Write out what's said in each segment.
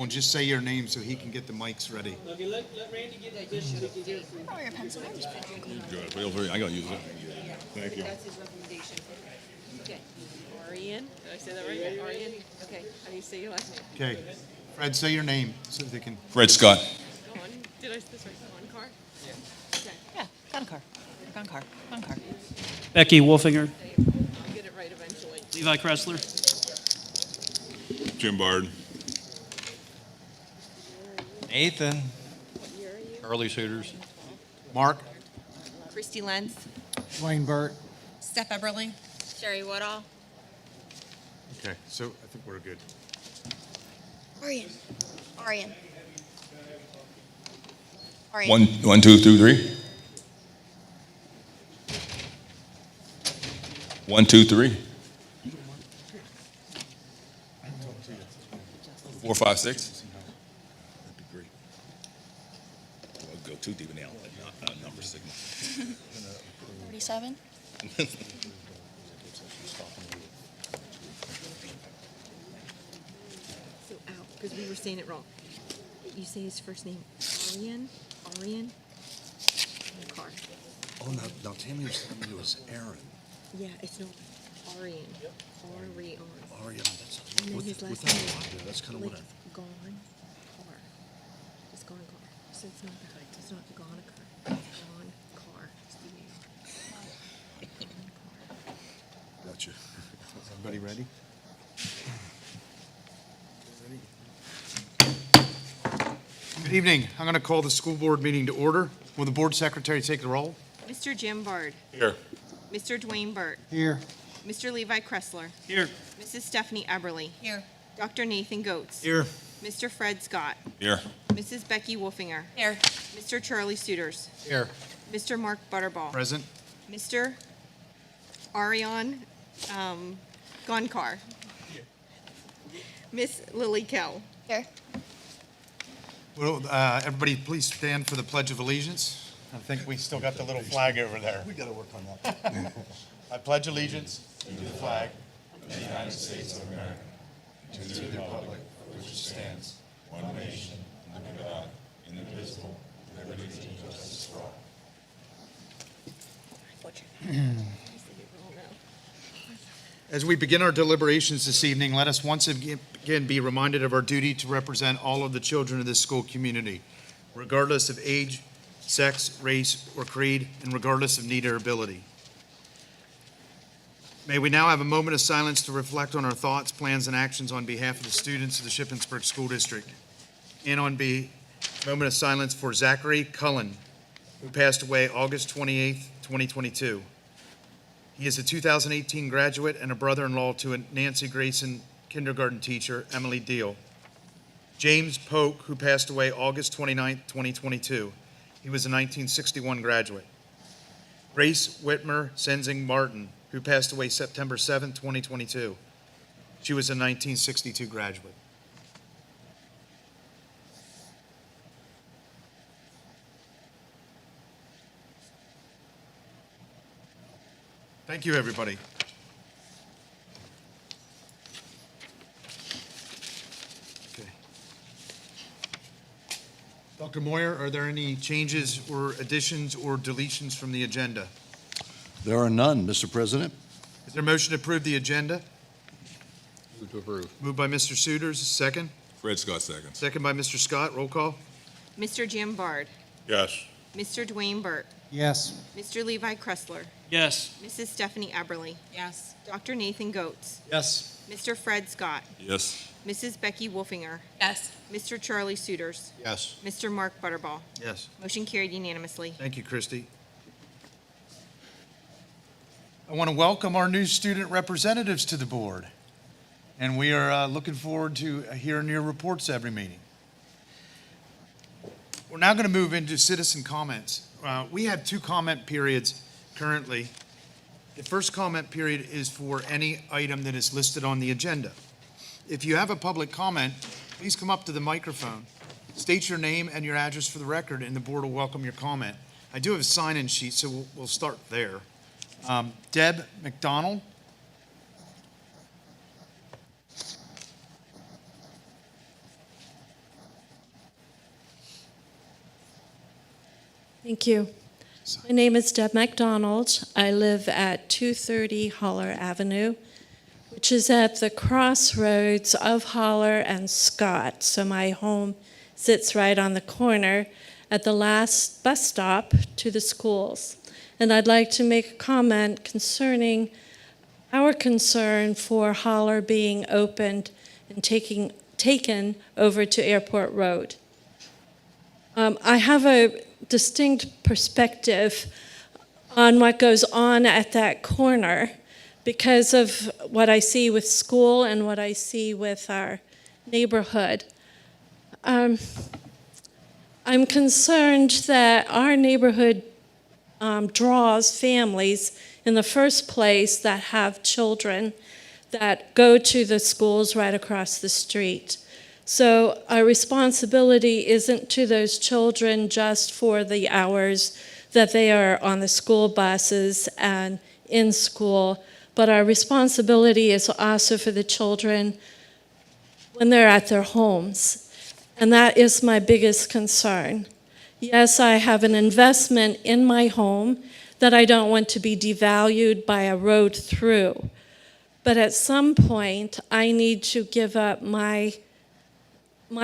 Well, just say your name so he can get the mics ready. Okay, let Randy get the position. We can get it for you. Oh, your pencil. I just put your Good. Feel free. I gotta use it. Thank you. That's his recommendation. Okay. Arian, did I say that right? Arian? Okay, how do you say your last name? Okay. Fred, say your name so they can. Fred Scott. Did I say this right? Gonkar? Yeah. Okay. Yeah, Gonkar. Becky Wolfinger, I'll get it right eventually. Levi Kressler, Jim Bard. Nathan. What year are you? Early Suitors. Mark? Christy Lenz. Dwayne Burt. Steph Eberly. Sherry Woodall. Okay, so I think we're good. Arian. 1, 2, 3. 1, 2, 3. 4, 5, 6. That'd be great. I'll go too deep now. Not number signal. 47. So out, because we were saying it wrong. You say his first name Arian. Gonkar. Oh, now Tammy was telling me it was Aaron. Yeah, it's not Arian. R-E-R. Arian, that's And then his last without name a Y, that's kind of what I. Gonkar. It's Gonkar. So it's not that. It's not Gonkar. Gonkar. It's the Gotcha. Is everybody ready? Good evening. I'm going to call the school board meeting to order. Will the board secretary take the roll? Mr. Jim Bard. Here. Mr. Dwayne Burt. Here. Mr. Levi Kressler. here. Mrs. Stephanie Eberly. Here. Dr. Nathan Goetz. Here. Mr. Fred Scott. Here. Mrs. Becky Wolfinger. Here. Mr. Charlie Suiters. Here. Mr. Mark Butterball. Present. Mr. Arian Gonkar. Miss Lily Kell. Here. Will everybody please stand for the Pledge of Allegiance? I think we still got the little flag over there. We got to work on that. I pledge allegiance to the flag of the United States of America, to the republic which stands, one nation, under God, indivisible, with liberty and justice for all. As we begin our deliberations this evening, let us once again be reminded of our duty to represent all of the children of this school community, regardless of age, sex, race, or creed, and regardless of need or ability. May we now have a moment of silence to reflect on our thoughts, plans, and actions on behalf of the students of the Shippensburg School District, and on a moment of silence for Zachary Cullen, who passed away August 28th, 2022. He is a 2018 graduate and a brother-in-law to a Nancy Grayson kindergarten teacher, Emily Deal. James Polk, who passed away August 29th, 2022. He was a 1961 graduate. Grace Whitmer Senzing Martin, who passed away September 7th, 2022. She was a 1962 graduate. Thank you, everybody. Okay. Dr. Moyer, are there any changes or additions or deletions from the agenda? There are none, Mr. President. Is there a motion to approve the agenda? Move to approve. Moved by Mr. Suiters, second. Fred Scott seconds. Second by Mr. Scott. Roll call. Mr. Jim Bard. Yes. Mr. Dwayne Burt. Yes. Mr. Levi Kressler. Yes, Mrs. Stephanie Eberly. Yes. Dr. Nathan Goetz. Yes. Mr. Fred Scott. Yes. Mrs. Becky Wolfinger. Yes. Mr. Charlie Suiters. Yes. Mr. Mark Butterball. Yes. Motion carried unanimously. Thank you, Christy. I want to welcome our new student representatives to the board, and we are looking forward to hearing your reports every meeting. We're now going to move into citizen comments. We have 2 comment periods currently. The first comment period is for any item that is listed on the agenda. If you have a public comment, please come up to the microphone, state your name and your address for the record, and the board will welcome your comment. I do have a sign-in sheet, so we'll start there. Deb McDonald. Thank you. My name is Deb McDonald. I live at 230 Holler Avenue, which is at the crossroads of Holler and Scott. So my home sits right on the corner at the last bus stop to the schools. And I'd like to make a comment concerning our concern for Holler being opened and taken over to Airport Road. I have a distinct perspective on what goes on at that corner because of what I see with school and what I see with our neighborhood. I'm concerned that our neighborhood draws families in the first place that have children that go to the schools right across the street. So our responsibility isn't to those children just for the hours that they are on the school buses and in school, but our responsibility is also for the children when they're at their homes. And that is my biggest concern. Yes, I have an investment in my home that I don't want to be devalued by a road through. But at some point, I need to give up my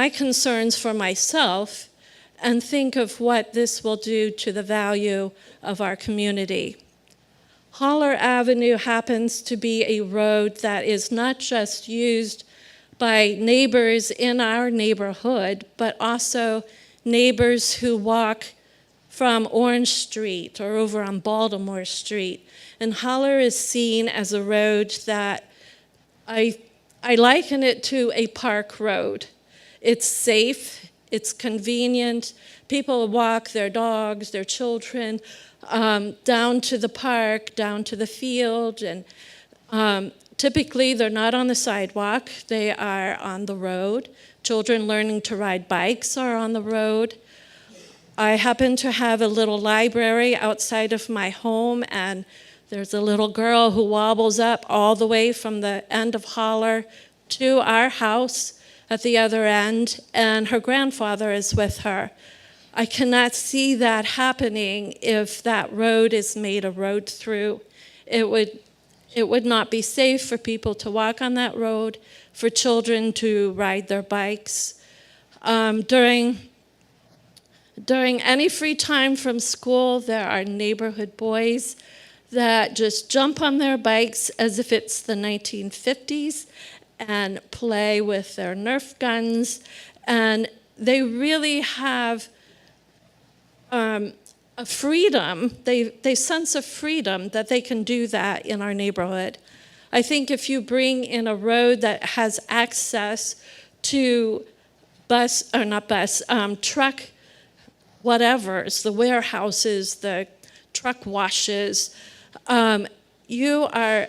concerns for myself and think of what this will do to the value of our community. Holler Avenue happens to be a road that is not just used by neighbors in our neighborhood, but also neighbors who walk from Orange Street or over on Baltimore Street. And Holler is seen as a road that I liken it to a park road. It's safe, it's convenient. People walk their dogs, their children, down to the park, down to the field, and typically they're not on the sidewalk, they are on the road. Children learning to ride bikes are on the road. I happen to have a little library outside of my home, and there's a little girl who wobbles up all the way from the end of Holler to our house at the other end, and her grandfather is with her. I cannot see that happening if that road is made a road through. It would not be safe for people to walk on that road, for children to ride their bikes. During any free time from school, there are neighborhood boys that just jump on their bikes as if it's the 1950s and play with their Nerf guns. And they really have a freedom, they sense a freedom that they can do that in our neighborhood. I think if you bring in a road that has access to truck whatevers, the warehouses, the truck washes, you are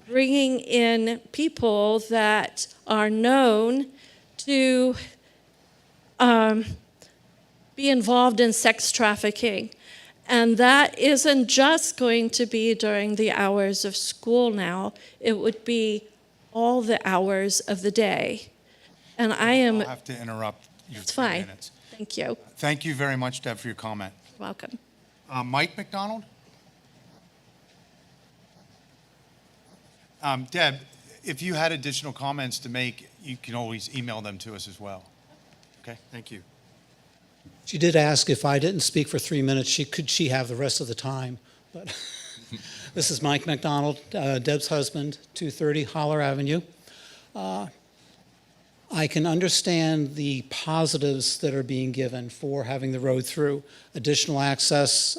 bringing in people that are known to be involved in sex trafficking. And that isn't just going to be during the hours of school now. It would be all the hours of the day. And I'll have to interrupt your It's 3 fine. minutes. Thank you. Thank you very much, Deb, for your comment. Welcome. Mike McDonald? Deb, if you had additional comments to make, you can always email them to us as well. Okay, thank you. She did ask if I didn't speak for 3 minutes, could she have the rest of the time? But this is Mike McDonald, Deb's husband, 230 Holler Avenue. I can understand the positives that are being given for having the road through. Additional access,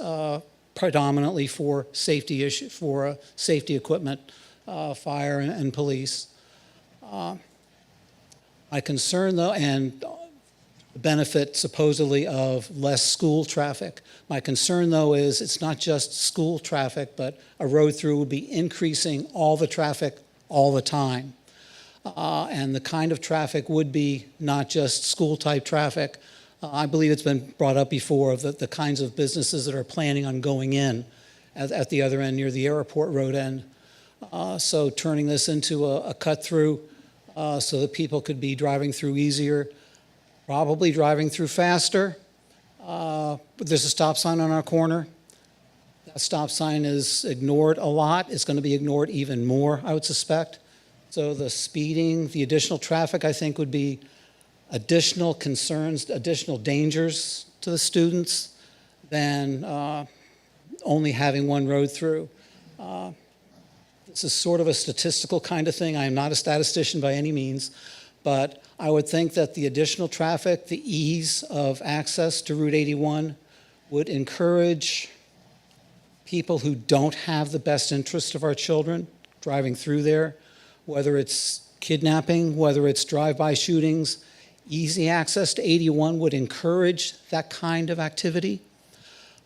predominantly for safety safety equipment, fire and police. My concern, though, and the benefit supposedly of less school traffic. My concern, though, is it's not just school traffic, but a road through would be increasing all the traffic all the time. And the kind of traffic would be not just school-type traffic. I believe it's been brought up before of the kinds of businesses that are planning on going in at the other end near the airport road end. So turning this into a cut-through so that people could be driving through easier, probably driving through faster, But there's a stop sign on our corner. That stop sign is ignored a lot. It's going to be ignored even more, I would suspect. So the speeding, the additional traffic, I think, would be additional concerns, additional dangers to the students than only having one road through. This is sort of a statistical kind of thing. I am not a statistician by any means, but I would think that the additional traffic, the ease of access to Route 81 would encourage people who don't have the best interest of our children driving through there, whether it's kidnapping, whether it's drive-by shootings. Easy access to 81 would encourage that kind of activity.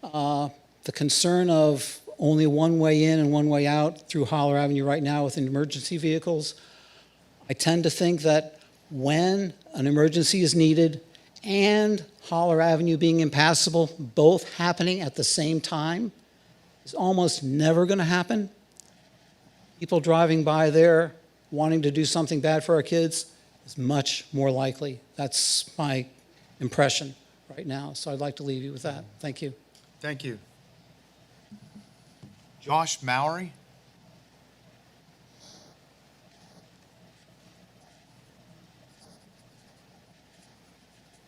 The concern of only one way in and one way out through Holler Avenue right now with emergency vehicles, I tend to think that when an emergency is needed and Holler Avenue being impassable, both happening at the same time, is almost never going to happen. People driving by there wanting to do something bad for our kids is much more likely. That's my impression right now. So I'd like to leave you with that. Thank you. Thank you. Josh Mowry?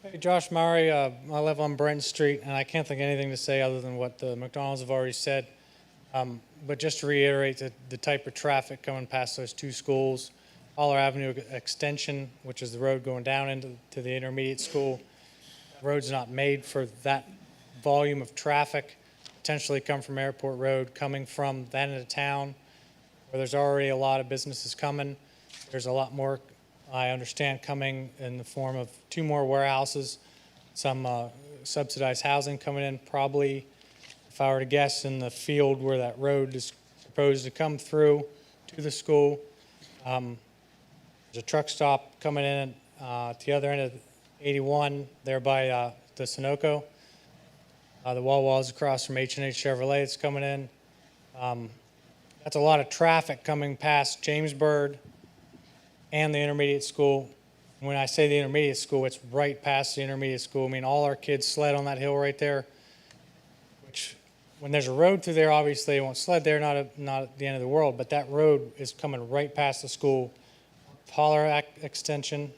Hey, Josh Murray. I live on Brent Street, and I can't think of anything to say other than what the McDonald's have already said. But just to reiterate the type of traffic coming past those two schools, Holler Avenue Extension, which is the road going down into the intermediate school, the road's not made for that volume of traffic. Potentially come from Airport Road, coming from that end of town, where there's already a lot of businesses coming. There's a lot more, I understand, coming in the form of 2 more warehouses, some subsidized housing coming in, probably, if I were to guess, in the field where that road is proposed to come through to the school. There's a truck stop coming in at the other end of 81 there by the Sunoco. The Wawa is across from H&H Chevrolet. It's coming in. That's a lot of traffic coming past Jamesburg and the intermediate school. When I say the intermediate school, it's right past the intermediate school. I mean, all our kids sled on that hill right there, which when there's a road through there, obviously they won't sled there, not at the end of the world, but that road is coming right past the school, Holler Extension,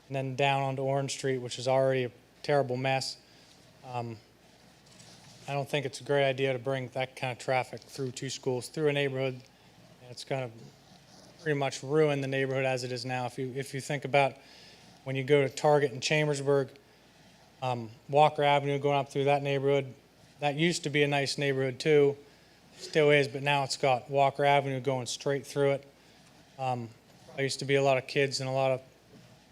and then down onto Orange Street, which is already a terrible mess. I don't think it's a great idea to bring that kind of traffic through 2 schools, through a neighborhood. It's going to pretty much ruin the neighborhood as it is now. If you think about when you go to Target in Chambersburg, Walker Avenue going up through that neighborhood, that used to be a nice neighborhood too, still is, but now it's got Walker Avenue going straight through it. There used to be a lot of kids and a lot of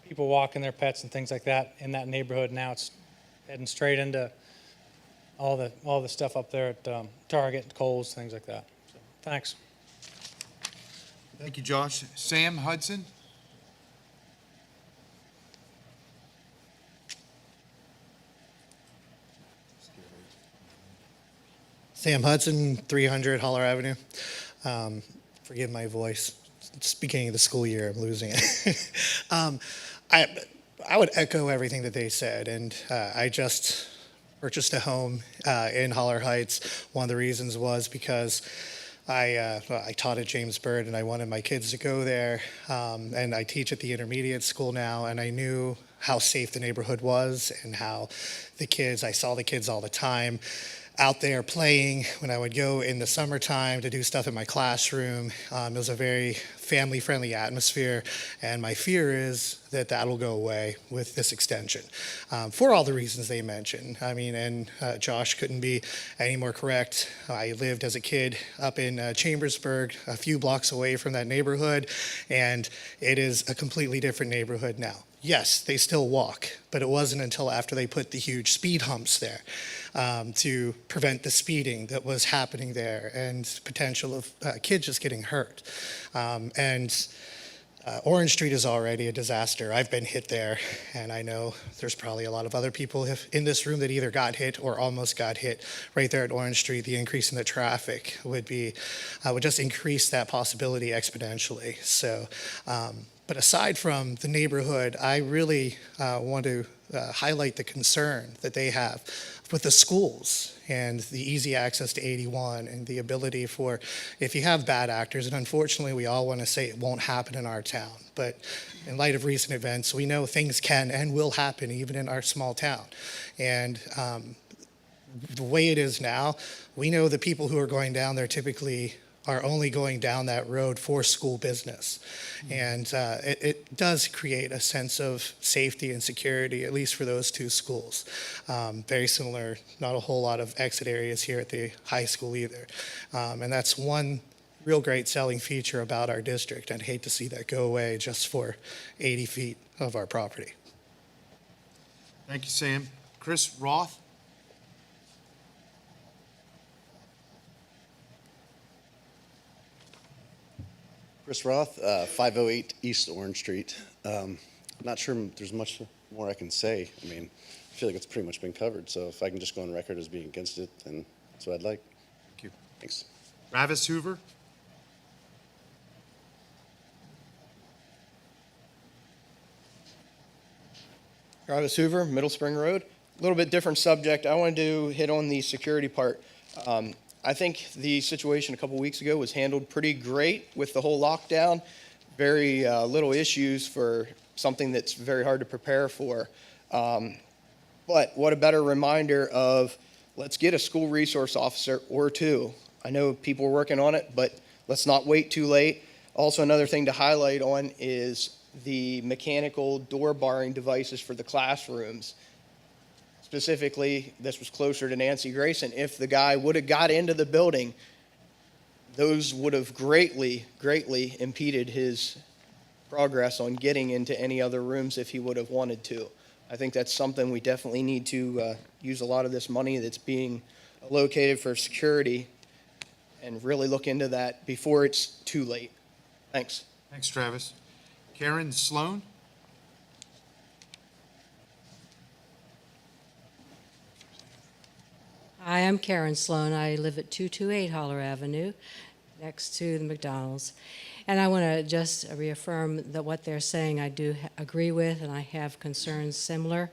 people walking their pets and things like that in that neighborhood. Now it's heading straight into all the stuff up there at Target, Kohl's, things like that. So, thanks. Thank you, Josh. Sam Hudson? Sam Hudson, 300 Holler Avenue. Forgive my voice. It's the beginning of the school year. I'm losing it. I would echo everything that they said, and I just purchased a home in Holler Heights. One of the reasons was because I taught at Jamesburg, and I wanted my kids to go there. And I teach at the intermediate school now, and I knew how safe the neighborhood was and how I saw the kids all the time out there playing when I would go in the summertime to do stuff in my classroom. It was a very family-friendly atmosphere, and my fear is that that'll go away with this extension for all the reasons they mentioned. I mean, and Josh couldn't be any more correct. I lived as a kid up in Chambersburg, a few blocks away from that neighborhood, and it is a completely different neighborhood now. Yes, they still walk, but it wasn't until after they put the huge speed humps there to prevent the speeding that was happening there and potential of kids just getting hurt. And Orange Street is already a disaster. I've been hit there, and I know there's probably a lot of other people in this room that either got hit or almost got hit right there at Orange Street. The increase in the traffic would just increase that possibility exponentially. So But aside from the neighborhood, I really want to highlight the concern that they have with the schools and the easy access to 81 and the ability for, if you have bad actors, and unfortunately we all want to say it won't happen in our town, but in light of recent events, we know things can and will happen even in our small town. And the way it is now, we know the people who are going down there typically are only going down that road for school business. And it does create a sense of safety and security, at least for those two schools. Very similar, not a whole lot of exit areas here at the high school either. And that's one real great selling feature about our district. I'd hate to see that go away just for 80 feet of our property. Thank you, Sam. Chris Roth? Chris Roth, 508 East Orange Street. Not sure there's much more I can say. I mean, I feel like it's pretty much been covered, so if I can just go on record as being against it, then that's what I'd like. Thank you. Thanks. Travis Hoover? Travis Hoover, Middle Spring Road. A little bit different subject. I wanted to hit on the security part. I think the situation a couple weeks ago was handled pretty great with the whole lockdown. Very little issues for something that's very hard to prepare for. But what a better reminder of, let's get a school resource officer or two. I know people are working on it, but let's not wait too late. Also, another thing to highlight on is the mechanical door barring devices for the classrooms. Specifically, this was closer to Nancy Grayson. If the guy would have got into the building, those would have greatly impeded his progress on getting into any other rooms if he would have wanted to. I think that's something we definitely need to use a lot of this money that's being allocated for security and really look into that before it's too late. Thanks. Thanks, Travis. Karen Sloan? Hi, I'm Karen Sloan. I live at 228 Holler Avenue, next to the McDonald's. And I want to just reaffirm that what they're saying I do agree with, and I have concerns similar.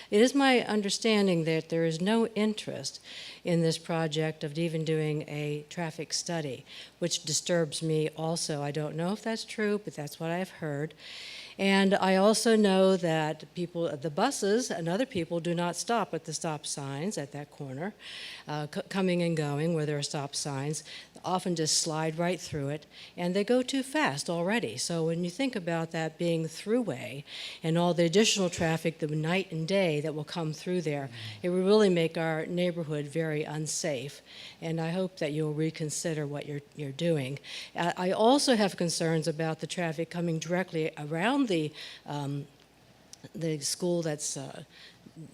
It is my understanding that there is no interest in this project of even doing a traffic study, which disturbs me also. I don't know if that's true, but that's what I've heard. And I also know that people, the buses and other people do not stop at the stop signs at that corner, coming and going where there are stop signs, often just slide right through it, and they go too fast already. So when you think about that being throughway and all the additional traffic, the night and day that will come through there, it will really make our neighborhood very unsafe. And I hope that you'll reconsider what you're doing. I also have concerns about the traffic coming directly around the school that's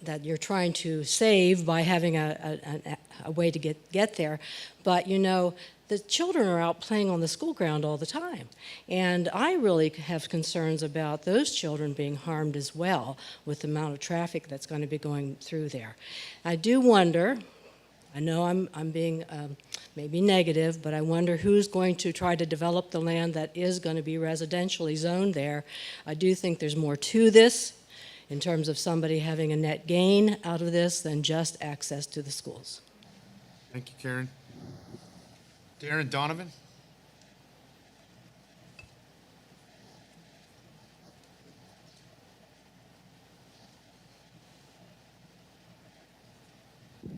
that you're trying to save by having a way to get there. But you know, the children are out playing on the school ground all the time. And I really have concerns about those children being harmed as well with the amount of traffic that's going to be going through there. I do wonder, I know I'm being maybe negative, but I wonder who's going to try to develop the land that is going to be residentially zoned there. I do think there's more to this in terms of somebody having a net gain out of this than just access to the schools. Thank you, Karen. Darren Donovan?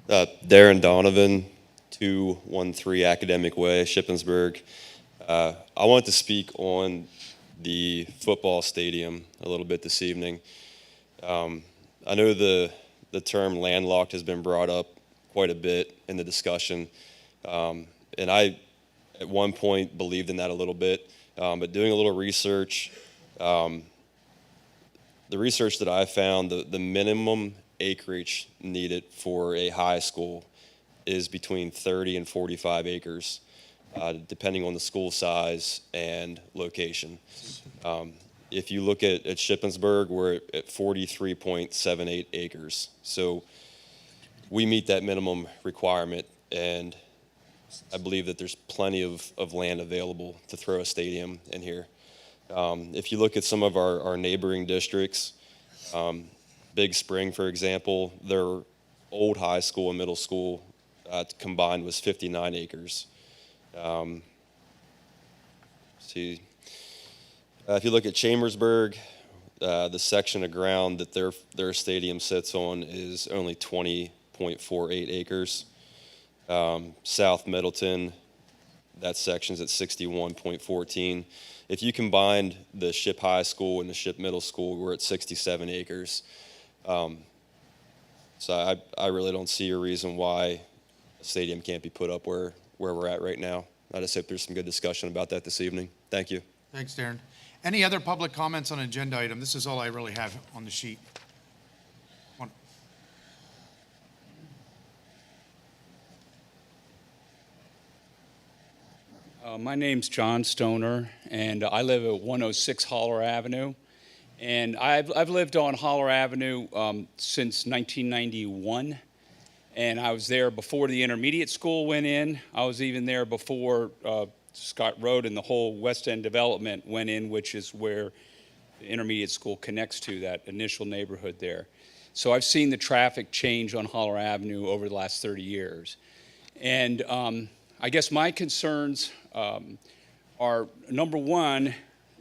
Darren Donovan, 213 Academic Way, Shippensburg. I wanted to speak on the football stadium a little bit this evening. I know the term landlocked has been brought up quite a bit in the discussion, and I at one point believed in that a little bit, but doing a little research, the research that I found, the minimum acreage needed for a high school is between 30 and 45 acres, depending on the school size and location. If you look at Shippensburg, we're at 43.78 acres. So we meet that minimum requirement, and I believe that there's plenty of land available to throw a stadium in here. If you look at some of our neighboring districts, Big Spring, for example, their old high school and middle school combined was 59 acres. See, if you look at Chambersburg, the section of ground that their stadium sits on is only 20.48 acres. South Middleton, that section's at 61.14. If you combined the Ship High School and the Ship Middle School, we're at 67 acres. So I really don't see a reason why a stadium can't be put up where we're at right now. I just hope there's some good discussion about that this evening. Thank you. Thanks, Darren. Any other public comments on an agenda item? This is all I really have on the sheet. My name's John Stoner, and I live at 106 Holler Avenue. And I've lived on Holler Avenue since 1991, and I was there before the intermediate school went in. I was even there before Scott Road and the whole West End development went in, which is where the intermediate school connects to, that initial neighborhood there. So I've seen the traffic change on Holler Avenue over the last 30 years. And I guess my concerns are, number one,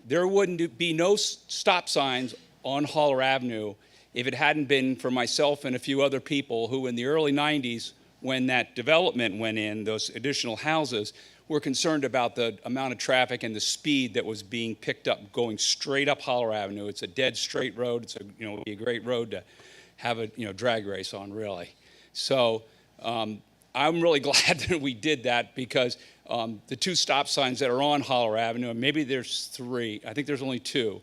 there wouldn't be no stop signs on Holler Avenue if it hadn't been for myself and a few other people who in the early 90s, when that development went in, those additional houses, were concerned about the amount of traffic and the speed that was being picked up going straight up Holler Avenue. It's a dead straight road. It's a great road to have a drag race on, really. So I'm really glad that we did that, because the two stop signs that are on Holler Avenue, and maybe there's three, I think there's only two,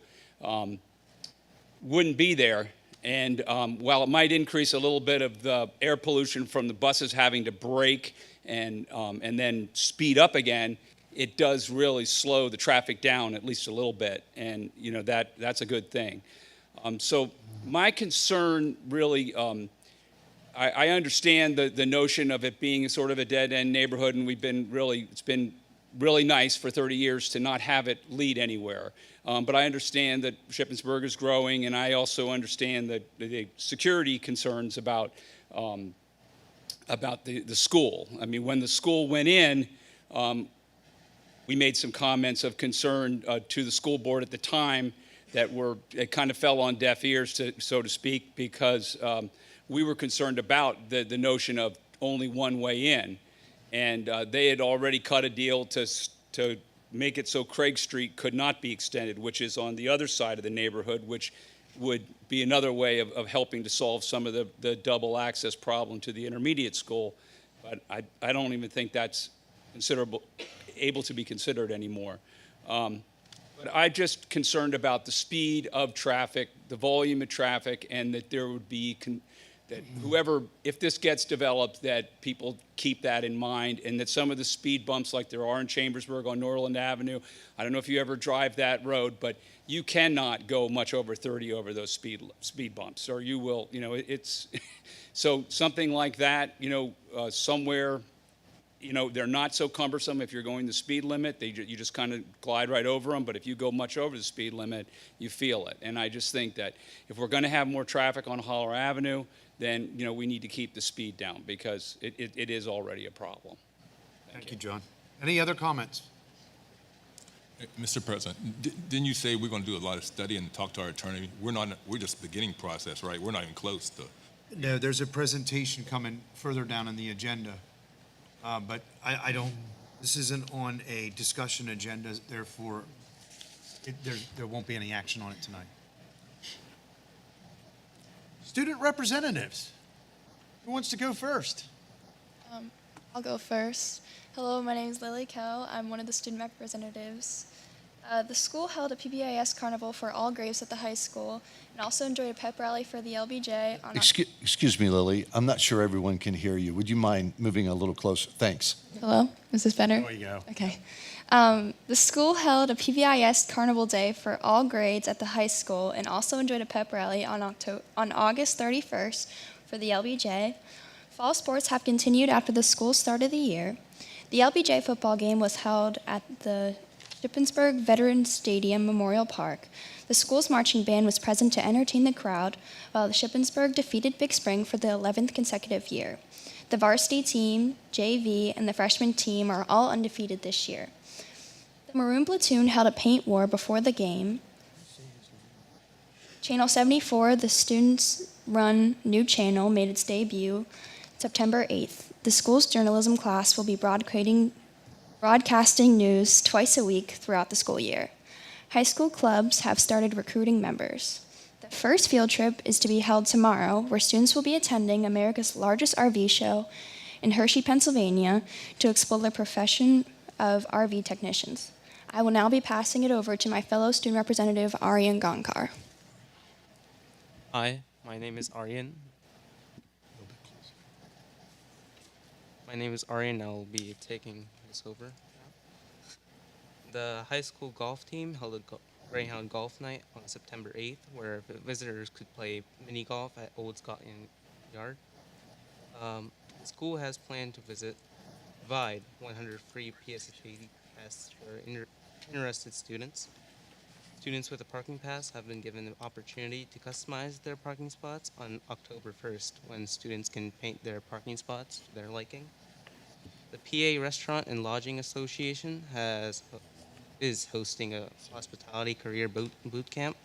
wouldn't be there. And while it might increase a little bit of the air pollution from the buses having to brake and then speed up again, it does really slow the traffic down at least a little bit. And that's a good thing. So my concern really, I understand the notion of it being sort of a dead-end neighborhood, and it's been really nice for 30 years to not have it lead anywhere. But I understand that Shippensburg is growing, and I also understand that the security concerns about the school. I mean, when the school went in, we made some comments of concern to the school board at the time that it kind of fell on deaf ears, so to speak, because we were concerned about the notion of only one way in. And they had already cut a deal to make it so Craig Street could not be extended, which is on the other side of the neighborhood, which would be another way of helping to solve some of the double access problem to the intermediate school. But I don't even think that's able to be considered anymore. But I'm just concerned about the speed of traffic, the volume of traffic, and that there would be that whoever, if this gets developed, that people keep that in mind, and that some of the speed bumps like there are in Chambersburg on Norland Avenue, I don't know if you ever drive that road, but you cannot go much over 30 over those speed bumps, or you will, it's, so something like that, somewhere, they're not so cumbersome if you're going the speed limit. You just kind of glide right over them. But if you go much over the speed limit, you feel it. And I just think that if we're going to have more traffic on Holler Avenue, then we need to keep the speed down, because it is already a problem. Thank you, John. Any other comments? Mr. President, didn't you say we're going to do a lot of study and talk to our attorney? We're just beginning process, right? We're not even close to. No, there's a presentation coming further down in the agenda. But I don't, this isn't on a discussion agenda, therefore there won't be any action on it tonight. Student representatives, who wants to go first? I'll go first. Hello, my name is Lily Kell. I'm one of the student representatives. The school held a PBIS carnival for all grades at the high school, and also enjoyed a pep rally for the LBJ on Excuse me, Lily. I'm not sure everyone can hear you. Would you mind moving a little closer? Thanks. Hello? Is this better? There you go. Okay. The school held a PBIS Carnival Day for all grades at the high school, and also enjoyed a pep rally on August 31st for the LBJ. Fall sports have continued after the school started the year. The LBJ football game was held at the Shippensburg Veterans Stadium Memorial Park. The school's marching band was present to entertain the crowd, while the Shippensburg defeated Big Spring for the 11th consecutive year. The varsity team, JV, and the freshman team are all undefeated this year. The Maroon Platoon held a paint war before the game. Channel 74, the students-run new channel, made its debut September 8th. The school's journalism class will be broadcasting news twice a week throughout the school year. High school clubs have started recruiting members. The first field trip is to be held tomorrow, where students will be attending America's largest RV show in Hershey, Pennsylvania, to explore the profession of RV technicians. I will now be passing it over to my fellow student representative, Aryan Gankar. Hi, my name is Aryan. I'll be taking this over. The high school golf team held a Greyhound Golf Night on September 8th, where visitors could play mini golf at Old Scotland Yard. The school has planned to provide 100 free PSHA tests for interested students. Students with a parking pass have been given the opportunity to customize their parking spots on October 1st, when students can paint their parking spots to their liking. The PA Restaurant and Lodging Association is hosting a hospitality career boot camp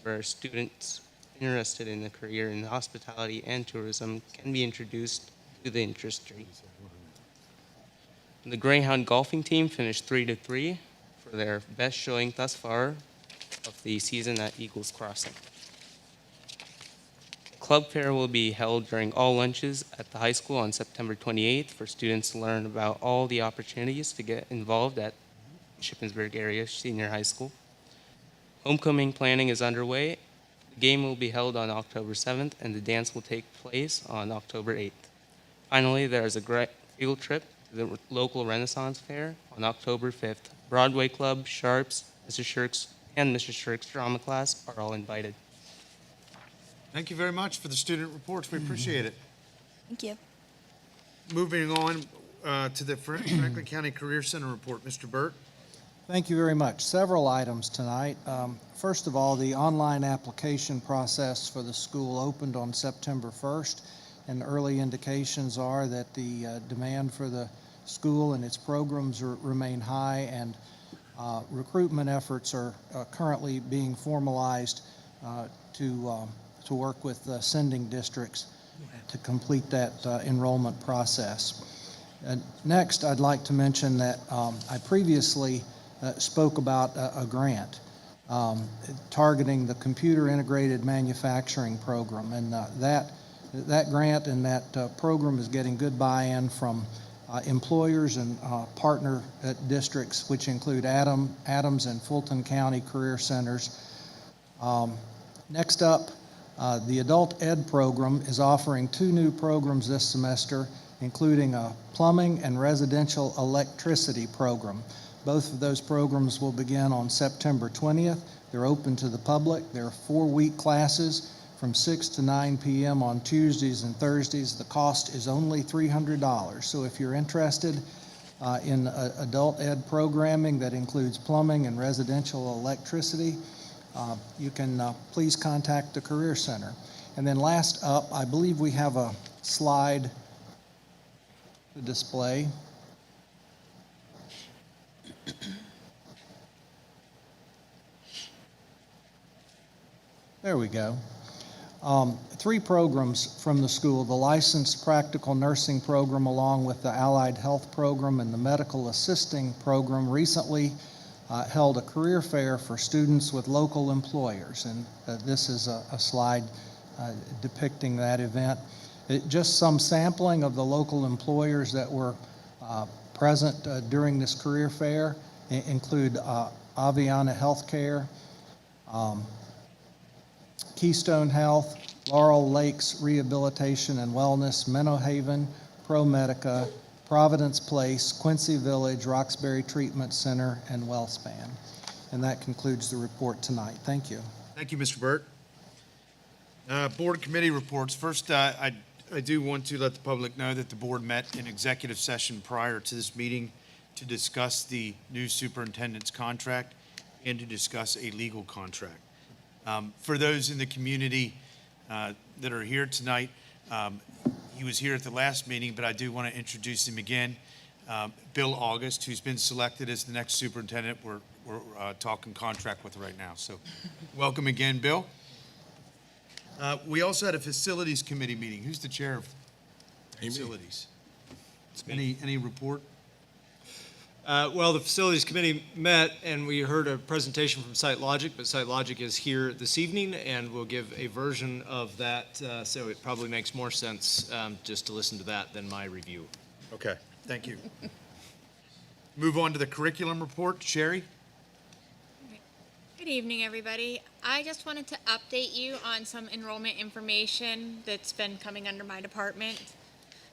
where students interested in a career in hospitality and tourism can be introduced to the industry. The Greyhound golfing team finished 3-3 for their best showing thus far of the season at Eagles Crossing. Club fair will be held during all lunches at the high school on September 28th for students to learn about all the opportunities to get involved at Shippensburg area senior high school. Homecoming planning is underway. The game will be held on October 7th and the dance will take place on October 8th. Finally, there is a great field trip to the local Renaissance Fair on October 5th. Broadway Club, Sharps, Mr. Shirk's drama class are all invited. Thank you very much for the student reports. We appreciate it. Thank you. Moving on to the Franklin County Career Center report. Mr. Burt. Thank you very much. Several items tonight. First of all, the online application process for the school opened on September 1st, and early indications are that the demand for the school and its programs remain high, and recruitment efforts are currently being formalized to work with sending districts to complete that enrollment process. Next, I'd like to mention that I previously spoke about a grant targeting the Computer Integrated Manufacturing Program, and that grant and that program is getting good buy-in from employers and partner districts, which include Adams and Fulton County Career Centers. Next up, the Adult Ed program is offering 2 new programs this semester, including a plumbing and residential electricity program. Both of those programs will begin on September 20th. They're open to the public. They're 4-week classes from 6 to 9 p.m. on Tuesdays and Thursdays. The cost is only $300. So if you're interested in adult ed programming that includes plumbing and residential electricity, you can please contact the Career Center. And then last up, I believe we have a slide to display. There we go. 3 programs from the school: the licensed practical nursing program, along with the allied health program and the medical assisting program, recently held a career fair for students with local employers. And this is a slide depicting that event. Just some sampling of the local employers that were present during this career fair include Aviana Healthcare, Keystone Health, Laurel Lakes Rehabilitation and Wellness, Menno Haven, ProMedica, Providence Place, Quincy Village, Roxbury Treatment Center, and WellSpan. And that concludes the report tonight. Thank you. Thank you, Mr. Burt. Board committee reports. First, I do want to let the public know that the board met in executive session prior to this meeting to discuss the new superintendent's contract and to discuss a legal contract. For those in the community that are here tonight, he was here at the last meeting, but I do want to introduce him again. Bill August, who's been selected as the next superintendent. We're talking contract with right now. So welcome again, Bill. We also had a facilities committee meeting. Who's the chair of facilities? Any report? Well, the Facilities Committee met and we heard a presentation from SiteLogic, but SiteLogic is here this evening and we'll give a version of that, so it probably makes more sense just to listen to that than my review. Okay, thank you. Move on to the curriculum report. Sherry? Good evening, everybody. I just wanted to update you on some enrollment information that's been coming under my department.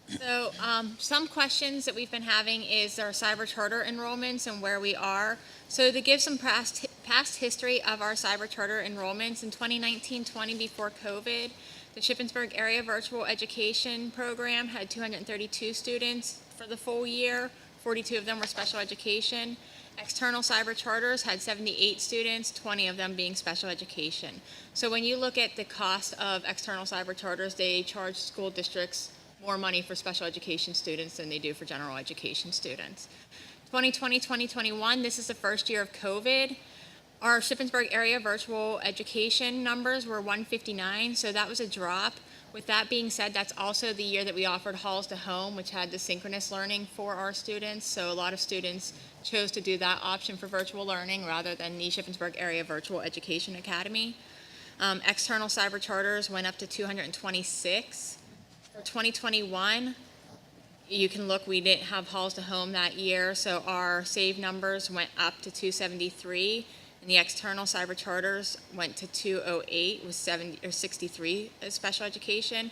So some questions that we've been having is our cyber charter enrollments and where we are. So to give some past history of our cyber charter enrollments, in 2019-20 before COVID, the Shippensburg Area Virtual Education Program had 232 students for the full year. 42 of them were special education. External cyber charters had 78 students, 20 of them being special education. So when you look at the cost of external cyber charters, they charge school districts more money for special education students than they do for general education students. 2020-2021, this is the first year of COVID. Our Shippensburg area virtual education numbers were 159, so that was a drop. With that being said, that's also the year that we offered halls to home, which had the synchronous learning for our students. So a lot of students chose to do that option for virtual learning rather than the Shippensburg Area Virtual Education Academy. External cyber charters went up to 226. For 2021, you can look, we didn't have halls to home that year, so our save numbers went up to 273. And the external cyber charters went to 208 with 63 as special education.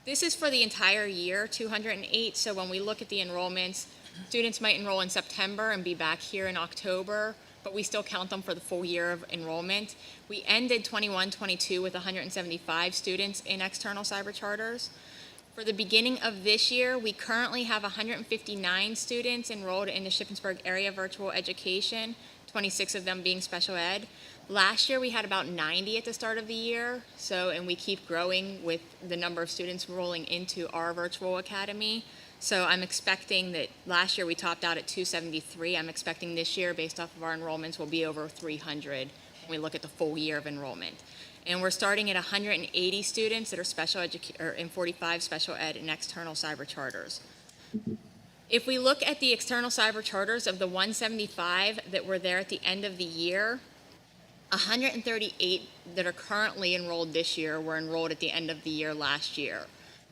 This is for the entire year, 208. So when we look at the enrollments, students might enroll in September and be back here in October, but we still count them for the full year of enrollment. We ended 21-22 with 175 students in external cyber charters. For the beginning of this year, we currently have 159 students enrolled in the Shippensburg Area Virtual Education, 26 of them being special ed. Last year, we had about 90 at the start of the year, and we keep growing with the number of students rolling into our virtual academy. So I'm expecting that last year we topped out at 273. I'm expecting this year, based off of our enrollments, will be over 300 when we look at the full year of enrollment. And we're starting at 180 students that are special and 45 special ed and external cyber charters. If we look at the external cyber charters of the 175 that were there at the end of the year, 138 that are currently enrolled this year were enrolled at the end of the year last year.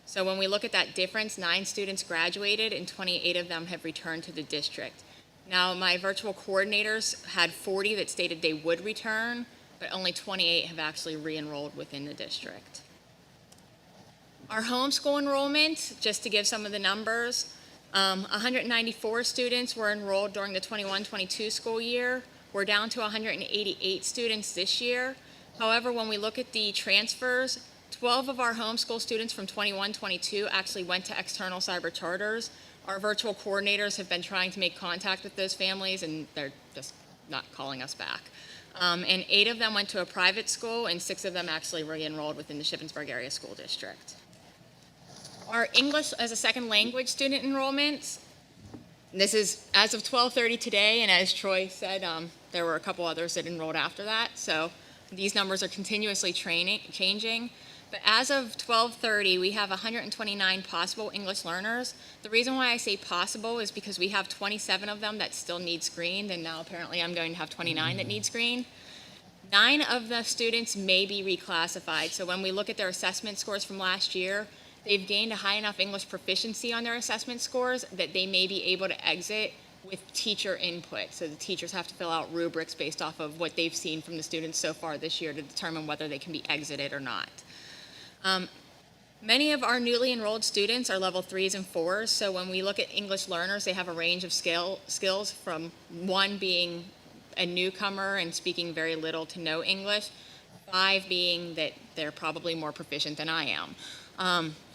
So when we look at that difference, 9 students graduated and 28 of them have returned to the district. Now, my virtual coordinators had 40 that stated they would return, but only 28 have actually re-enrolled within the district. Our homeschool enrollment, just to give some of the numbers, 194 students were enrolled during the 21-22 school year. We're down to 188 students this year. However, when we look at the transfers, 12 of our homeschool students from 21-22 actually went to external cyber charters. Our virtual coordinators have been trying to make contact with those families, and they're just not calling us back. And 8 of them went to a private school, and 6 of them actually re-enrolled within the Shippensburg Area School District. Our English as a second language student enrollments, this is as of 12:30 today, and as Troy said, there were a couple others that enrolled after that, so these numbers are continuously changing. But as of 12:30, we have 129 possible English learners. The reason why I say possible is because we have 27 of them that still need screened, and now apparently I'm going to have 29 that need screened. 9 of the students may be reclassified. So when we look at their assessment scores from last year, they've gained a high enough English proficiency on their assessment scores that they may be able to exit with teacher input. So the teachers have to fill out rubrics based off of what they've seen from the students so far this year to determine whether they can be exited or not. Many of our newly enrolled students are level 3s and 4s, so when we look at English learners, they have a range of skills from 1 being a newcomer and speaking very little to no English, 5 being that they're probably more proficient than I am.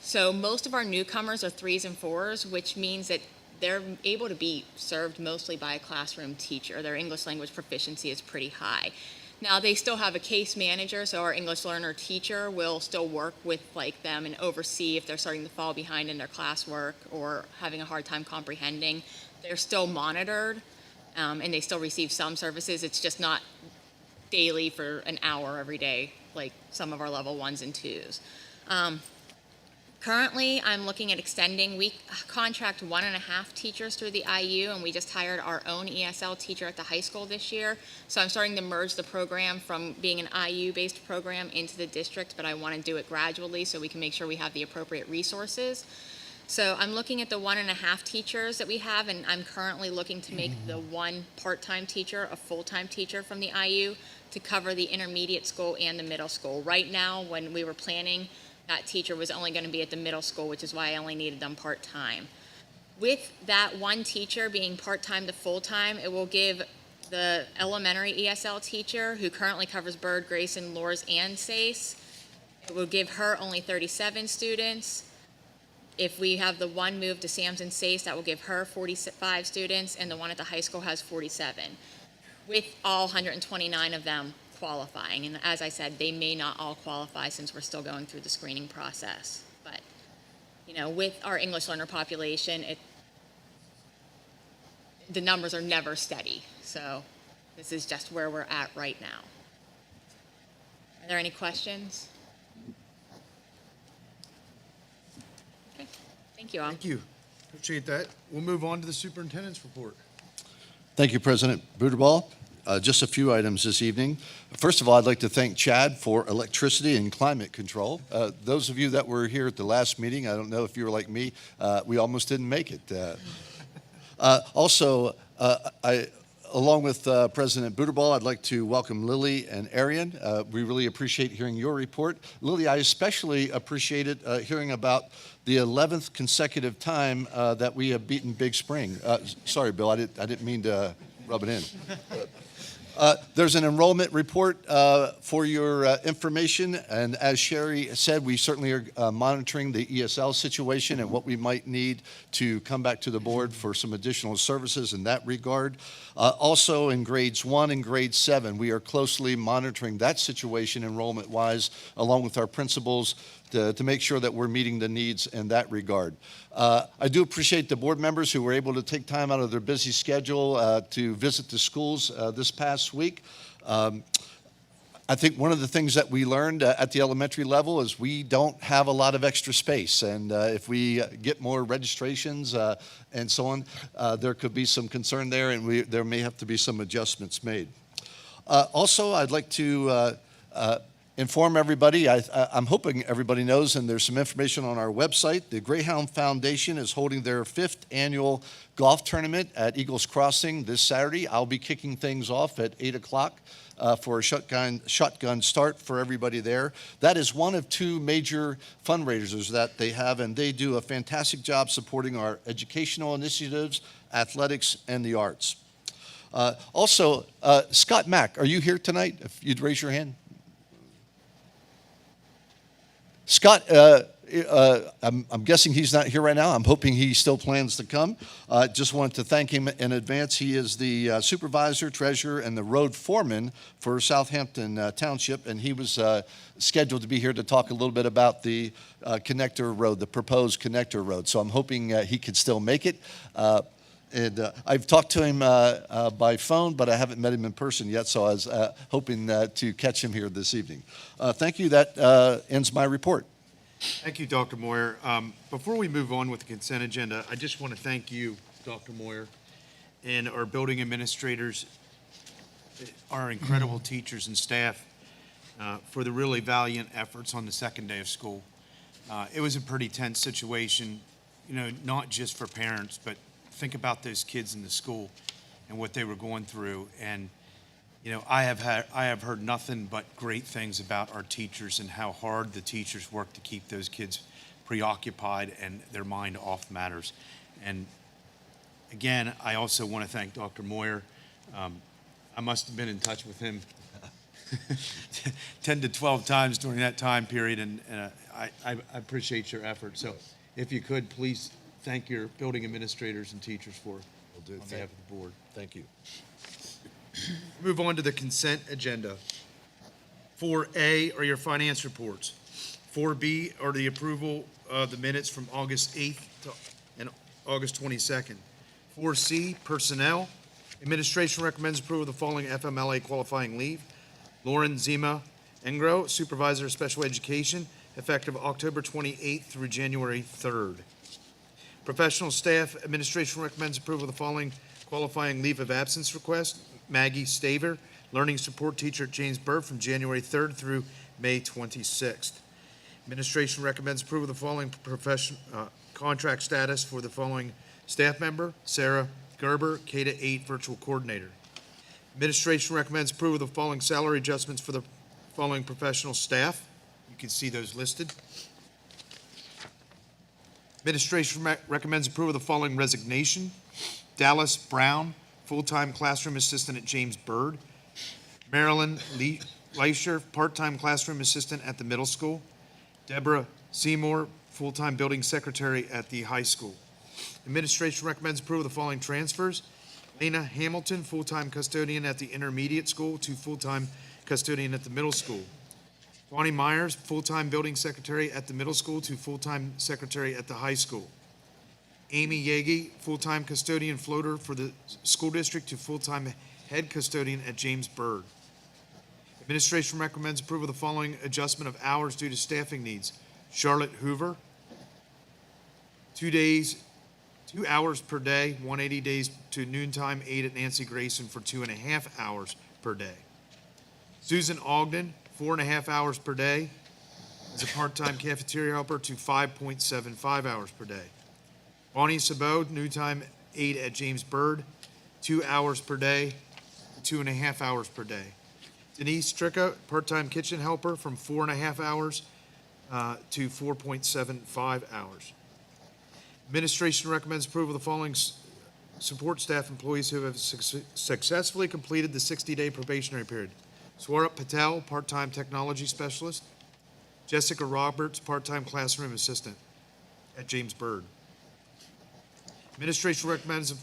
So most of our newcomers are 3s and 4s, which means that they're able to be served mostly by a classroom teacher. Their English language proficiency is pretty high. Now, they still have a case manager, so our English learner teacher will still work with them and oversee if they're starting to fall behind in their classwork or having a hard time comprehending. They're still monitored, and they still receive some services. It's just not daily for an hour every day like some of our level 1s and 2s. Currently, I'm looking at extending. We contract 1.5 teachers through the IU, and we just hired our own ESL teacher at the high school this year. So I'm starting to merge the program from being an IU-based program into the district, but I want to do it gradually so we can make sure we have the appropriate resources. So I'm looking at the 1.5 teachers that we have, and I'm currently looking to make the one part-time teacher a full-time teacher from the IU to cover the intermediate school and the middle school. Right now, when we were planning, that teacher was only going to be at the middle school, which is why I only needed them part-time. With that one teacher being part-time to full-time, it will give the elementary ESL teacher, who currently covers Bird, Grayson, Lours, and SACE, it will give her only 37 students. If we have the one move to Sam's and SACE, that will give her 45 students, and the one at the high school has 47, with all 129 of them qualifying. And as I said, they may not all qualify since we're still going through the screening process. But, with our English learner population, the numbers are never steady. So this is just where we're at right now. Are there any questions? Okay, thank you all. Thank you. Appreciate that. We'll move on to the superintendent's report. Thank you, President Buterball. Just a few items this evening. First of all, I'd like to thank Chad for electricity and climate control. Those of you that were here at the last meeting, I don't know if you were like me, we almost didn't make it. Also, along with President Buterball, I'd like to welcome Lily and Arian. We really appreciate hearing your report. Lily, I especially appreciated hearing about the 11th consecutive time that we have beaten Big Spring. Sorry, Bill, I didn't mean to rub it in. There's an enrollment report for your information, and as Sherry said, we certainly are monitoring the ESL situation and what we might need to come back to the board for some additional services in that regard. Also in grades 1 and grade 7, we are closely monitoring that situation enrollment-wise, along with our principals, to make sure that we're meeting the needs in that regard. I do appreciate the board members who were able to take time out of their busy schedule to visit the schools this past week. I think one of the things that we learned at the elementary level is we don't have a lot of extra space, and if we get more registrations and so on, there could be some concern there, and there may have to be some adjustments made. Also, I'd like to inform everybody, I'm hoping everybody knows, and there's some information on our website, the Greyhound Foundation is holding their 5th annual golf tournament at Eagles Crossing this Saturday. I'll be kicking things off at 8 o'clock for a shotgun start for everybody there. That is one of 2 major fundraisers that they have, and they do a fantastic job supporting our educational initiatives, athletics, and the arts. Also, Scott Mack, are you here tonight? If you'd raise your hand. Scott, I'm guessing he's not here right now. I'm hoping he still plans to come. Just wanted to thank him in advance. He is the supervisor, treasurer, and the road foreman for Southampton Township, and he was scheduled to be here to talk a little bit about the connector road, the proposed connector road. So I'm hoping he could still make it. And I've talked to him by phone, but I haven't met him in person yet, so I was hoping to catch him here this evening. Thank you. That ends my report. Thank you, Dr. Moyer. Before we move on with the consent agenda, I just want to thank you, Dr. Moyer, and our building administrators, our incredible teachers and staff for the really valiant efforts on the second day of school. It was a pretty tense situation, not just for parents, but think about those kids in the school and what they were going through. And, I have heard nothing but great things about our teachers and how hard the teachers work to keep those kids preoccupied and their mind off matters. And again, I also want to thank Dr. Moyer. I must have been in touch with him 10 to 12 times during that time period, and I appreciate your effort. So if you could, please thank your building administrators and teachers for Will do. on behalf of the board. Thank you. Move on to the consent agenda. 4A are your finance reports. 4B are the approval of the minutes from August 8th and August 22nd. 4C, personnel. Administration recommends approval of the following FMLA qualifying leave. Lauren Zima Engro, Supervisor of Special Education, effective October 28th through January 3rd. Professional staff, administration recommends approval of the following qualifying leave of absence request. Maggie Staver, Learning Support Teacher at James Byrd from January 3rd through May 26th. Administration recommends approval of the following contract status for the following staff member, Sarah Gerber, K-8 Virtual Coordinator. Administration recommends approval of the following salary adjustments for the following professional staff. You can see those listed. Administration recommends approval of the following resignation. Dallas Brown, full-time classroom assistant at James Byrd. Marilyn Leisher, part-time classroom assistant at the middle school. Deborah Seymour, full-time building secretary at the high school. Administration recommends approval of the following transfers. Lena Hamilton, full-time custodian at the intermediate school to full-time custodian at the middle school. Bonnie Myers, full-time building secretary at the middle school to full-time secretary at the high school. Amy Yagi, full-time custodian floater for the school district to full-time head custodian at James Byrd. Administration recommends approval of the following adjustment of hours due to staffing needs. Charlotte Hoover, 2 hours per day, 180 days to noontime aid at Nancy Grayson for 2.5 hours per day. Susan Ogden, 4.5 hours per day as a part-time cafeteria helper to 5.75 hours per day. Bonnie Sabot, noontime aid at James Byrd, 2 hours per day to 2.5 hours per day. Denise Stricka, part-time kitchen helper from 4.5 hours to 4.75 hours. Administration recommends approval of the following support staff employees who have successfully completed the 60-day probationary period. Swarup Patel, part-time technology specialist. Jessica Roberts, part-time classroom assistant at James Byrd. Administration recommends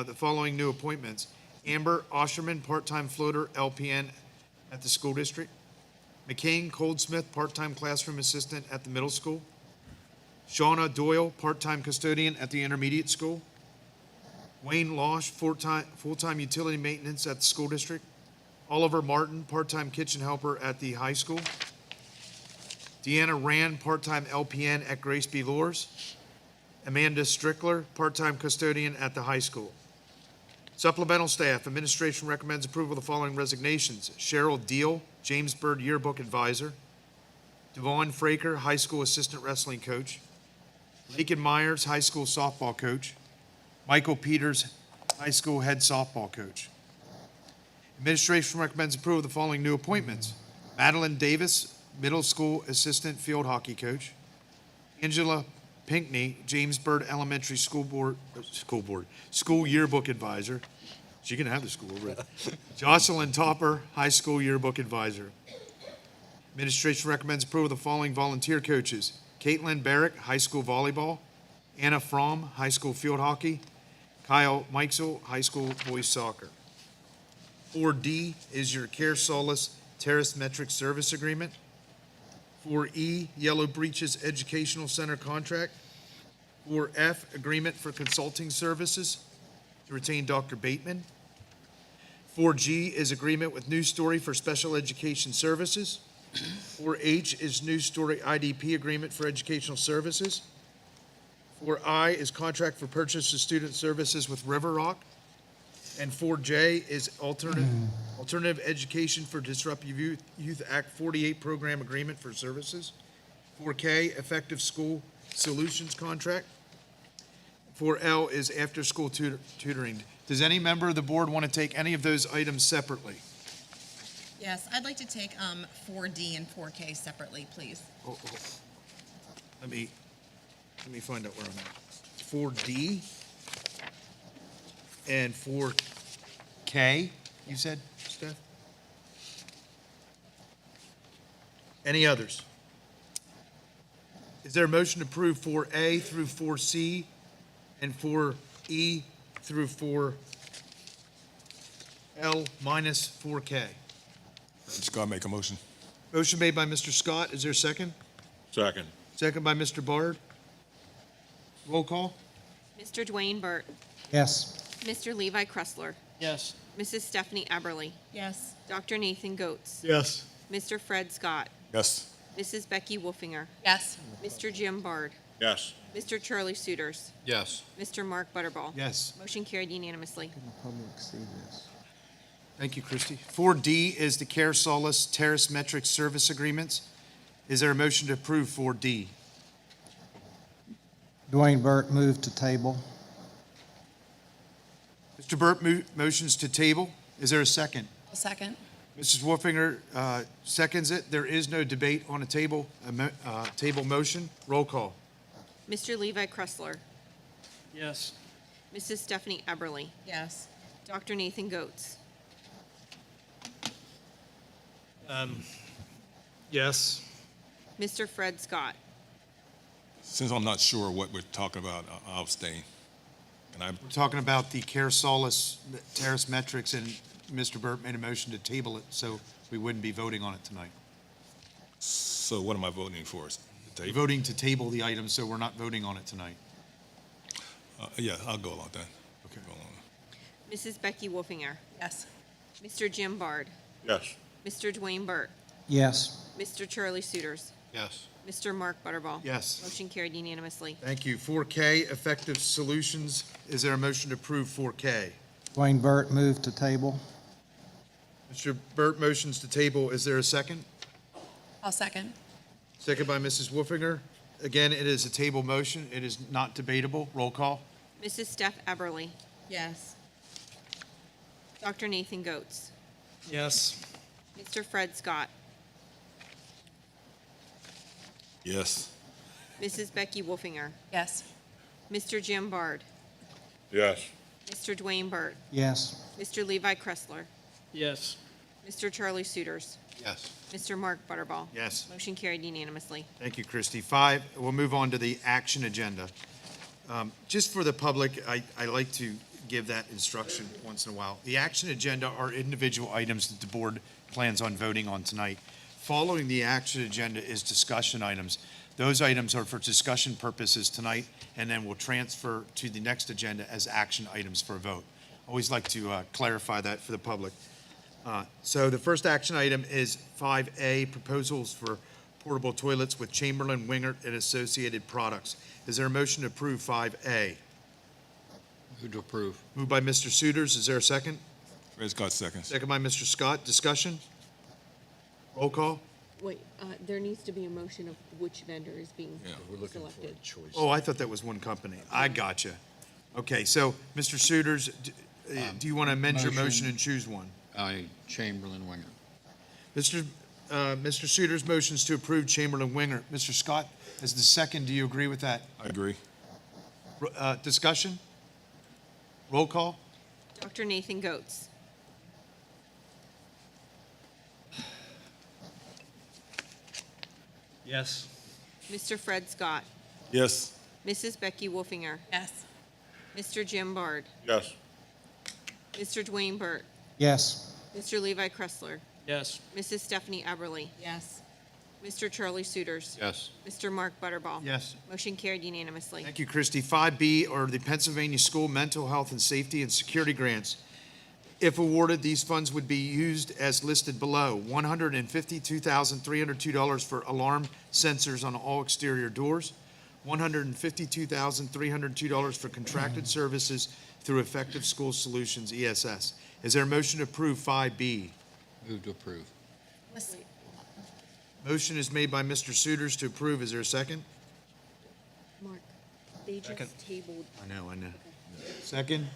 the following new appointments. Amber Osherman, part-time floater LPN at the school district. McCain Goldsmith, part-time classroom assistant at the middle school. Shauna Doyle, part-time custodian at the intermediate school. Wayne Losh, full-time utility maintenance at the school district. Oliver Martin, part-time kitchen helper at the high school. Deanna Rand, part-time LPN at Grace B. Lours. Amanda Strickler, part-time custodian at the high school. Supplemental staff, administration recommends approval of the following resignations. Cheryl Deal, James Byrd yearbook advisor. Devon Fraker, high school assistant wrestling coach. Lakin Myers, high school softball coach. Michael Peters, high school head softball coach. Administration recommends approval of the following new appointments. Madeline Davis, middle school assistant field hockey coach. Angela Pinkney, James Byrd Elementary School yearbook advisor. She can have the school already. Jocelyn Topper, high school yearbook advisor. Administration recommends approval of the following volunteer coaches. Caitlin Barrick, high school volleyball. Anna Fromm, high school field hockey. Kyle Meixel, high school boys soccer. 4D is your Care Solace Terrace Metric Service Agreement. 4E, Yellow Breaches Educational Center Contract. 4F, Agreement for Consulting Services to retain Dr. Bateman. 4G is Agreement with News Story for Special Education Services. 4H is News Story IDP Agreement for Educational Services. 4I is Contract for Purchase of Student Services with River Rock. And 4J is Alternative Education for Disruptive Youth Act 48 Program Agreement for Services. 4K, Effective School Solutions Contract. 4L is After School Tutoring. Does any member of the board want to take any of those items separately? Yes, I'd like to take 4D and 4K separately, please. Let me find out where I'm at. 4D and 4K, you said, Steph? Any others? Is there a motion to approve 4A through 4C and 4E through 4L minus 4K. Scott, make a motion. Motion made by Mr. Scott. Is there a second? Second. Second by Mr. Bard. Roll call? Mr. Dwayne Burt. Yes. Mr. Levi Kressler. Yes. Mrs. Stephanie Eberly. Yes. Dr. Nathan Goetz. Yes. Mr. Fred Scott. Yes. Mrs. Becky Wolfinger. Yes. Mr. Jim Bard. Yes. Mr. Charlie Suiters. Yes. Mr. Mark Butterball. Yes. Motion carried unanimously. Thank you, Christie. 4D is the Care Solace Terrace Metric Service Agreements. Is there a motion to approve 4D? Dwayne Burt moved to table. Mr. Burt motions to table. Is there a second? A second. Mrs. Wolfinger seconds it. There is no debate on a table motion. Roll call. Mr. Levi Kressler. Yes. Mrs. Stephanie Eberly. Yes. Dr. Nathan Goetz. Yes. Mr. Fred Scott. Since I'm not sure what we're talking about, I'll abstain. And We're talking about the Care Solace Terrace Metrics, and Mr. Burt made a motion to table it, so we wouldn't be voting on it tonight. So what am I voting for? The table? Voting to table the item, so we're not voting on it tonight. Yeah, I'll go along then. Okay. Go along. Mrs. Becky Wolfinger. Yes. Mr. Jim Bard. Yes. Mr. Dwayne Burt. Yes. Mr. Charlie Suiters. Yes. Mr. Mark Butterball. Yes. Motion carried unanimously. Thank you. 4K, Effective Solutions. Is there a motion to approve 4K? Dwayne Burt moved to table. Mr. Burt motions to table. Is there a second? I'll second. Second by Mrs. Wolfinger. Again, it is a table motion. It is not debatable. Roll call. Mrs. Steph Eberly. Yes. Dr. Nathan Goetz. Yes. Mr. Fred Scott. Yes. Mrs. Becky Wolfinger. Yes. Mr. Jim Bard. Yes. Mr. Dwayne Burt. Yes. Mr. Levi Kressler. Yes. Mr. Charlie Suiters. Yes. Mr. Mark Butterball. Yes. Motion carried unanimously. Thank you, Christie. 5, we'll move on to the action agenda. Just for the public, I like to give that instruction once in a while. The action agenda are individual items that the board plans on voting on tonight. Following the action agenda is discussion items. Those items are for discussion purposes tonight, and then will transfer to the next agenda as action items for a vote. Always like to clarify that for the public. So the first action item is 5A, proposals for portable toilets with Chamberlain, Wingert, and associated products. Is there a motion to approve 5A? Move to approve. Moved by Mr. Suiters. Is there a second? Fred Scott seconds. Second by Mr. Scott. Discussion? Roll call? Wait, there needs to be a motion of which vendor is being selected. Oh, I thought that was one company. I gotcha. Okay, so Mr. Suiters, do you want to amend your motion and choose one? Chamberlain Winger. Mr. Suiters motions to approve Chamberlain Wingert. Mr. Scott, as the second, do you agree with that? I agree. Discussion? Roll call? Dr. Nathan Goetz. Yes. Mr. Fred Scott. Yes. Mrs. Becky Wolfinger. Yes. Mr. Jim Bard. Yes. Mr. Dwayne Burt. Yes. Mr. Levi Kressler. Yes. Mrs. Stephanie Eberly. Yes. Mr. Charlie Suiters. Yes. Mr. Mark Butterball. Yes. Motion carried unanimously. Thank you, Christie. 5B are the Pennsylvania School Mental Health and Safety and Security Grants. If awarded, these funds would be used as listed below. $152,302 for alarm sensors on all exterior doors, $152,302 for contracted services through Effective School Solutions, ESS. Is there a motion to approve 5B? Move to approve. Motion is made by Mr. Suiters to approve. Is there a second? Mark, they just Second. tabled. I know. Second?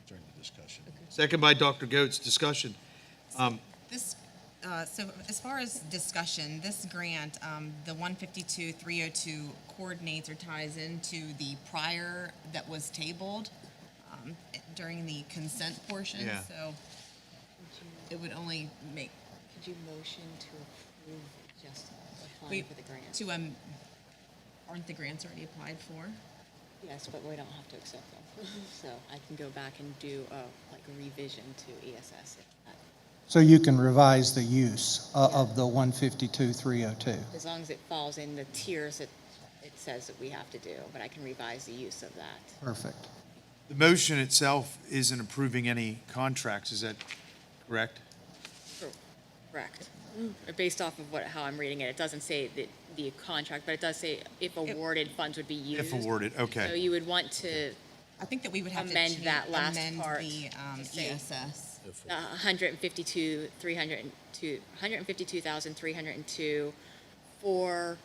During the discussion. Second by Dr. Goetz. Discussion. This, so as far as discussion, this grant, the 152-302 coordinates or ties into the prior that was tabled during the consent portion. Yeah. So it would only make. Could you motion to approve just applying Wait, for the grant? to, aren't the grants already applied for? Yes, but we don't have to accept them. So I can go back and do like a revision to ESS. So you can revise the use of the 152,302. As long as it falls in the tiers that it says that we have to do, but I can revise the use of that. Perfect. The motion itself isn't approving any contracts, is that correct? Correct. Based off of how I'm reading it, it doesn't say that the contract, but it does say if awarded, funds would be used. If awarded, okay. So you would want to I think that we would have amend to that last amend part. the to say ESS. 152,302 for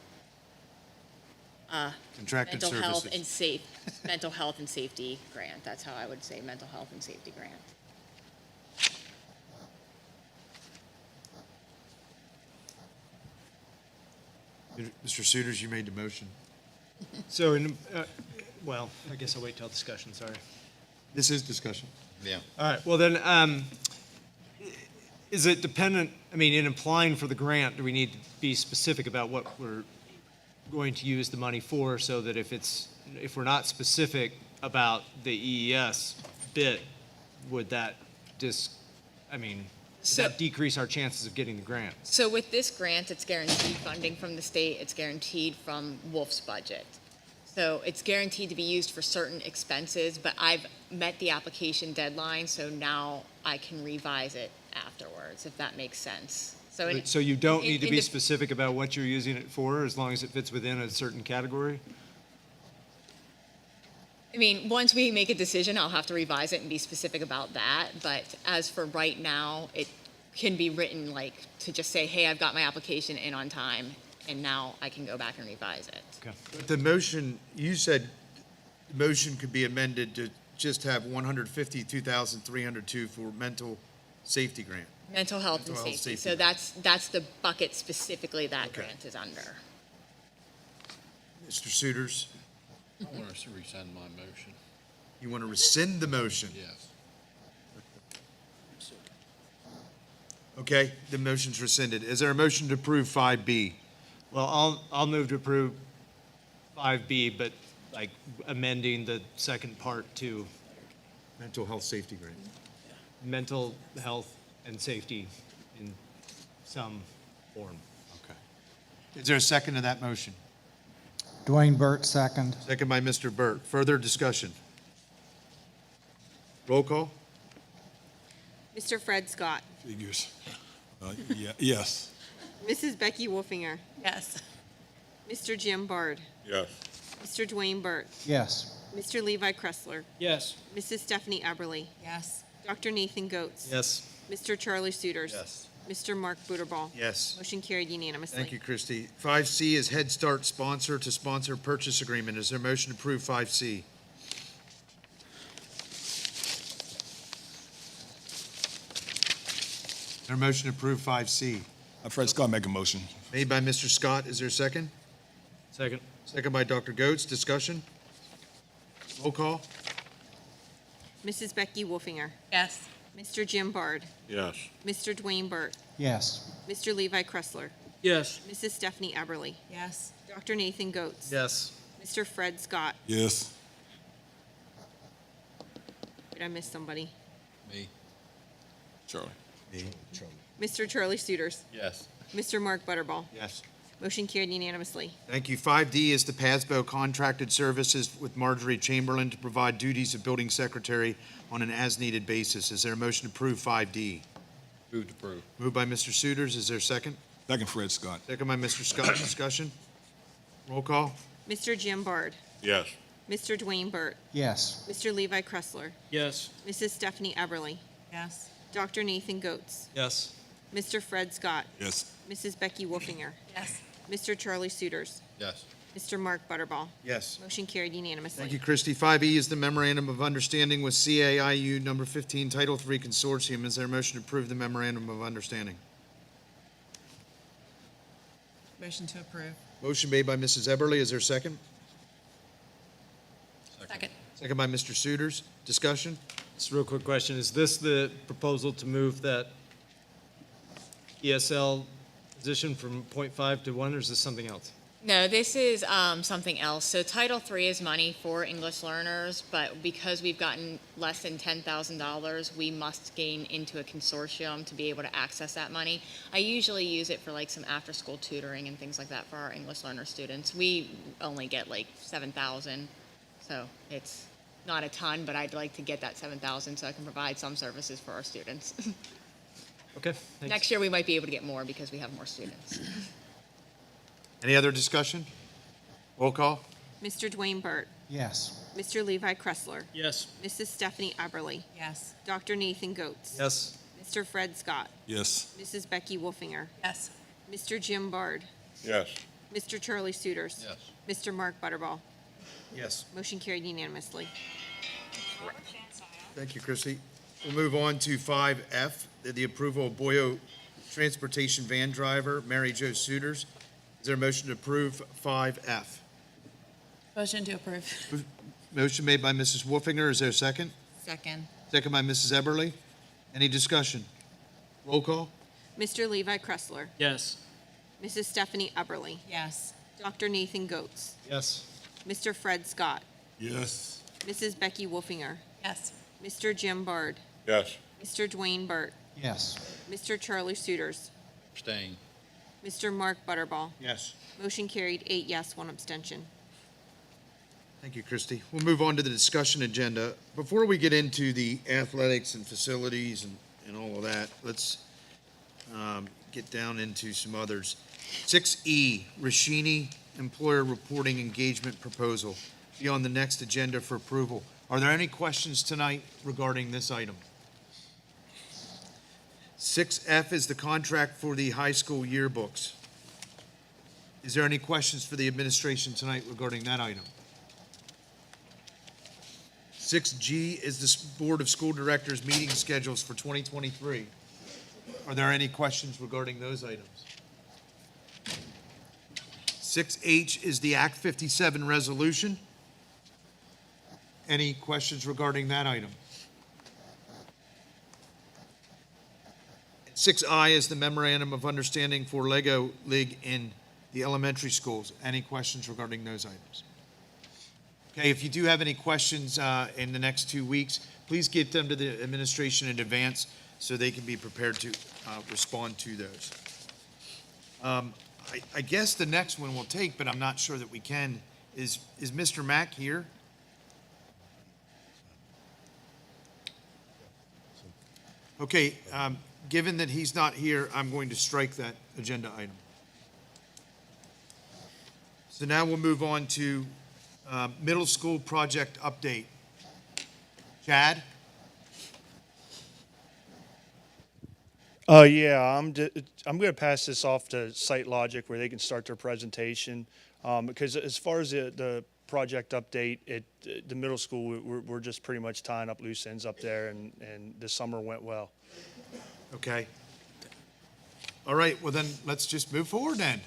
Contracted mental health services. and mental health and safety grant. That's how I would say mental health and safety grant. Mr. Suiters, you made the motion. So, well, I guess I'll wait till discussion, sorry. This is discussion. Yeah. All right, well then, is it dependent, I mean, in applying for the grant, do we need to be specific about what we're going to use the money for, so that if we're not specific about the EES bit, would that does that decrease our chances of getting the grant? So with this grant, it's guaranteed funding from the state, it's guaranteed from Wolf's budget. So it's guaranteed to be used for certain expenses, but I've met the application deadline, so now I can revise it afterwards, if that makes sense. So you don't need to be specific about what you're using it for, as long as it fits within a certain category? I mean, once we make a decision, I'll have to revise it and be specific about that, but as for right now, it can be written like, to just say, hey, I've got my application in on time, and now I can go back and revise it. Okay. But the motion, you said the motion could be amended to just have 152,302 for mental safety grant. Mental health and Mental health safety, safety so that's the bucket specifically that Okay. grant is under. Mr. Suiters, I want us to rescind my motion. you want to rescind the motion? Yes. Okay, the motion's rescinded. Is there a motion to approve 5B? Well, I'll move to approve 5B, but like amending the second part to Mental health safety grant. mental health and safety in some form. Okay. Is there a second to that motion? Dwayne Burt, second. Second by Mr. Burt. Further discussion? Roll call? Mr. Fred Scott. Figures. Yes. Mrs. Becky Wolfinger. Yes. Mr. Jim Bard. Yes. Mr. Dwayne Burt. Yes. Mr. Levi Kressler. Yes. Mrs. Stephanie Eberly. Yes. Dr. Nathan Goetz. Yes. Mr. Charlie Suiters. Yes. Mr. Mark Buterball. Yes. Motion carried unanimously. Thank you, Christie. 5C is Head Start sponsor to sponsor purchase agreement. Is there a motion to approve 5C? Is there a motion to approve 5C? Fred Scott, make a motion. Made by Mr. Scott. Is there a second? Second. Second by Dr. Goetz. Discussion? Roll call? Mrs. Becky Wolfinger. Yes. Mr. Jim Bard. Yes. Mr. Dwayne Burt. Yes. Mr. Levi Kressler. Yes. Mrs. Stephanie Eberly. Yes. Dr. Nathan Goetz. Yes. Mr. Fred Scott. Yes. Did I miss somebody? Me. Charlie. Mr. Charlie Suiters. Yes. Mr. Mark Butterball. Yes. Motion carried unanimously. Thank you. 5D is the PASBO contracted services with Marjorie Chamberlain to provide duties of building secretary on an as-needed basis. Is there a motion to approve 5D? Move to approve. Moved by Mr. Suiters. Is there a second? Second, Fred Scott. Second by Mr. Scott. Discussion? Roll call? Mr. Jim Bard. Yes. Mr. Dwayne Burt. Yes. Mr. Levi Kressler. Yes. Mrs. Stephanie Eberly. Yes. Dr. Nathan Goetz. Yes. Mr. Fred Scott. Yes. Mrs. Becky Wolfinger. Yes. Mr. Charlie Suiters. Yes. Mr. Mark Butterball. Yes. Motion carried unanimously. Thank you, Christie. 5E is the memorandum of understanding with CAIU number 15, Title III Consortium. Is there a motion to approve the memorandum of understanding? Motion to approve. Motion made by Mrs. Eberly. Is there a second? Second. Second by Mr. Suiters. Discussion? Just a real quick question. Is this the proposal to move that ESL position from .5 to 1, or is this something else? No, this is something else. So Title III is money for English learners, but because we've gotten less than $10,000, we must gain into a consortium to be able to access that money. I usually use it for like some after-school tutoring and things like that for our English learner students. We only get like 7,000, so it's not a ton, but I'd like to get that 7,000 so I can provide some services for our students. Okay, thanks. Next year, we might be able to get more because we have more students. Any other discussion? Roll call? Mr. Dwayne Burt. Yes. Mr. Levi Kressler. Yes. Mrs. Stephanie Eberly. Yes. Dr. Nathan Goetz. Yes. Mr. Fred Scott. Yes. Mrs. Becky Wolfinger. Yes. Mr. Jim Bard. Yes. Mr. Charlie Suiters. Yes. Mr. Mark Butterball. Yes. Motion carried unanimously. Thank you, Christie. We'll move on to 5F, the approval of Boyo Transportation Van Driver, Mary Jo Suiters. Is there a motion to approve 5F? Motion to approve. Motion made by Mrs. Wolfinger. Is there a second? Second. Second by Mrs. Eberly. Any discussion? Roll call? Mr. Levi Kressler. Yes. Mrs. Stephanie Eberly. Yes. Dr. Nathan Goetz. Yes. Mr. Fred Scott. Yes. Mrs. Becky Wolfinger. Yes. Mr. Jim Bard. Yes. Mr. Dwayne Burt. Yes. Mr. Charlie Suiters. Abstain. Mr. Mark Butterball. Yes. Motion carried, 8 yes, 1 abstention. Thank you, Christie. We'll move on to the discussion agenda. Before we get into the athletics and facilities and all of that, let's get down into some others. 6E, Rashini Employer Reporting Engagement Proposal, be on the next agenda for approval. Are there any questions tonight regarding this item? 6F is the contract for the high school yearbooks. Is there any questions for the administration tonight regarding that item? 6G is the Board of School Directors meeting schedules for 2023. Are there any questions regarding those items? 6H is the Act 57 resolution. Any questions regarding that item? 6I is the Memorandum of Understanding for Lego League in the elementary schools. Any questions regarding those items? Okay, if you do have any questions in the next 2 weeks, please get them to the administration in advance so they can be prepared to respond to those. I guess the next one we'll take, but I'm not sure that we can, is Mr. Mack here? Okay, given that he's not here, I'm going to strike that agenda item. So now we'll move on to middle school project update. Chad? Yeah, I'm going to pass this off to Site Logic where they can start their presentation. Because as far as the project update, the middle school, we're just pretty much tying up loose ends up there, and the summer went well. Okay. All right, well then, let's just move forward then.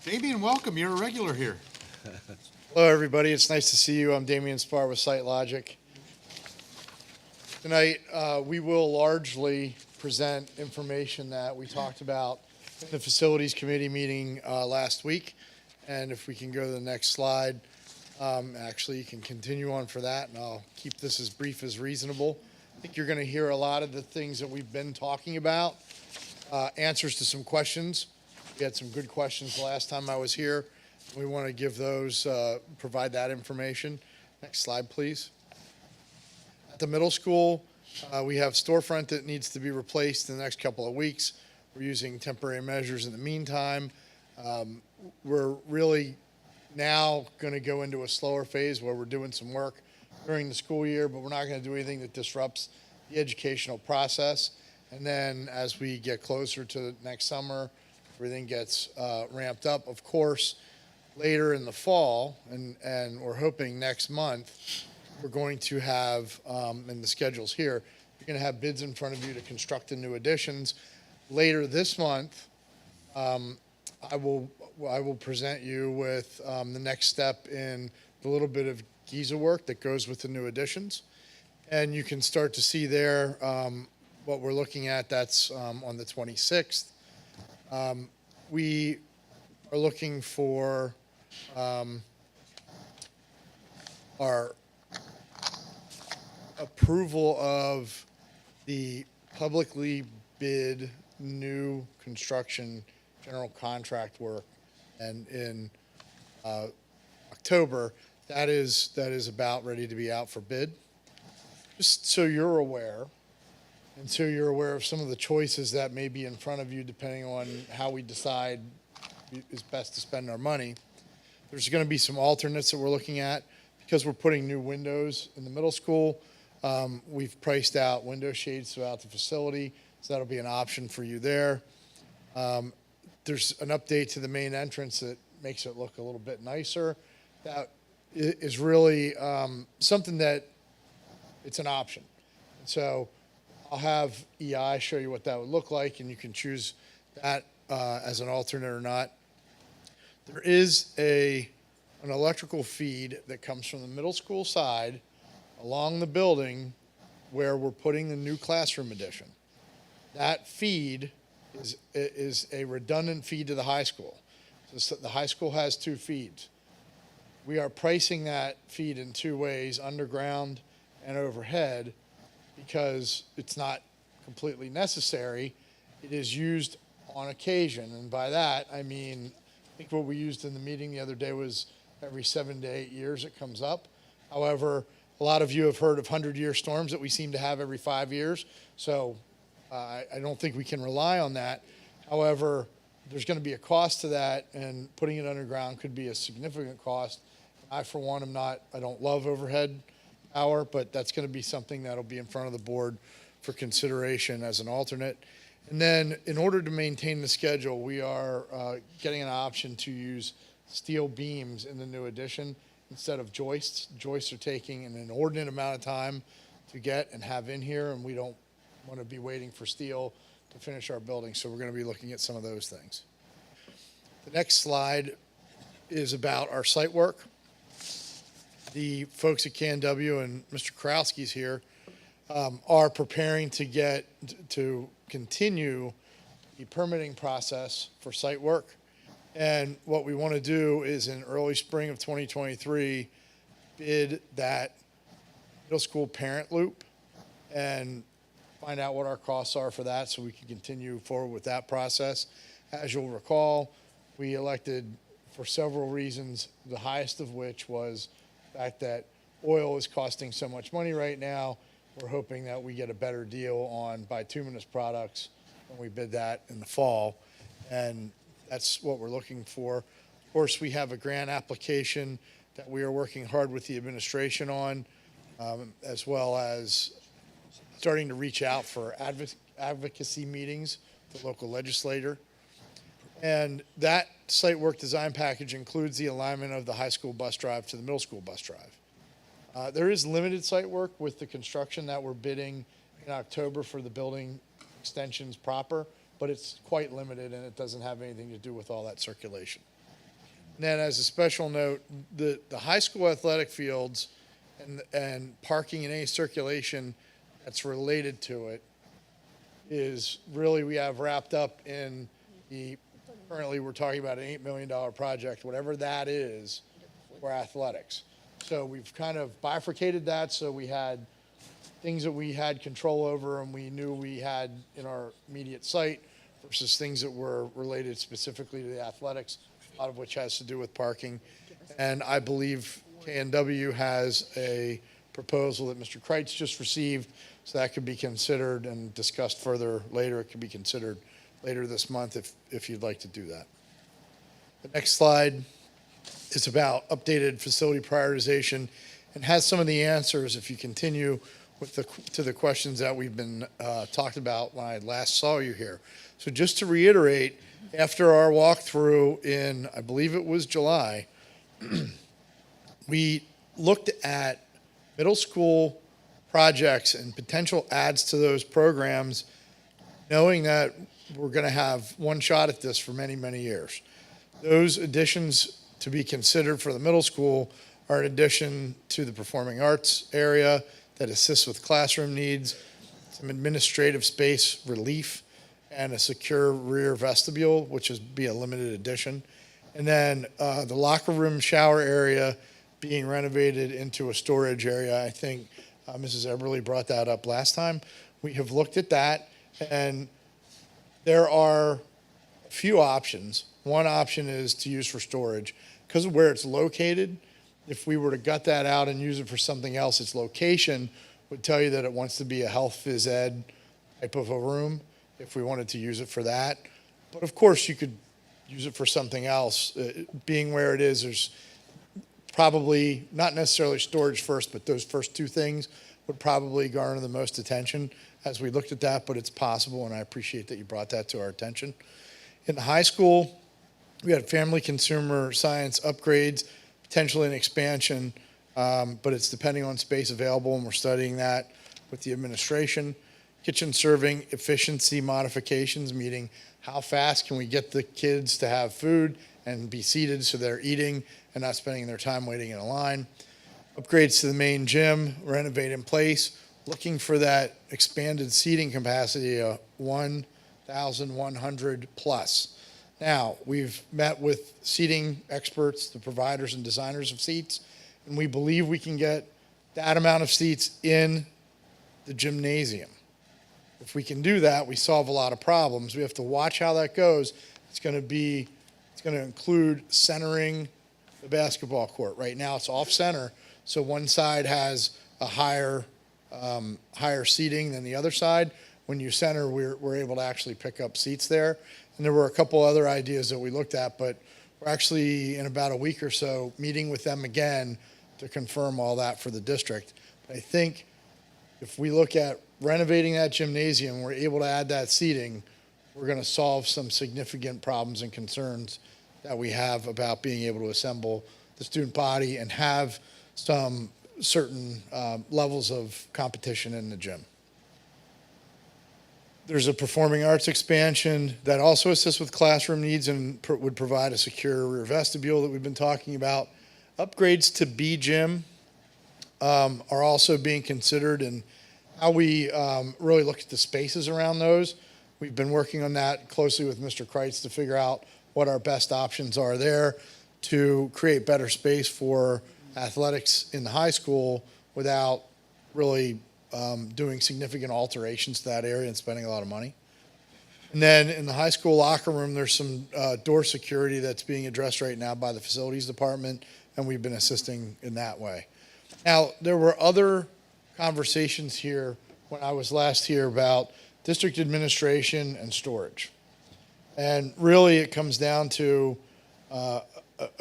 Damian, welcome, you're a regular here. Hello, everybody. It's nice to see you. I'm Damian Spar with Site Logic. Tonight, we will largely present information that we talked about in the Facilities Committee meeting last week. And if we can go to the next slide, actually, you can continue on for that, and I'll keep this as brief as reasonable. I think you're going to hear a lot of the things that we've been talking about, answers to some questions. We had some good questions the last time I was here. We want to give those, provide that information. Next slide, please. At the middle school, we have storefront that needs to be replaced in the next couple of weeks. We're using temporary measures in the meantime. We're really now going to go into a slower phase where we're doing some work during the school year, but we're not going to do anything that disrupts the educational process. And then as we get closer to next summer, everything gets ramped up. Of course, later in the fall, and we're hoping next month, we're going to have, and the schedule's here, you're going to have bids in front of you to construct the new additions. Later this month, I will present you with the next step in the little bit of Giza work that goes with the new additions. And you can start to see there what we're looking at. That's on the 26th. We are looking for our approval of the publicly bid new construction general contract work, and in October, that is about ready to be out for bid. Just so you're aware, and so you're aware of some of the choices that may be in front of you depending on how we decide is best to spend our money. There's going to be some alternates that we're looking at because we're putting new windows in the middle school. We've priced out window shades throughout the facility, so that'll be an option for you there. There's an update to the main entrance that makes it look a little bit nicer. That is really something that it's an option. And so I'll have EI show you what that would look like, and you can choose that as an alternate or not. There is an electrical feed that comes from the middle school side along the building where we're putting the new classroom addition. That feed is a redundant feed to the high school. So the high school has two feeds. We are pricing that feed in two ways, underground and overhead, because it's not completely necessary. It is used on occasion, and by that I mean, I think what we used in the meeting the other day was every 7 to 8 years it comes up. However, a lot of you have heard of 100-year storms that we seem to have every 5 years, so I don't think we can rely on that. However, there's going to be a cost to that, and putting it underground could be a significant cost. I, for one, I don't love overhead power, but that's going to be something that'll be in front of the board for consideration as an alternate. And then in order to maintain the schedule, we are getting an option to use steel beams in the new addition instead of joists. Joists are taking an inordinate amount of time to get and have in here, and we don't want to be waiting for steel to finish our building, so we're going to be looking at some of those things. The next slide is about our site work. The folks at KNW and Mr. Krowski's here are preparing to continue the permitting process for site work. And what we want to do is in early spring of 2023, bid that middle school parent loop and find out what our costs are for that so we can continue forward with that process. As you'll recall, we elected for several reasons, the highest of which was the fact that oil is costing so much money right now. We're hoping that we get a better deal on bituminous products when we bid that in the fall. And that's what we're looking for. Of course, we have a grant application that we are working hard with the administration on, as well as starting to reach out for advocacy meetings with the local legislator. And that site work design package includes the alignment of the high school bus drive to the middle school bus drive. There is limited site work with the construction that we're bidding in October for the building extensions proper, but it's quite limited and it doesn't have anything to do with all that circulation. And then as a special note, the high school athletic fields and parking and any circulation that's related to it is really, we have wrapped up in currently we're talking about an $8 million project, whatever that is, for athletics. So we've kind of bifurcated that, so we had things that we had control over and we knew we had in our immediate site versus things that were related specifically to the athletics, a lot of which has to do with parking. And I believe KNW has a proposal that Mr. Kreitz just received, so that could be considered and discussed further later. It could be considered later this month if you'd like to do that. The next slide is about updated facility prioritization and has some of the answers if you continue with to the questions that we've been talked about when I last saw you here. So just to reiterate, after our walkthrough in, I believe it was July, we looked at middle school projects and potential adds to those programs, knowing that we're going to have one shot at this for many, many years. Those additions to be considered for the middle school are an addition to the performing arts area that assists with classroom needs, some administrative space relief, and a secure rear vestibule, which is be a limited addition. And then the locker room shower area being renovated into a storage area. I think Mrs. Eberly brought that up last time. We have looked at that, and there are a few options. One option is to use for storage. Because of where it's located, if we were to gut that out and use it for something else, its location would tell you that it wants to be a health phys ed type of a room if we wanted to use it for that. But of course, you could use it for something else. Being where it is, there's probably not necessarily storage first, but those first two things would probably garner the most attention as we looked at that, but it's possible, and I appreciate that you brought that to our attention. In the high school, we had family consumer science upgrades, potentially an expansion, but it's depending on space available, and we're studying that with the administration. Kitchen serving efficiency modifications, meaning how fast can we get the kids to have food and be seated so they're eating and not spending their time waiting in a line. Upgrades to the main gym, renovate in place, looking for that expanded seating capacity of 1,100 plus. Now, we've met with seating experts, the providers and designers of seats, and we believe we can get that amount of seats in the gymnasium. If we can do that, we solve a lot of problems. We have to watch how that goes. It's going to include centering the basketball court. Right now, it's off center, so one side has a higher seating than the other side. When you center, we're able to actually pick up seats there. And there were a couple other ideas that we looked at, but we're actually, in about a week or so, meeting with them again to confirm all that for the district. But I think if we look at renovating that gymnasium, we're able to add that seating, we're going to solve some significant problems and concerns that we have about being able to assemble the student body and have some certain levels of competition in the gym. There's a performing arts expansion that also assists with classroom needs and would provide a secure rear vestibule that we've been talking about. Upgrades to B gym are also being considered, and how we really look at the spaces around those. We've been working on that closely with Mr. Kreitz to figure out what our best options are there to create better space for athletics in the high school without really doing significant alterations to that area and spending a lot of money. And then in the high school locker room, there's some door security that's being addressed right now by the facilities department, and we've been assisting in that way. Now, there were other conversations here when I was last here about district administration and storage. And really, it comes down to a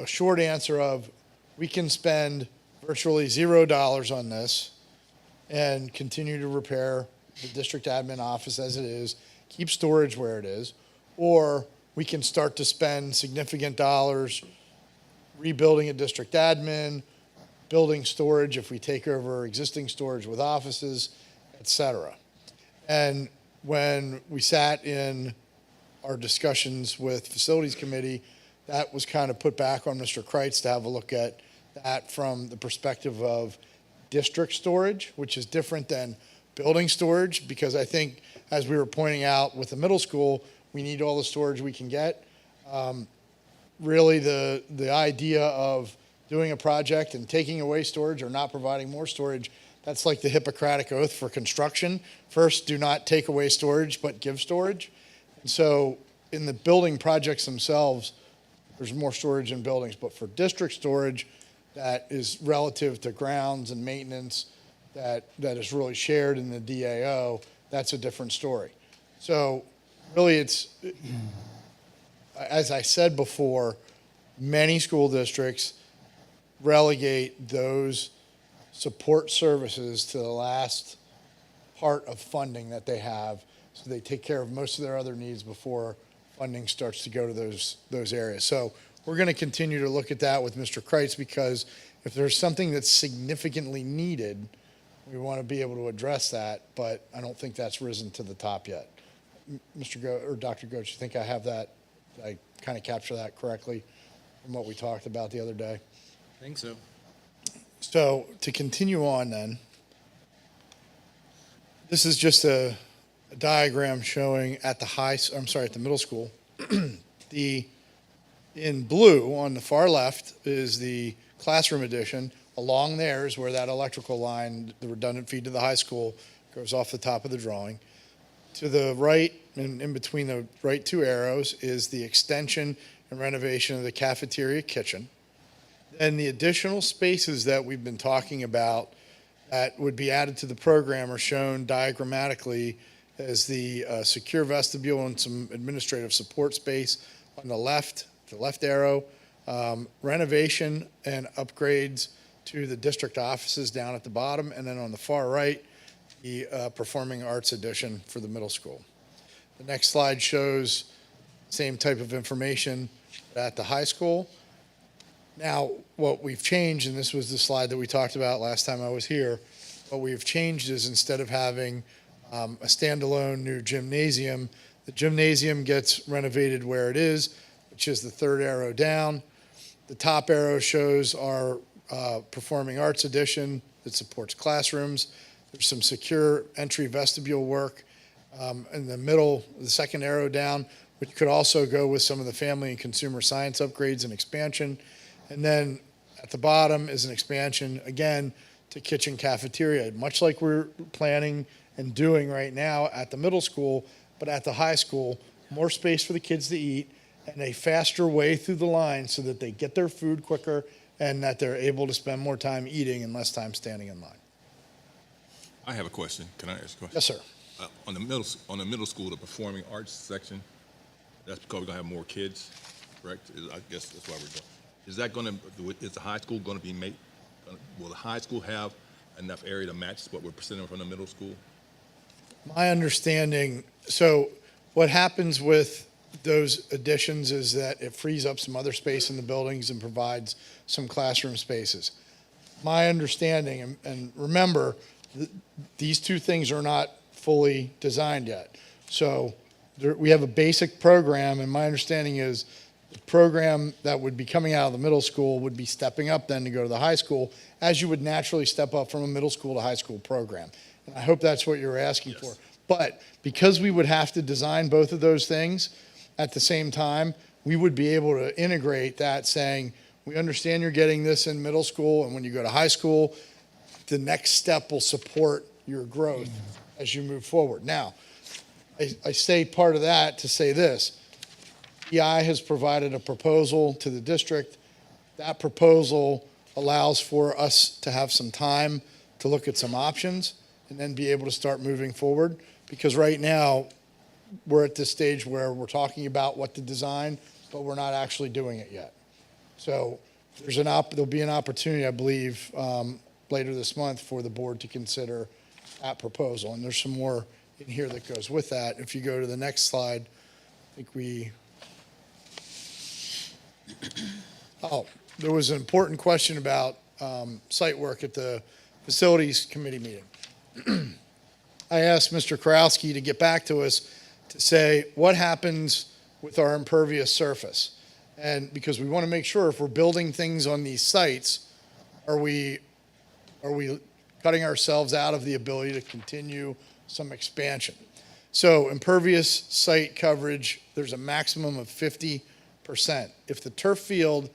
short answer of we can spend virtually $0 on this and continue to repair the district admin office as it is, keep storage where it is, or we can start to spend significant dollars rebuilding a district admin, building storage if we take over existing storage with offices, et cetera. And when we sat in our discussions with facilities committee, that was kind of put back on Mr. Kreitz to have a look at that from the perspective of district storage, which is different than building storage, because I think, as we were pointing out with the middle school, we need all the storage we can get. Really, the idea of doing a project and taking away storage or not providing more storage, that's like the Hippocratic Oath for construction. First, do not take away storage, but give storage. And so in the building projects themselves, there's more storage in buildings, but for district storage, that is relative to grounds and maintenance that is really shared in the DAO, that's a different story. So really it's, as I said before, many school districts relegate those support services to the last part of funding that they have, so they take care of most of their other needs before funding starts to go to those areas. So we're going to continue to look at that with Mr. Kreitz, because if there's something that's significantly needed, we want to be able to address that, but I don't think that's risen to the top yet. Dr. Goetz, you think I have that? I kind of capture that correctly from what we talked about the other day? I think so. So to continue on then, this is just a diagram showing at the middle school, the In blue, on the far left, is the classroom addition. Along there is where that electrical line, the redundant feed to the high school, goes off the top of the drawing. To the right, and in between the right two arrows, is the extension and renovation of the cafeteria kitchen. And the additional spaces that we've been talking about that would be added to the program are shown diagrammatically as the secure vestibule and some administrative support space on the left arrow, renovation and upgrades to the district offices down at the bottom, and then on the far right, the performing arts addition for the middle school. The next slide shows same type of information at the high school. Now, what we've changed, and this was the slide that we talked about last time I was here, what we've changed is instead of having a standalone new gymnasium, the gymnasium gets renovated where it is, which is the third arrow down. The top arrow shows our performing arts addition that supports classrooms. There's some secure entry vestibule work in the middle, the second arrow down, which could also go with some of the family and consumer science upgrades and expansion. And then at the bottom is an expansion, again, to kitchen cafeteria, much like we're planning and doing right now at the middle school, but at the high school, more space for the kids to eat and a faster way through the line so that they get their food quicker and that they're able to spend more time eating and less time standing in line. I have a question. Can I ask a question? Yes, sir. On the middle school, the performing arts section, that's because we're gonna have more kids, correct? I guess that's why we're doing. Is the high school gonna be will the high school have enough area to match what we're presenting from the middle school? My understanding, so what happens with those additions is that it frees up some other space in the buildings and provides some classroom spaces. My understanding, and remember, these two things are not fully designed yet. So we have a basic program, and my understanding is the program that would be coming out of the middle school would be stepping up then to go to the high school, as you would naturally step up from a middle school to high school program. And I hope that's what you're asking for. But because we would have to design both of those things at the same time, we would be able to integrate that, saying, we understand you're getting this in middle school, and when you go to high school, the next step will support your growth as you move forward. Now, I say part of that to say this. EI has provided a proposal to the district. That proposal allows for us to have some time to look at some options and then be able to start moving forward. Because right now, we're at this stage where we're talking about what to design, but we're not actually doing it yet. So there'll be an opportunity, I believe, later this month for the board to consider that proposal. And there's some more in here that goes with that. If you go to the next slide, I think there was an important question about site work at the facilities committee meeting. I asked Mr. Karowski to get back to us to say what happens with our impervious surface. And because we want to make sure if we're building things on these sites, are we cutting ourselves out of the ability to continue some expansion? So impervious site coverage, there's a maximum of 50%. If the turf field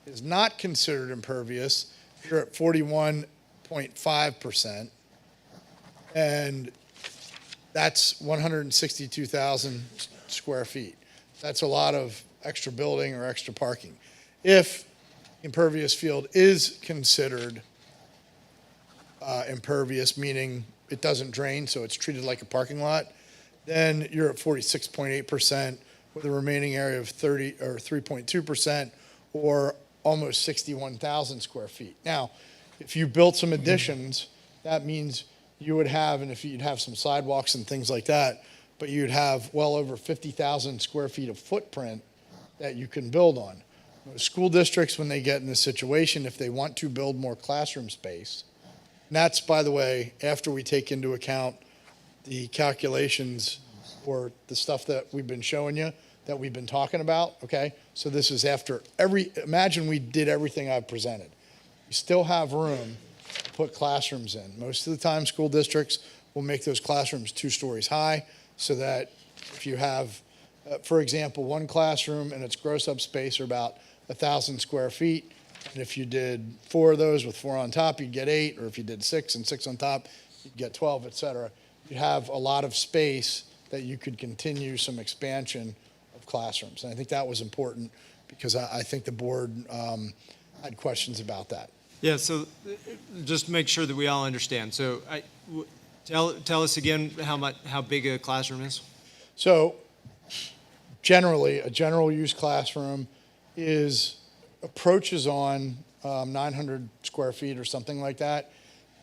is not considered impervious, you're at 41.5%. And that's 162,000 square feet. That's a lot of extra building or extra parking. If impervious field is considered impervious, meaning it doesn't drain, so it's treated like a parking lot, then you're at 46.8% with a remaining area of 3.2%, or almost 61,000 square feet. Now, if you built some additions, that means you would have, and if you'd have some sidewalks and things like that, but you'd have well over 50,000 square feet of footprint that you can build on. Most school districts, when they get in this situation, if they want to build more classroom space, and that's, by the way, after we take into account the calculations or the stuff that we've been showing you, that we've been talking about, okay? So this is after imagine we did everything I've presented. You still have room to put classrooms in. Most of the time, school districts will make those classrooms 2 stories high so that if you have For example, one classroom and its gross up space are about 1,000 square feet. And if you did 4 of those with 4 on top, you'd get 8, or if you did 6 and 6 on top, you'd get 12, et cetera. You have a lot of space that you could continue some expansion of classrooms. And I think that was important because I think the board had questions about that. Yeah, so just to make sure that we all understand. So tell us again how big a classroom is? So generally, a general use classroom approaches on 900 square feet or something like that.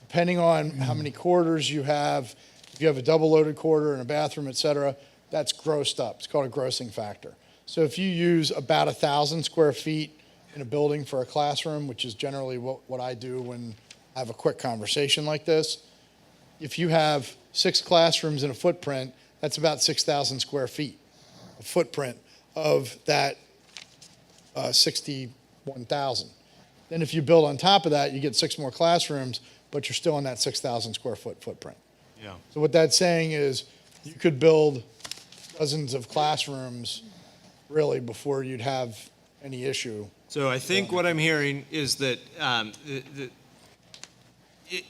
Depending on how many quarters you have, if you have a double loaded quarter and a bathroom, et cetera, that's grossed up. It's called a grossing factor. So if you use about 1,000 square feet in a building for a classroom, which is generally what I do when I have a quick conversation like this, if you have 6 classrooms in a footprint, that's about 6,000 square feet, a footprint of that 61,000. Then if you build on top of that, you get 6 more classrooms, but you're still in that 6,000 square foot footprint. Yeah. So what that's saying is you could build dozens of classrooms really before you'd have any issue. So I think what I'm hearing is that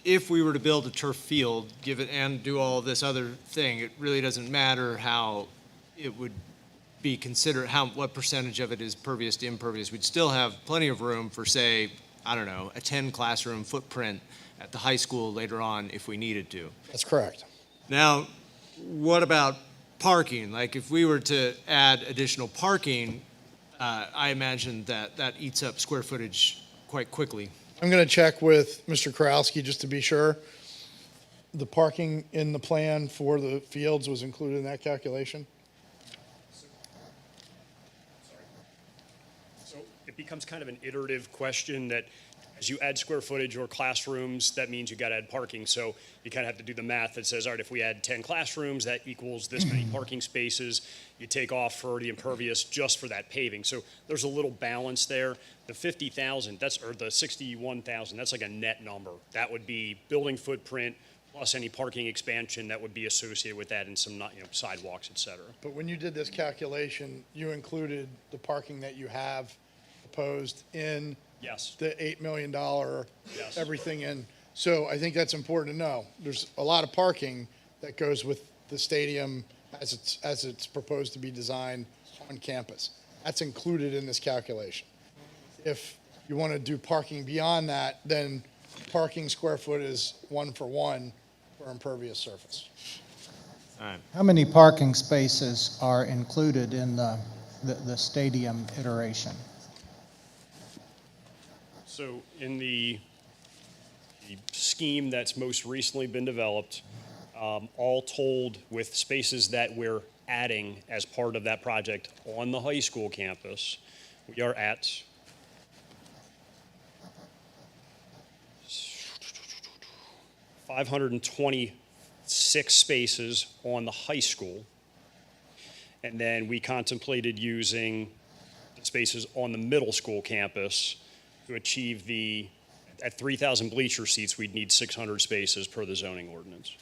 if we were to build a turf field, give it and do all this other thing, it really doesn't matter how it would be considered, what percentage of it is pervious to impervious. We'd still have plenty of room for, say, I don't know, a 10 classroom footprint at the high school later on if we needed to. That's correct. Now, what about parking? Like if we were to add additional parking, I imagine that eats up square footage quite quickly. I'm going to check with Mr. Korowski just to be sure. The parking in the plan for the fields was included in that calculation? So it becomes kind of an iterative question that as you add square footage or classrooms, that means you got to add parking. So you kind of have to do the math that says, all right, if we add 10 classrooms, that equals this many parking spaces. You take off for the impervious just for that paving. So there's a little balance there. The 50,000, or the 61,000, that's like a net number. That would be building footprint plus any parking expansion that would be associated with that and some, sidewalks, et cetera. But when you did this calculation, you included the parking that you have proposed in Yes. the $8 million, Yes. everything in. So I think that's important to know. There's a lot of parking that goes with the stadium as it's proposed to be designed on campus. That's included in this calculation. If you want to do parking beyond that, then parking square foot is 1-for-1 for impervious surface. All right. How many parking spaces are included in the stadium iteration? So in the scheme that's most recently been developed, all told with spaces that we're adding as part of that project on the high school campus, we are at 526 spaces on the high school. And then we contemplated using the spaces on the middle school campus to achieve at 3,000 bleacher seats, we'd need 600 spaces per the zoning ordinance.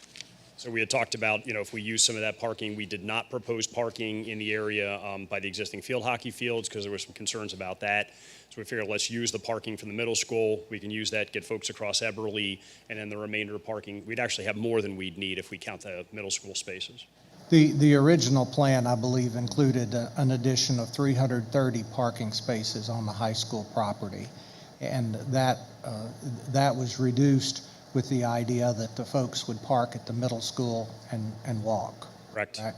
So we had talked about, if we use some of that parking, we did not propose parking in the area by the existing field hockey fields because there were some concerns about that. So we figured let's use the parking from the middle school. We can use that, get folks across Eberly, and then the remainder of parking, we'd actually have more than we'd need if we count the middle school spaces. The original plan, I believe, included an addition of 330 parking spaces on the high school property. And that was reduced with the idea that the folks would park at the middle school and walk. Correct. Right?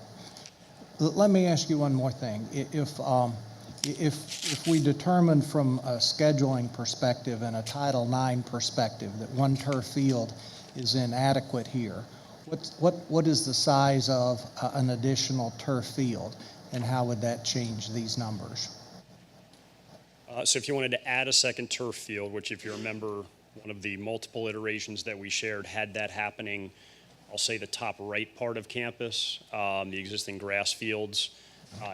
Let me ask you one more thing. If we determine from a scheduling perspective and a Title IX perspective that one turf field is inadequate here, what is the size of an additional turf field, and how would that change these numbers? So if you wanted to add a second turf field, which if you remember, one of the multiple iterations that we shared had that happening, I'll say the top right part of campus, the existing grass fields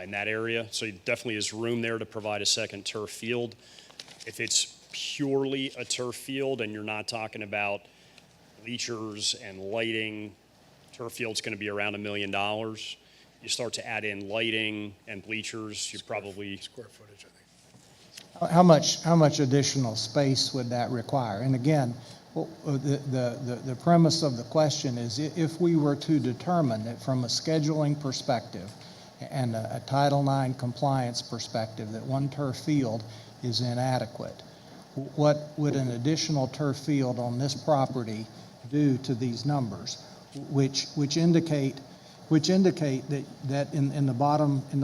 in that area. So definitely is room there to provide a second turf field. If it's purely a turf field and you're not talking about bleachers and lighting, turf field's going to be around $1 million. you start to add in lighting and bleachers, you probably. Square footage, I think. How much additional space would that require? And again, the premise of the question is if we were to determine that from a scheduling perspective and a Title IX compliance perspective that one turf field is inadequate, what would an additional turf field on this property do to these numbers, which indicate that in the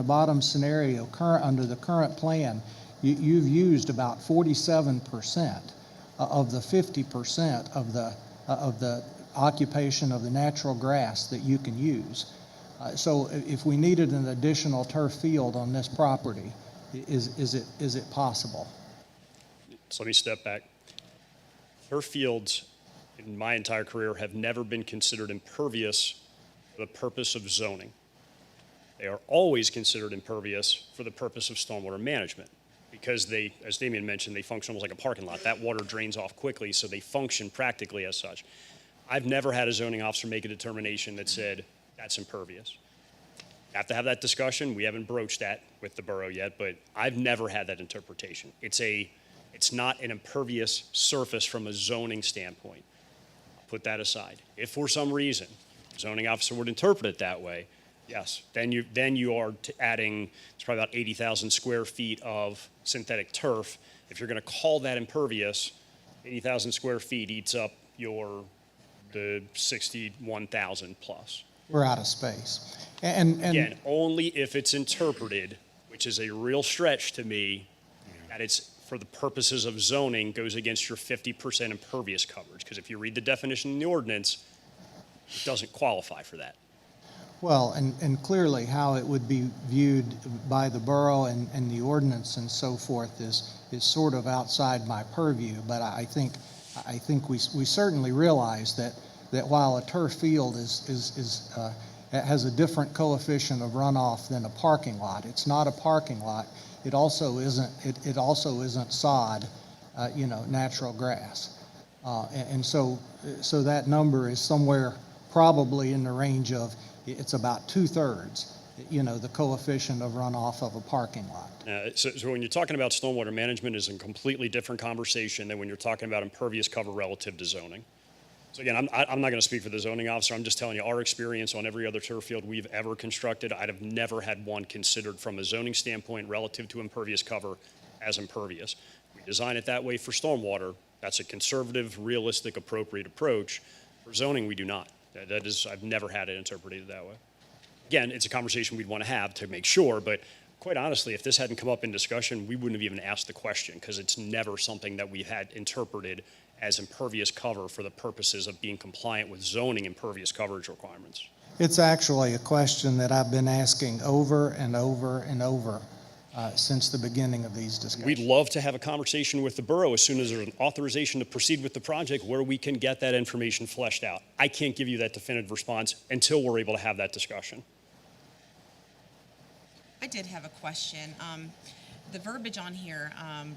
bottom scenario under the current plan, you've used about 47% of the 50% of the occupation of the natural grass that you can use. So if we needed an additional turf field on this property, is it possible? So let me step back. Turf fields in my entire career have never been considered impervious for the purpose of zoning. They are always considered impervious for the purpose of stormwater management because they, as Damian mentioned, they function almost like a parking lot. That water drains off quickly, so they function practically as such. I've never had a zoning officer make a determination that said that's impervious. Have to have that discussion. We haven't broached that with the borough yet, but I've never had that interpretation. It's not an impervious surface from a zoning standpoint. I'll put that aside. If for some reason the zoning officer would interpret it that way, yes, then you are adding, it's probably about 80,000 square feet of synthetic turf. If you're going to call that impervious, 80,000 square feet eats up the 61,000 plus. We're out of space. And again, only if it's interpreted, which is a real stretch to me, that it's for the purposes of zoning goes against your 50% impervious coverage. Because if you read the definition in the ordinance, it doesn't qualify for that. Well, and clearly how it would be viewed by the borough and the ordinance and so forth is sort of outside my purview. But I think we certainly realize that while a turf field has a different coefficient of runoff than a parking lot, it's not a parking lot. It also isn't sod, natural grass, and so that number is somewhere probably in the range of it's about 2/3, the coefficient of runoff of a parking lot. So when you're talking about stormwater management, is a completely different conversation than when you're talking about impervious cover relative to zoning. So again, I'm not going to speak for the zoning officer. I'm just telling you our experience on every other turf field we've ever constructed. I'd have never had one considered from a zoning standpoint relative to impervious cover as impervious. We design it that way for stormwater. That's a conservative, realistic, appropriate approach. For zoning, we do not. That is, I've never had it interpreted that way. Again, it's a conversation we'd want to have to make sure, but quite honestly, if this hadn't come up in discussion, we wouldn't have even asked the question because it's never something that we've had interpreted as impervious cover for the purposes of being compliant with zoning impervious coverage requirements. It's actually a question that I've been asking over and over and over since the beginning of these discussions. We'd love to have a conversation with the borough as soon as there's an authorization to proceed with the project where we can get that information fleshed out. I can't give you that definitive response until we're able to have that discussion. I did have a question. The verbiage on here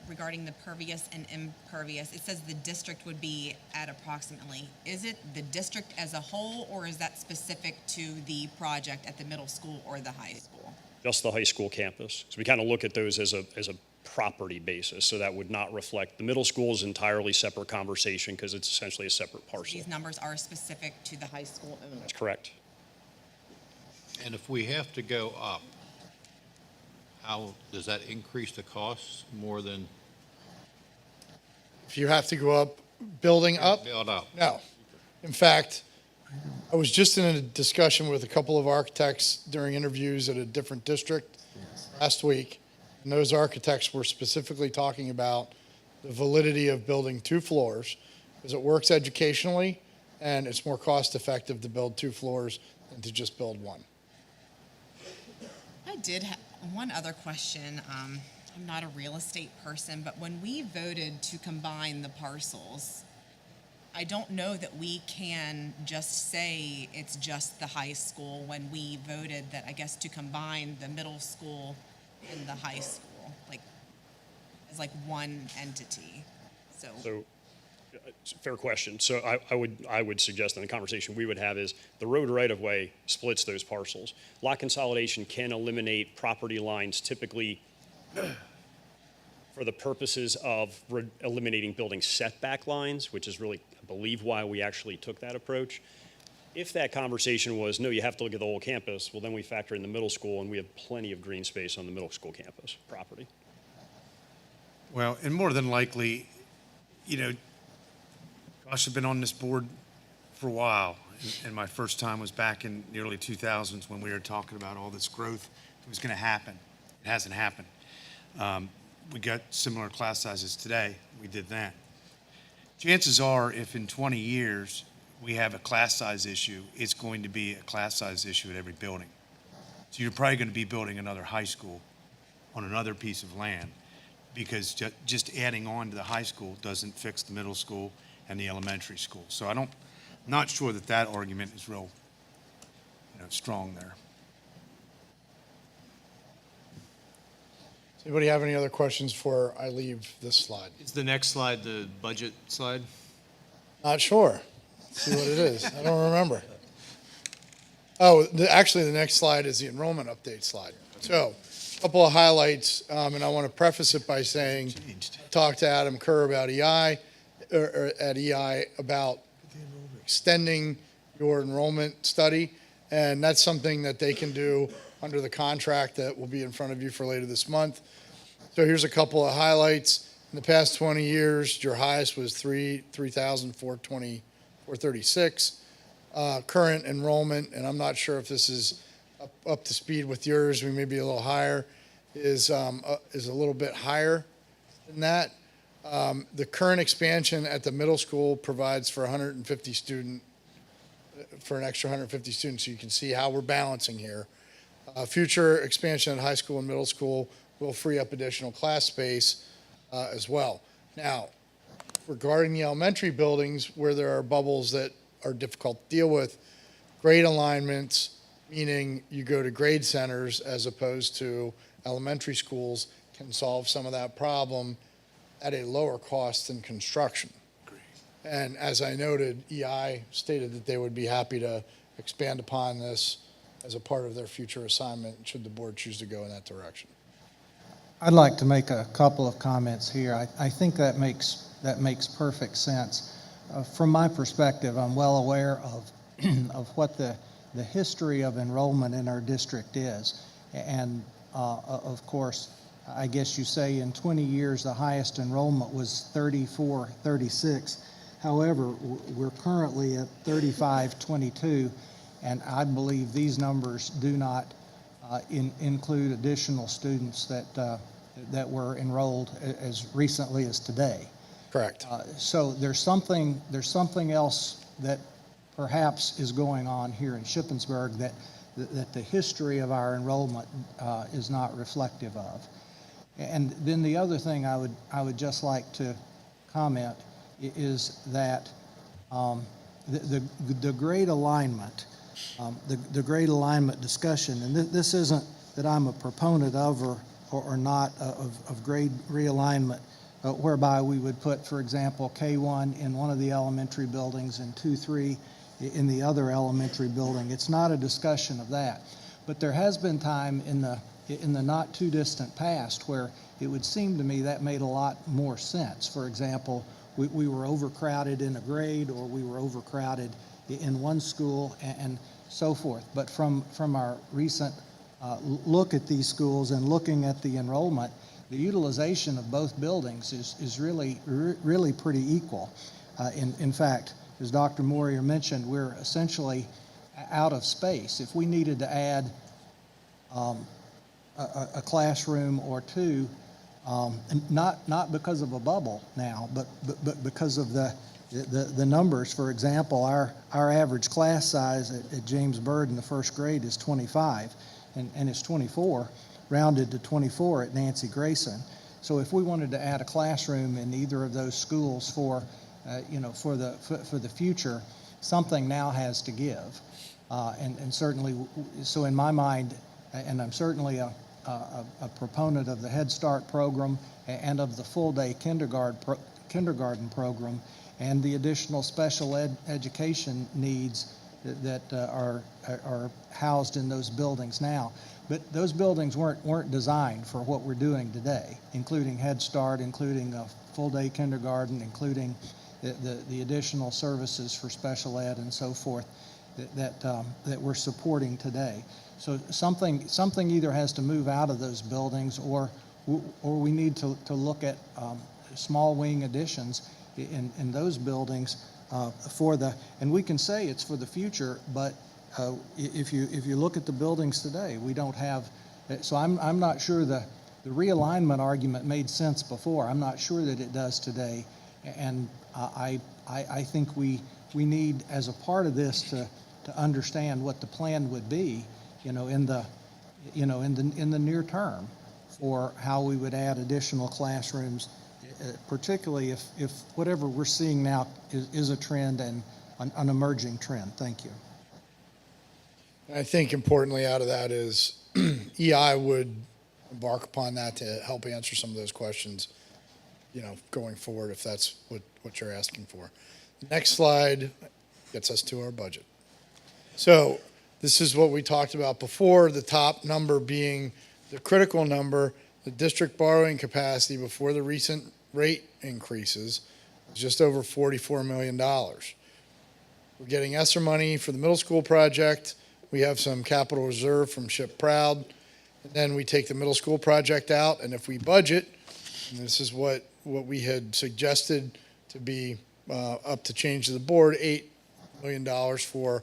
regarding the pervious and impervious, it says the district would be at approximately. Is it the district as a whole, or is that specific to the project at the middle school or the high school? Just the high school campus. So we kind of look at those as a property basis. So that would not reflect, the middle school is an entirely separate conversation because it's essentially a separate parcel. These numbers are specific to the high school only. That's correct. And if we have to go up, how does that increase the costs more than? If you have to go up, building up? Build up. No. In fact, I was just in a discussion with a couple of architects during interviews at a different district last week, and those architects were specifically talking about the validity of building 2 floors because it works educationally and it's more cost effective to build 2 floors than to just build 1. I did have one other question. I'm not a real estate person, but when we voted to combine the parcels, I don't know that we can just say it's just the high school when we voted that, I guess, to combine the middle school and the high school, as one entity. So Fair question. So I would suggest in the conversation we would have is the road right-of-way splits those parcels. Lot consolidation can eliminate property lines typically for the purposes of eliminating building setback lines, which is really, I believe, why we actually took that approach. If that conversation was, no, you have to look at the whole campus, well, then we factor in the middle school, and we have plenty of green space on the middle school campus property. Well, and more than likely, you know, gosh, I've been on this board for a while, and my first time was back in the early 2000s when we were talking about all this growth that was going to happen. It hasn't happened. We got similar class sizes today. We did that. Chances are, if in 20 years we have a class size issue, it's going to be a class size issue at every building. So you're probably going to be building another high school on another piece of land, because just adding on to the high school doesn't fix the middle school and the elementary school. So I'm not sure that that argument is real, strong there. Does anybody have any other questions before I leave this slide? Is the next slide the budget slide? Not sure. Let's see what it is. I don't remember. Oh, actually, the next slide is the enrollment update slide. So, a couple of highlights, and I want to preface it by saying, talk to Adam Kerr about EI, or at EI about extending your enrollment study, and that's something that they can do under the contract that will be in front of you for later this month. So here's a couple of highlights. In the past 20 years, your highest was 3,436. Current enrollment, and I'm not sure if this is up to speed with yours, we may be a little higher, is a little bit higher than that. The current expansion at the middle school provides for an extra 150 students, so you can see how we're balancing here. Future expansion at high school and middle school will free up additional class space as well. Now, regarding the elementary buildings where there are bubbles that are difficult to deal with, grade alignments, meaning you go to grade centers as opposed to elementary schools, can solve some of that problem at a lower cost than construction. And as I noted, EI stated that they would be happy to expand upon this as a part of their future assignment, should the board choose to go in that direction. I'd like to make a couple of comments here. I think that makes perfect sense. From my perspective, I'm well aware of what the history of enrollment in our district is. And of course, I guess you say in 20 years, the highest enrollment was 36. However, we're currently at 3522, and I believe these numbers do not include additional students that were enrolled as recently as today. Correct. So there's something else that perhaps is going on here in Shippensburg that the history of our enrollment is not reflective of. And then the other thing I would just like to comment is that the grade alignment, the grade alignment discussion, and this isn't that I'm a proponent of or not of grade realignment, whereby we would put, for example, K1 in one of the elementary buildings and 2-3 in the other elementary building. It's not a discussion of that. But there has been time in the not too distant past where it would seem to me that made a lot more sense. For example, we were overcrowded in a grade, or we were overcrowded in one school, and so forth. But from our recent look at these schools and looking at the enrollment, the utilization of both buildings is really pretty equal. In fact, as Dr. Moyer mentioned, we're essentially out of space. If we needed to add a classroom or two, not because of a bubble now, but because of the numbers. For example, our average class size at James Byrd in the first grade is 25, and it's 24, rounded to 24 at Nancy Grayson. So if we wanted to add a classroom in either of those schools for the future, something now has to give, and certainly, so in my mind, and I'm certainly a proponent of the Head Start program and of the full-day kindergarten program, and the additional special education needs that are housed in those buildings now. But those buildings weren't designed for what we're doing today, including Head Start, including a full-day kindergarten, including the additional services for special ed and so forth that we're supporting today. So something either has to move out of those buildings, or we need to look at small wing additions in those buildings and we can say it's for the future, but if you look at the buildings today, we don't have. So I'm not sure the realignment argument made sense before. I'm not sure that it does today, and I think we need, as a part of this, to understand what the plan would be, in the near term, for how we would add additional classrooms, particularly if whatever we're seeing now is a trend and an emerging trend. Thank you. I think importantly out of that is EI would embark upon that to help answer some of those questions, going forward, if that's what you're asking for. The next slide gets us to our budget. So this is what we talked about before, the top number being the critical number. The district borrowing capacity before the recent rate increases is just over $44 million. We're getting ESSER money for the middle school project. We have some capital reserve from Ship Proud. And then we take the middle school project out, and if we budget, and this is what we had suggested to be up to change to the board, $8 million for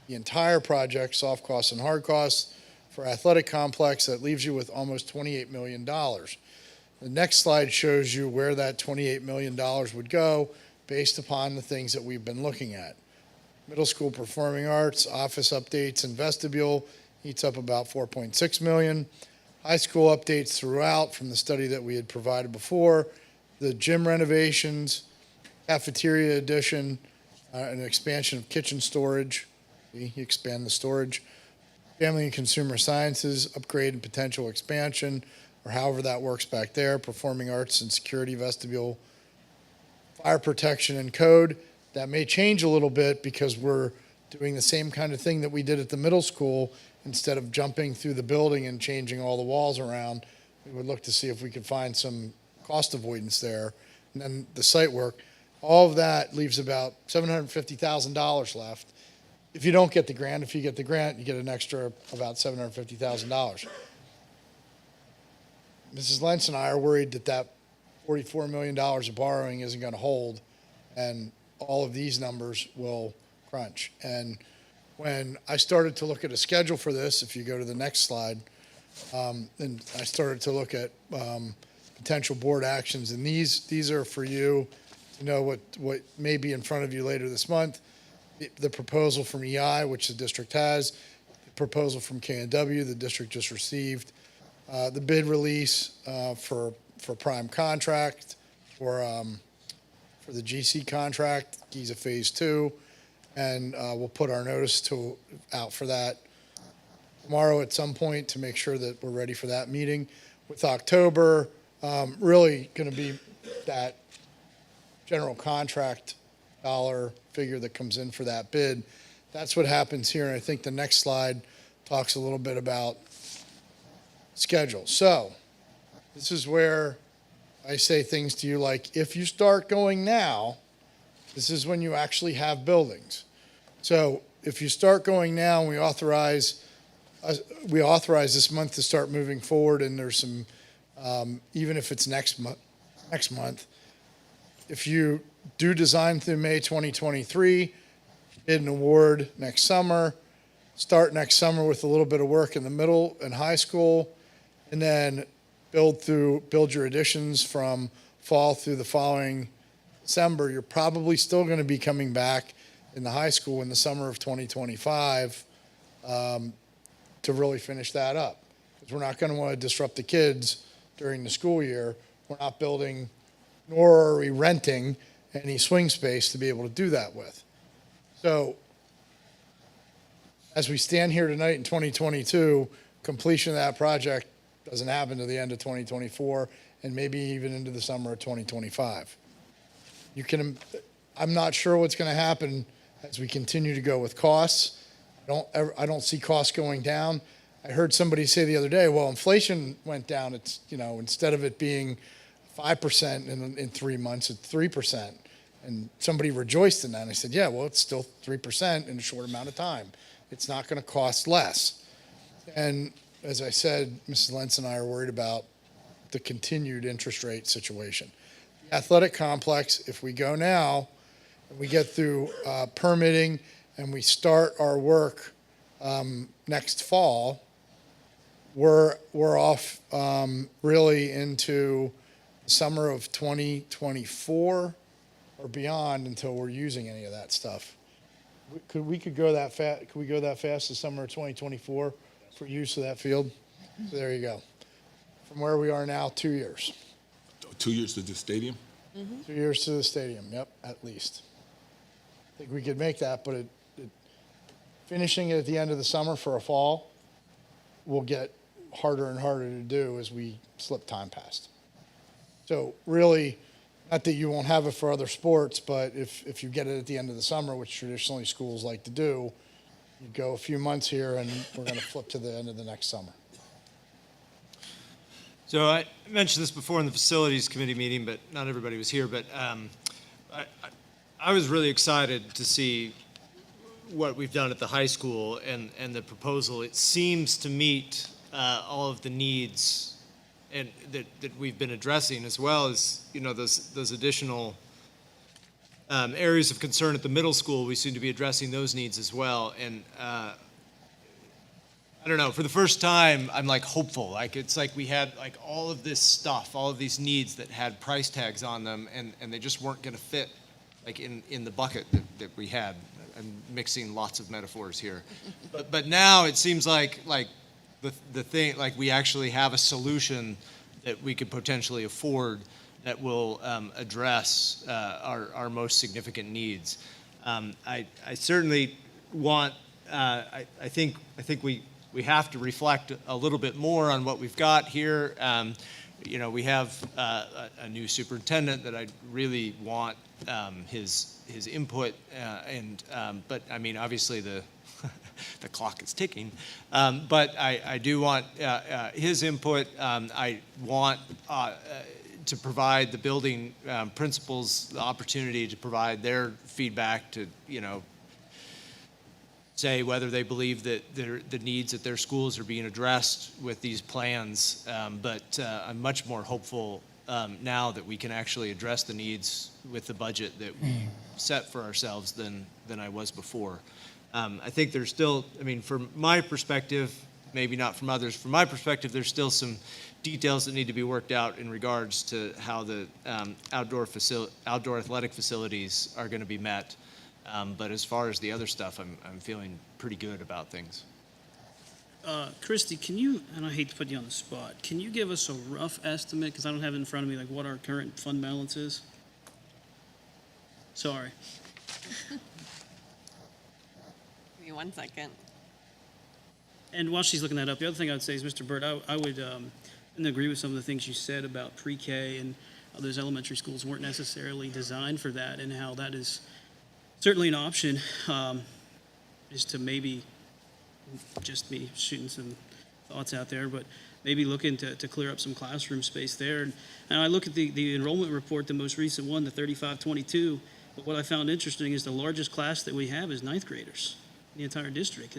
the entire project, soft costs and hard costs, for athletic complex. That leaves you with almost $28 million. The next slide shows you where that $28 million would go based upon the things that we've been looking at. Middle school performing arts, office updates, and vestibule eats up about $4.6 million. High school updates throughout from the study that we had provided before. The gym renovations, cafeteria addition, an expansion of kitchen storage. You expand the storage. Family and consumer sciences, upgrade and potential expansion, or however that works back there. Performing arts and security vestibule. Fire protection and code. That may change a little bit because we're doing the same kind of thing that we did at the middle school. Instead of jumping through the building and changing all the walls around, we would look to see if we could find some cost avoidance there. And then the site work, all of that leaves about $750,000 left. If you don't get the grant, if you get the grant, you get an extra about $750,000. Mrs. Lentz and I are worried that $44 million of borrowing isn't going to hold, and all of these numbers will crunch. And when I started to look at a schedule for this, if you go to the next slide, and I started to look at potential board actions, and these are for you to know what may be in front of you later this month. The proposal from EI, which the district has, the proposal from K&W, the district just received, the bid release for prime contract, for the GC contract, Giza Phase 2, and we'll put our notice out for that tomorrow at some point to make sure that we're ready for that meeting. With October, really going to be that general contract dollar figure that comes in for that bid. That's what happens here, and I think the next slide talks a little bit about schedule. So this is where I say things to you like, if you start going now, this is when you actually have buildings. So if you start going now, and we authorize this month to start moving forward, and there's some, even if it's next month, if you do design through May 2023, bid and award next summer, start next summer with a little bit of work in the middle and high school, and then build your additions from fall through the following December, you're probably still going to be coming back in the high school in the summer of 2025 to really finish that up. Because we're not going to want to disrupt the kids during the school year. We're not building, nor are we renting any swing space to be able to do that with. So as we stand here tonight in 2022, completion of that project doesn't happen to the end of 2024 and maybe even into the summer of 2025. I'm not sure what's going to happen as we continue to go with costs. I don't see costs going down. I heard somebody say the other day, well, inflation went down. It's, instead of it being 5% in 3 months, it's 3%. And somebody rejoiced in that. And I said, yeah, well, it's still 3% in a short amount of time. It's not going to cost less. And as I said, Mrs. Lentz and I are worried about the continued interest rate situation. The athletic complex, if we go now, and we get through permitting and we start our work next fall, we're off really into the summer of 2024 or beyond until we're using any of that stuff. Could we go that fast? Could we go that fast the summer of 2024 for use of that field? So there you go. From where we are now, 2 years. 2 years to the stadium? 2 years to the stadium, yep, at least. I think we could make that, but finishing it at the end of the summer for a fall will get harder and harder to do as we slip time past. So really, not that you won't have it for other sports, but if you get it at the end of the summer, which traditionally schools like to do, you go a few months here and we're going to flip to the end of the next summer. So I mentioned this before in the Facilities Committee meeting, but not everybody was here. But I was really excited to see what we've done at the high school and the proposal. It seems to meet all of the needs and that we've been addressing, as well as those additional areas of concern at the middle school. We seem to be addressing those needs as well. And I don't know, for the first time, I'm hopeful. It's like we had all of this stuff, all of these needs that had price tags on them, and they just weren't going to fit in the bucket that we had. I'm mixing lots of metaphors here. But now it seems like the thing, we actually have a solution that we could potentially afford that will address our most significant needs. I certainly want, I think we have to reflect a little bit more on what we've got here. We have a new superintendent that I really want his input, but I mean, obviously the clock is ticking. But I do want his input. I want to provide the building principals the opportunity to provide their feedback to, say whether they believe that the needs at their schools are being addressed with these plans. But I'm much more hopeful now that we can actually address the needs with the budget that we set for ourselves than I was before. I think there's still, from my perspective, maybe not from others, from my perspective, there's still some details that need to be worked out in regards to how the outdoor athletic facilities are going to be met. But as far as the other stuff, I'm feeling pretty good about things. Christy, can you, and I hate to put you on the spot, can you give us a rough estimate, because I don't have it in front of me, what our current fund balance is? Sorry. Give me 1 second. And while she's looking that up, the other thing I'd say is, Mr. Burt, I would agree with some of the things you said about pre-K and how those elementary schools weren't necessarily designed for that, and how that is certainly an option, is to maybe, just me shooting some thoughts out there, but maybe looking to clear up some classroom space there. And I look at the enrollment report, the most recent one, the 3522, but what I found interesting is the largest class that we have is 9th graders in the entire district.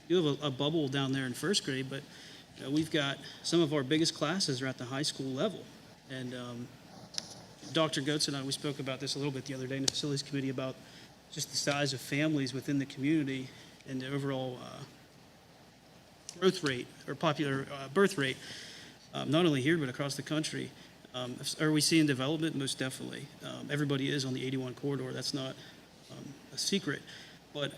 You have a bubble down there in first grade, but we've got some of our biggest classes are at the high school level. And Dr. Goetz and I, we spoke about this a little bit the other day in the Facilities Committee about just the size of families within the community and the overall growth rate or popular birth rate, not only here but across the country. Are we seeing development? Most definitely. Everybody is on the 81 corridor. That's not a secret. But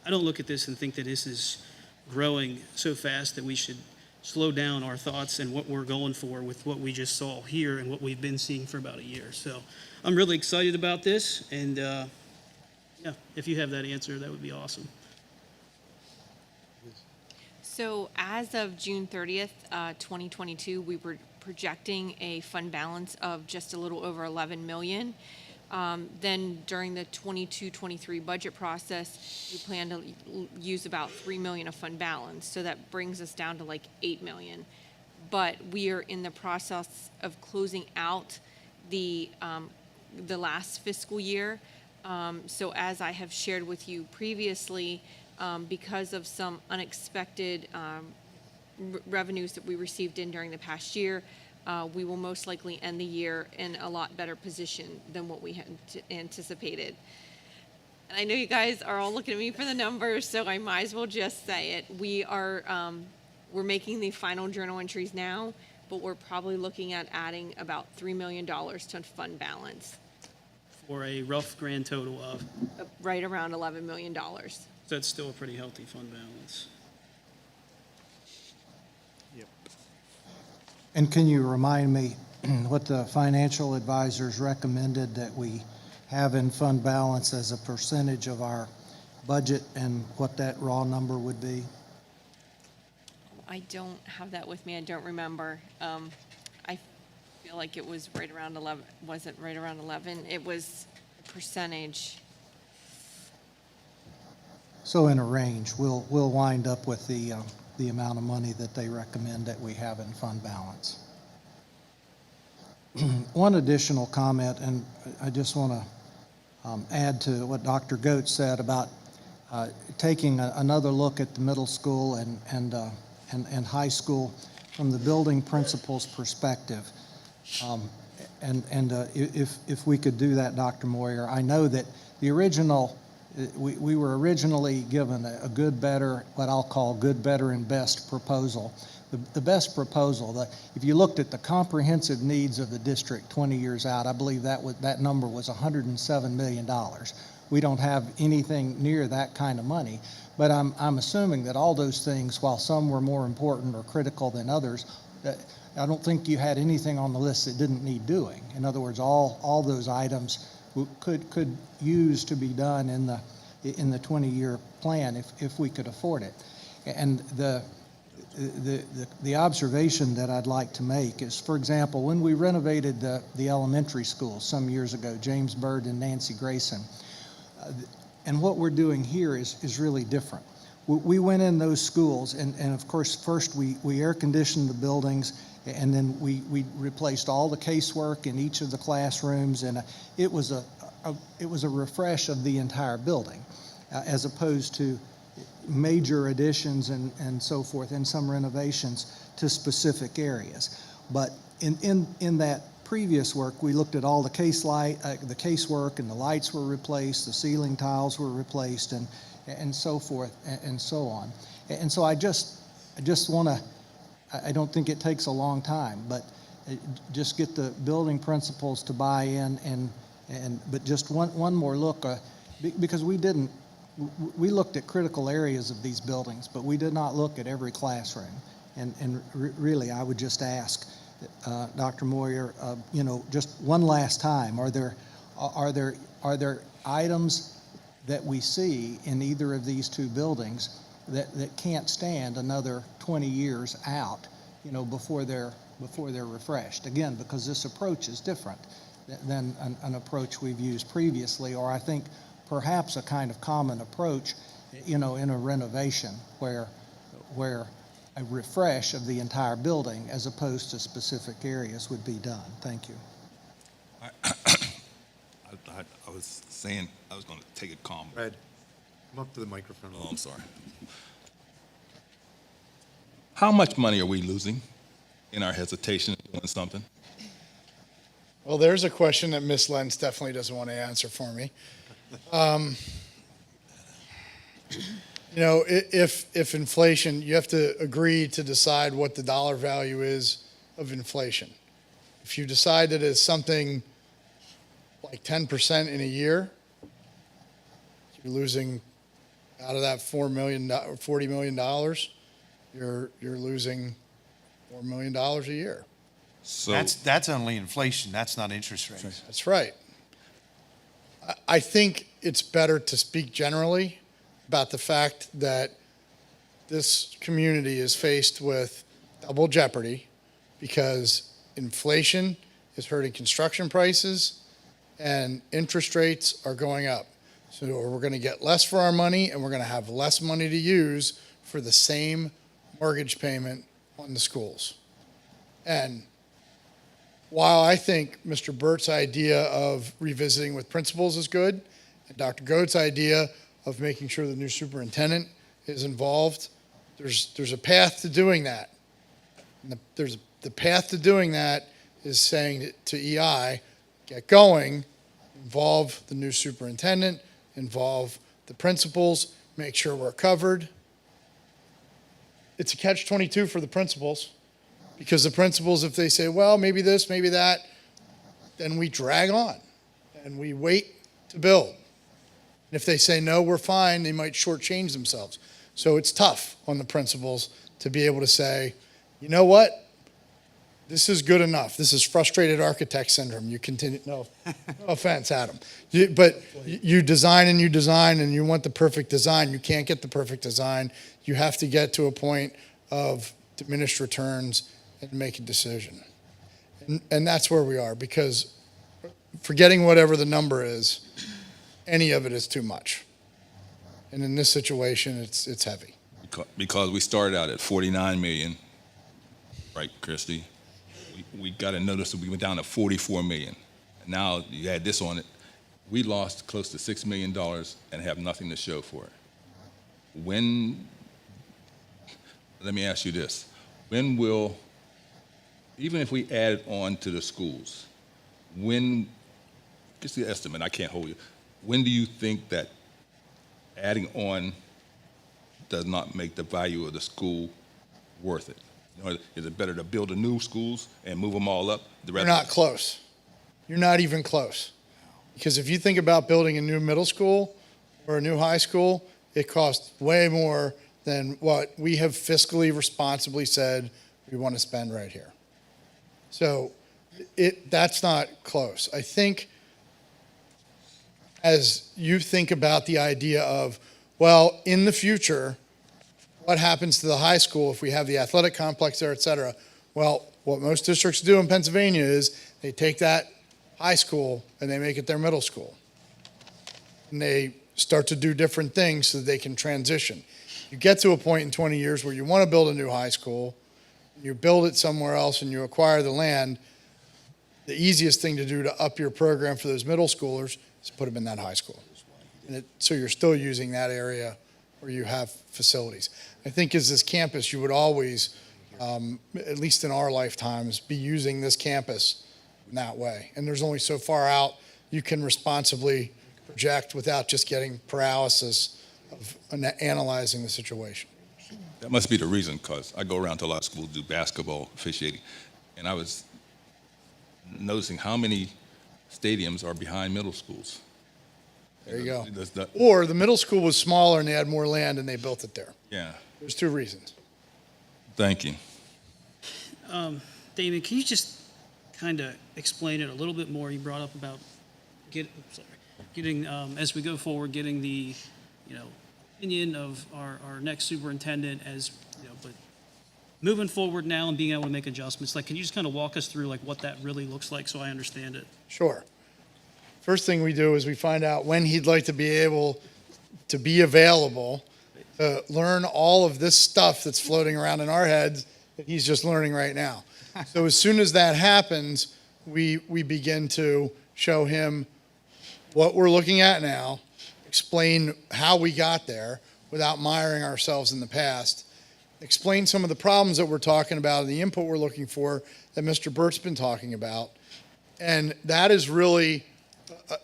I don't look at this and think that this is growing so fast that we should slow down our thoughts and what we're going for with what we just saw here and what we've been seeing for about a year. So I'm really excited about this, and yeah, if you have that answer, that would be awesome. So as of June 30th, 2022, we were projecting a fund balance of just a little over 11 million. Then during the 22-23 budget process, we plan to use about 3 million of fund balance. So that brings us down to like 8 million. But we are in the process of closing out the last fiscal year. So as I have shared with you previously, because of some unexpected revenues that we received in during the past year, we will most likely end the year in a lot better position than what we had anticipated. And I know you guys are all looking at me for the numbers, so I might as well just say it. We're making the final journal entries now, but we're probably looking at adding about $3 million to fund balance. For a rough grand total of, Right around $11 million. so that's still a pretty healthy fund balance. And can you remind me what the financial advisors recommended that we have in fund balance as a percentage of our budget and what that raw number would be? I don't have that with me. I don't remember. I feel like it was right around 11. Was it right around 11? It was a percentage. So in a range, we'll wind up with the amount of money that they recommend that we have in fund balance. One additional comment, and I just want to add to what Dr. Goetz said about taking another look at the middle school and high school from the building principal's perspective. If we could do that, Dr. Moyer, I know that the original, we were originally given a good, better, what I'll call good, better, and best proposal. The best proposal, if you looked at the comprehensive needs of the district 20 years out, I believe that number was $107 million. We don't have anything near that kind of money, but I'm assuming that all those things, while some were more important or critical than others, I don't think you had anything on the list that didn't need doing. In other words, all those items could use to be done in the 20-year plan if we could afford it. And the observation that I'd like to make is, for example, when we renovated the elementary school some years ago, James Bird and Nancy Grayson, and what we're doing here is really different. We went in those schools, and of course, first we air conditioned the buildings, and then we replaced all the casework in each of the classrooms, and it was a refresh of the entire building, as opposed to major additions and so forth, and some renovations to specific areas. But in that previous work, we looked at all the casework, and the lights were replaced, the ceiling tiles were replaced, and so forth and so on. And so I just want to, I don't think it takes a long time, but just get the building principals to buy in, but just one more look, because we looked at critical areas of these buildings, but we did not look at every classroom. And really, I would just ask, Dr. Moyer, just one last time, are there items that we see in either of these two buildings that can't stand another 20 years out, before they're refreshed? Again, because this approach is different than an approach we've used previously, or I think perhaps a kind of common approach, in a renovation where a refresh of the entire building as opposed to specific areas would be done. Thank you. I was saying I was going to take it calm. Red, come up to the microphone. Oh, I'm sorry. How much money are we losing in our hesitation of doing something? Well, there's a question that Ms. Lenz definitely doesn't want to answer for me. If inflation, you have to agree to decide what the dollar value is of inflation. If you decide that it's something like 10% in a year, you're losing out of that $40 million, you're losing $4 million a year. So That's only inflation. That's not interest rates. That's right. I think it's better to speak generally about the fact that this community is faced with double jeopardy because inflation is hurting construction prices and interest rates are going up. So we're going to get less for our money, and we're going to have less money to use for the same mortgage payment on the schools. And while I think Mr. Burt's idea of revisiting with principals is good, and Dr. Goet's idea of making sure the new superintendent is involved, there's a path to doing that. And the path to doing that is saying to EI, get going, involve the new superintendent, involve the principals, make sure we're covered. It's a catch-22 for the principals, because the principals, if they say, well, maybe this, maybe that, then we drag on and we wait to build. And if they say, no, we're fine, they might shortchange themselves. So it's tough on the principals to be able to say, you know what? This is good enough. This is frustrated architect syndrome. You continue, no offense, Adam. But you design and you want the perfect design. You can't get the perfect design. You have to get to a point of diminished returns and make a decision. And that's where we are, because forgetting whatever the number is, any of it is too much. And in this situation, it's heavy. Because we started out at 49 million, right, Christy? We got a notice that we went down to 44 million. Now you add this on it, we lost close to $6 million and have nothing to show for it. Let me ask you this, when will, even if we add on to the schools, just the estimate, I can't hold you, when do you think that adding on does not make the value of the school worth it? You know, is it better to build the new schools and move them all up? You're not close. You're not even close. Because if you think about building a new middle school or a new high school, it costs way more than what we have fiscally responsibly said we want to spend right here. So that's not close. I think as you think about the idea of, well, in the future, what happens to the high school if we have the athletic complex there, et cetera? Well, what most districts do in Pennsylvania is they take that high school and they make it their middle school. And they start to do different things so that they can transition. You get to a point in 20 years where you want to build a new high school, you build it somewhere else and you acquire the land. The easiest thing to do to up your program for those middle schoolers is put them in that high school. So you're still using that area where you have facilities. I think as this campus, you would always, at least in our lifetimes, be using this campus in that way. And there's only so far out you can responsibly project without just getting paralysis of analyzing the situation. That must be the reason, because I go around to a lot of schools, do basketball officiating, and I was noticing how many stadiums are behind middle schools. There you go. Or the middle school was smaller and they had more land and they built it there. Yeah. There's two reasons. Thank you. Damon, can you just kind of explain it a little bit more? You brought up about getting, as we go forward, getting the, opinion of our next superintendent as, but moving forward now and being able to make adjustments. Like, can you just kind of walk us through like what that really looks like so I understand it? Sure. First thing we do is we find out when he'd like to be able to be available to learn all of this stuff that's floating around in our heads that he's just learning right now. So as soon as that happens, we begin to show him what we're looking at now, explain how we got there without miring ourselves in the past, explain some of the problems that we're talking about and the input we're looking for that Mr. Burt's been talking about. And that is really,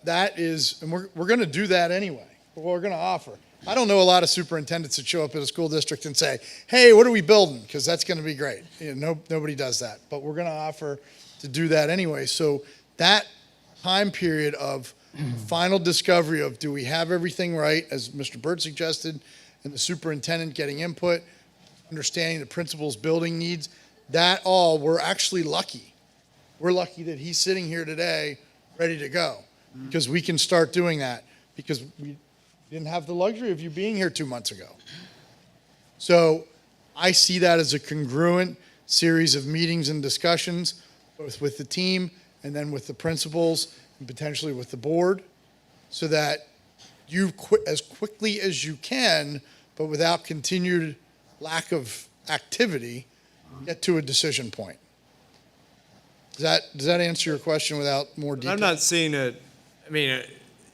and we're going to do that anyway. We're going to offer. I don't know a lot of superintendents that show up at a school district and say, hey, what are we building? Because that's going to be great. Nobody does that. But we're going to offer to do that anyway. So that time period of final discovery of do we have everything right, as Mr. Burt suggested, and the superintendent getting input, understanding the principal's building needs, that all, we're actually lucky. We're lucky that he's sitting here today ready to go because we can start doing that because we didn't have the luxury of you being here 2 months ago. So I see that as a congruent series of meetings and discussions, both with the team and then with the principals and potentially with the board, so that you, as quickly as you can, but without continued lack of activity, get to a decision point. Does that answer your question without more detail? I'm not seeing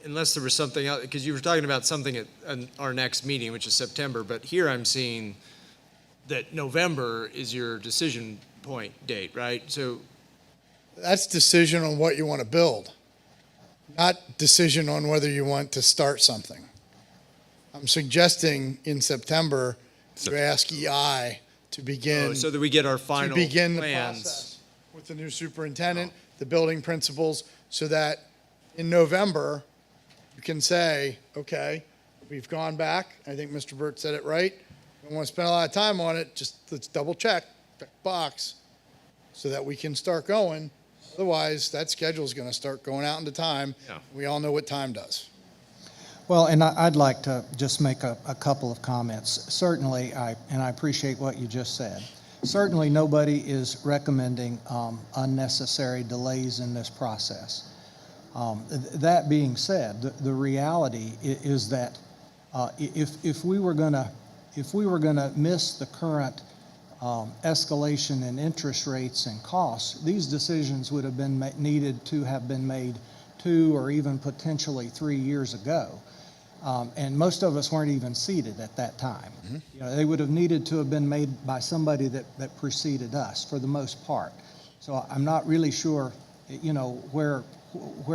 unless there was something else, because you were talking about something at our next meeting, which is September, but here I'm seeing that November is your decision point date, right? So That's decision on what you want to build, not decision on whether you want to start something. I'm suggesting in September, you ask EI to begin. so that we get our final To begin the plans. process with the new superintendent, the building principals, so that in November, you can say, okay, we've gone back. I think Mr. Burt said it right. We don't want to spend a lot of time on it. Just let's double check box so that we can start going. Otherwise, that schedule is going to start going out into time. Yeah. We all know what time does. Well, and I'd like to just make a couple of comments. Certainly, I appreciate what you just said. Certainly, nobody is recommending unnecessary delays in this process. That being said, the reality is that if we were going to miss the current escalation in interest rates and costs, these decisions would have been needed to have been made 2 or even potentially 3 years ago. And most of us weren't even seated at that time. Mm-hmm. You know, they would have needed to have been made by somebody that preceded us for the most part. So I'm not really sure, where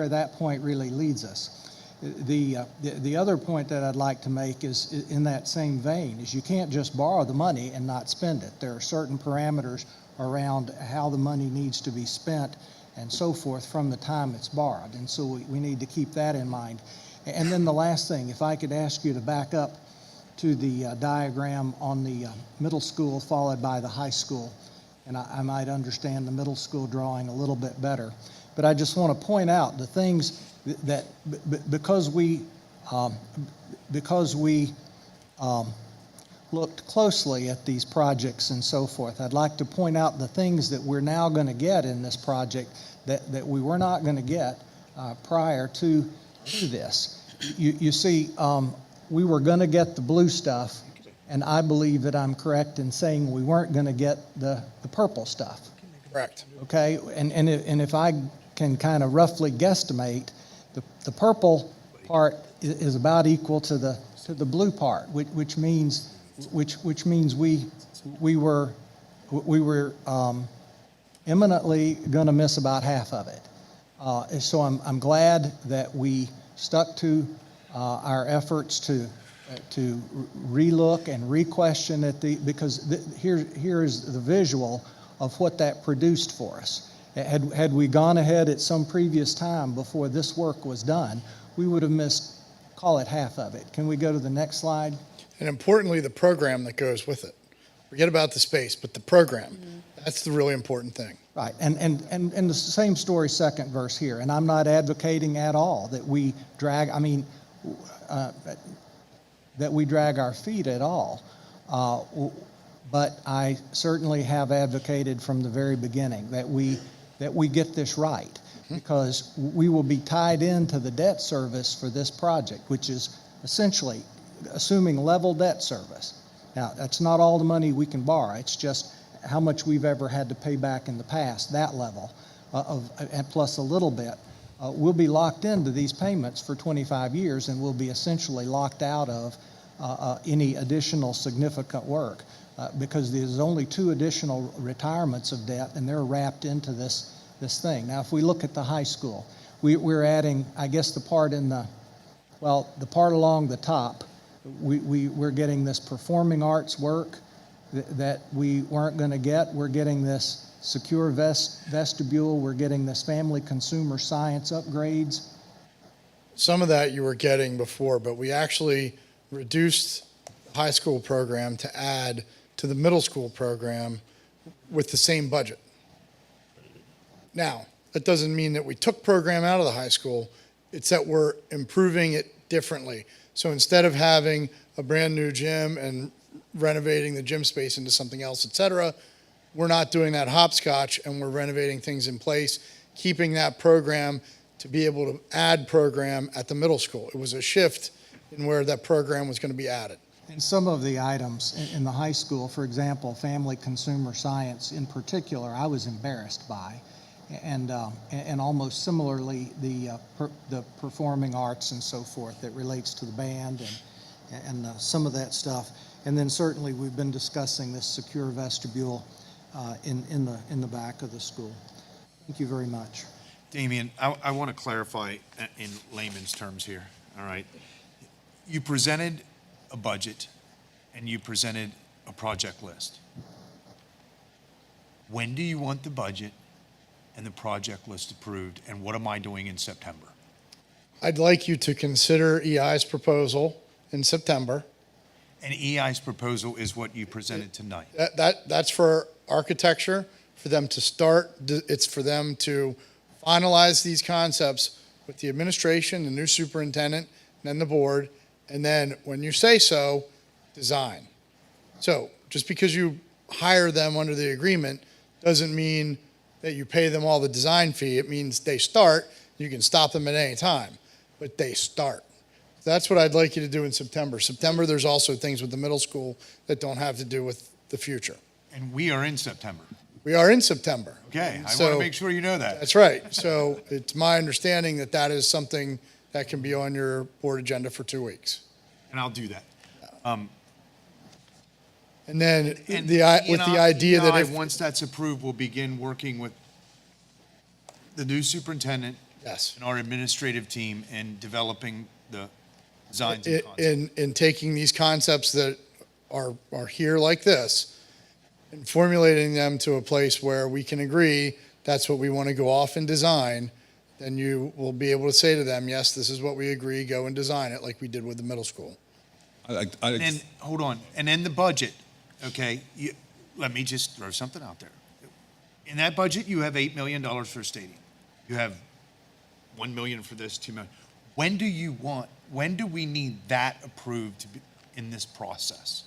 that point really leads us. The other point that I'd like to make is in that same vein is you can't just borrow the money and not spend it. There are certain parameters around how the money needs to be spent and so forth from the time it's borrowed. And so we need to keep that in mind. And then the last thing, if I could ask you to back up to the diagram on the middle school followed by the high school, and I might understand the middle school drawing a little bit better. But I just want to point out the things that because we looked closely at these projects and so forth, I'd like to point out the things that we're now going to get in this project that we were not going to get prior to this. You see, we were going to get the blue stuff, and I believe that I'm correct in saying we weren't going to get the purple stuff. Correct. Okay, and if I can kind of roughly guesstimate, the purple part is about equal to the blue part, which means we were imminently going to miss about half of it. So I'm glad that we stuck to our efforts to relook and re-question because here is the visual of what that produced for us. Had we gone ahead at some previous time before this work was done, we would have missed, call it half of it. Can we go to the next slide? And importantly, the program that goes with it. Forget about the space, but the program. That's the really important thing. Right, and the same story, second verse here. And I'm not advocating at all that we drag, that we drag our feet at all. But I certainly have advocated from the very beginning that we get this right, because we will be tied into the debt service for this project, which is essentially assuming level debt service. Now, that's not all the money we can borrow. It's just how much we've ever had to pay back in the past, that level, and plus a little bit. We'll be locked into these payments for 25 years, and we'll be essentially locked out of any additional significant work. Because there's only 2 additional retirements of debt, and they're wrapped into this thing. Now, if we look at the high school, we're adding, I guess, the part along the top, we're getting this performing arts work that we weren't going to get. We're getting this secure vestibule. We're getting this family consumer science upgrades. Some of that you were getting before, but we actually reduced the high school program to add to the middle school program with the same budget. Now, that doesn't mean that we took program out of the high school. It's that we're improving it differently. So instead of having a brand new gym and renovating the gym space into something else, et cetera, we're not doing that hopscotch, and we're renovating things in place, keeping that program to be able to add program at the middle school. It was a shift in where that program was going to be added. And some of the items in the high school, for example, family consumer science in particular, I was embarrassed by. And almost similarly, the performing arts and so forth that relates to the band and some of that stuff. And then certainly we've been discussing this secure vestibule in the back of the school. Thank you very much. Damien, I want to clarify in layman's terms here, all right? You presented a budget and you presented a project list. When do you want the budget and the project list approved, and what am I doing in September? I'd like you to consider EI's proposal in September. And EI's proposal is what you presented tonight. That's for architecture, for them to start. It's for them to finalize these concepts with the administration, the new superintendent, and then the board, and then when you say so, design. So just because you hire them under the agreement doesn't mean that you pay them all the design fee. It means they start. You can stop them at any time, but they start. That's what I'd like you to do in September. September, there's also things with the middle school that don't have to do with the future. And we are in September. We are in September. Okay, I So- want to make sure you know that. That's right. So it's my understanding that that is something that can be on your board agenda for 2 weeks. And I'll do that. And then And the idea that if, once that's approved, we'll begin working with the new superintendent yes, and our administrative team in developing the designs and concepts. in taking these concepts that are here like this and formulating them to a place where we can agree that's what we want to go off and design, then you will be able to say to them, yes, this is what we agree, go and design it like we did with the middle school. And then, hold on, and then the budget, okay? Let me just throw something out there. In that budget, you have $8 million for a stadium. You have $1 million for this, $2 million. When do we need that approved to be in this process?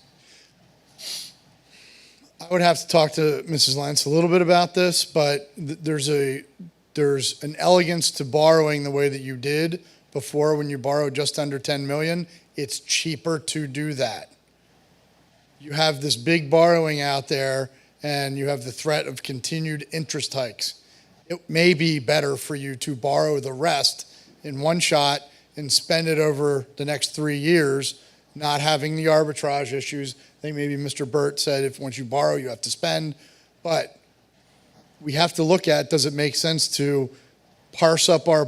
I would have to talk to Mrs. Lentz a little bit about this, but there's an elegance to borrowing the way that you did before when you borrowed just under 10 million. It's cheaper to do that. You have this big borrowing out there and you have the threat of continued interest hikes. It may be better for you to borrow the rest in one shot and spend it over the next 3 years, not having the arbitrage issues. I think maybe Mr. Burt said if once you borrow, you have to spend. But we have to look at, does it make sense to parse up our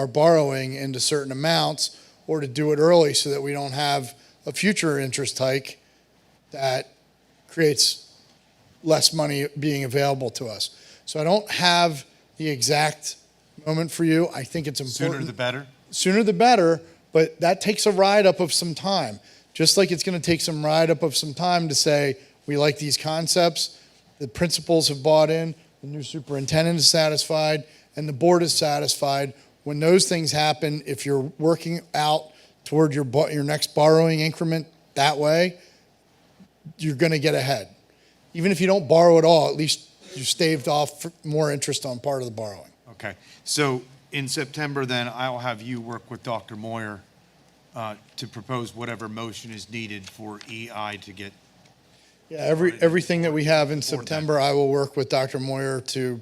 borrowing into certain amounts or to do it early so that we don't have a future interest hike that creates less money being available to us. So I don't have the exact moment for you. I think it's important. Sooner the better? Sooner the better, but that takes a ride up of some time. Just like it's going to take some ride up of some time to say, we like these concepts, the principals have bought in, the new superintendent is satisfied, and the board is satisfied. When those things happen, if you're working out toward your next borrowing increment that way, you're going to get ahead. Even if you don't borrow at all, at least you staved off more interest on part of the borrowing. Okay, so in September then, I'll have you work with Dr. Moyer to propose whatever motion is needed for EI to get. Yeah, everything that we have in September, I will work with Dr. Moyer to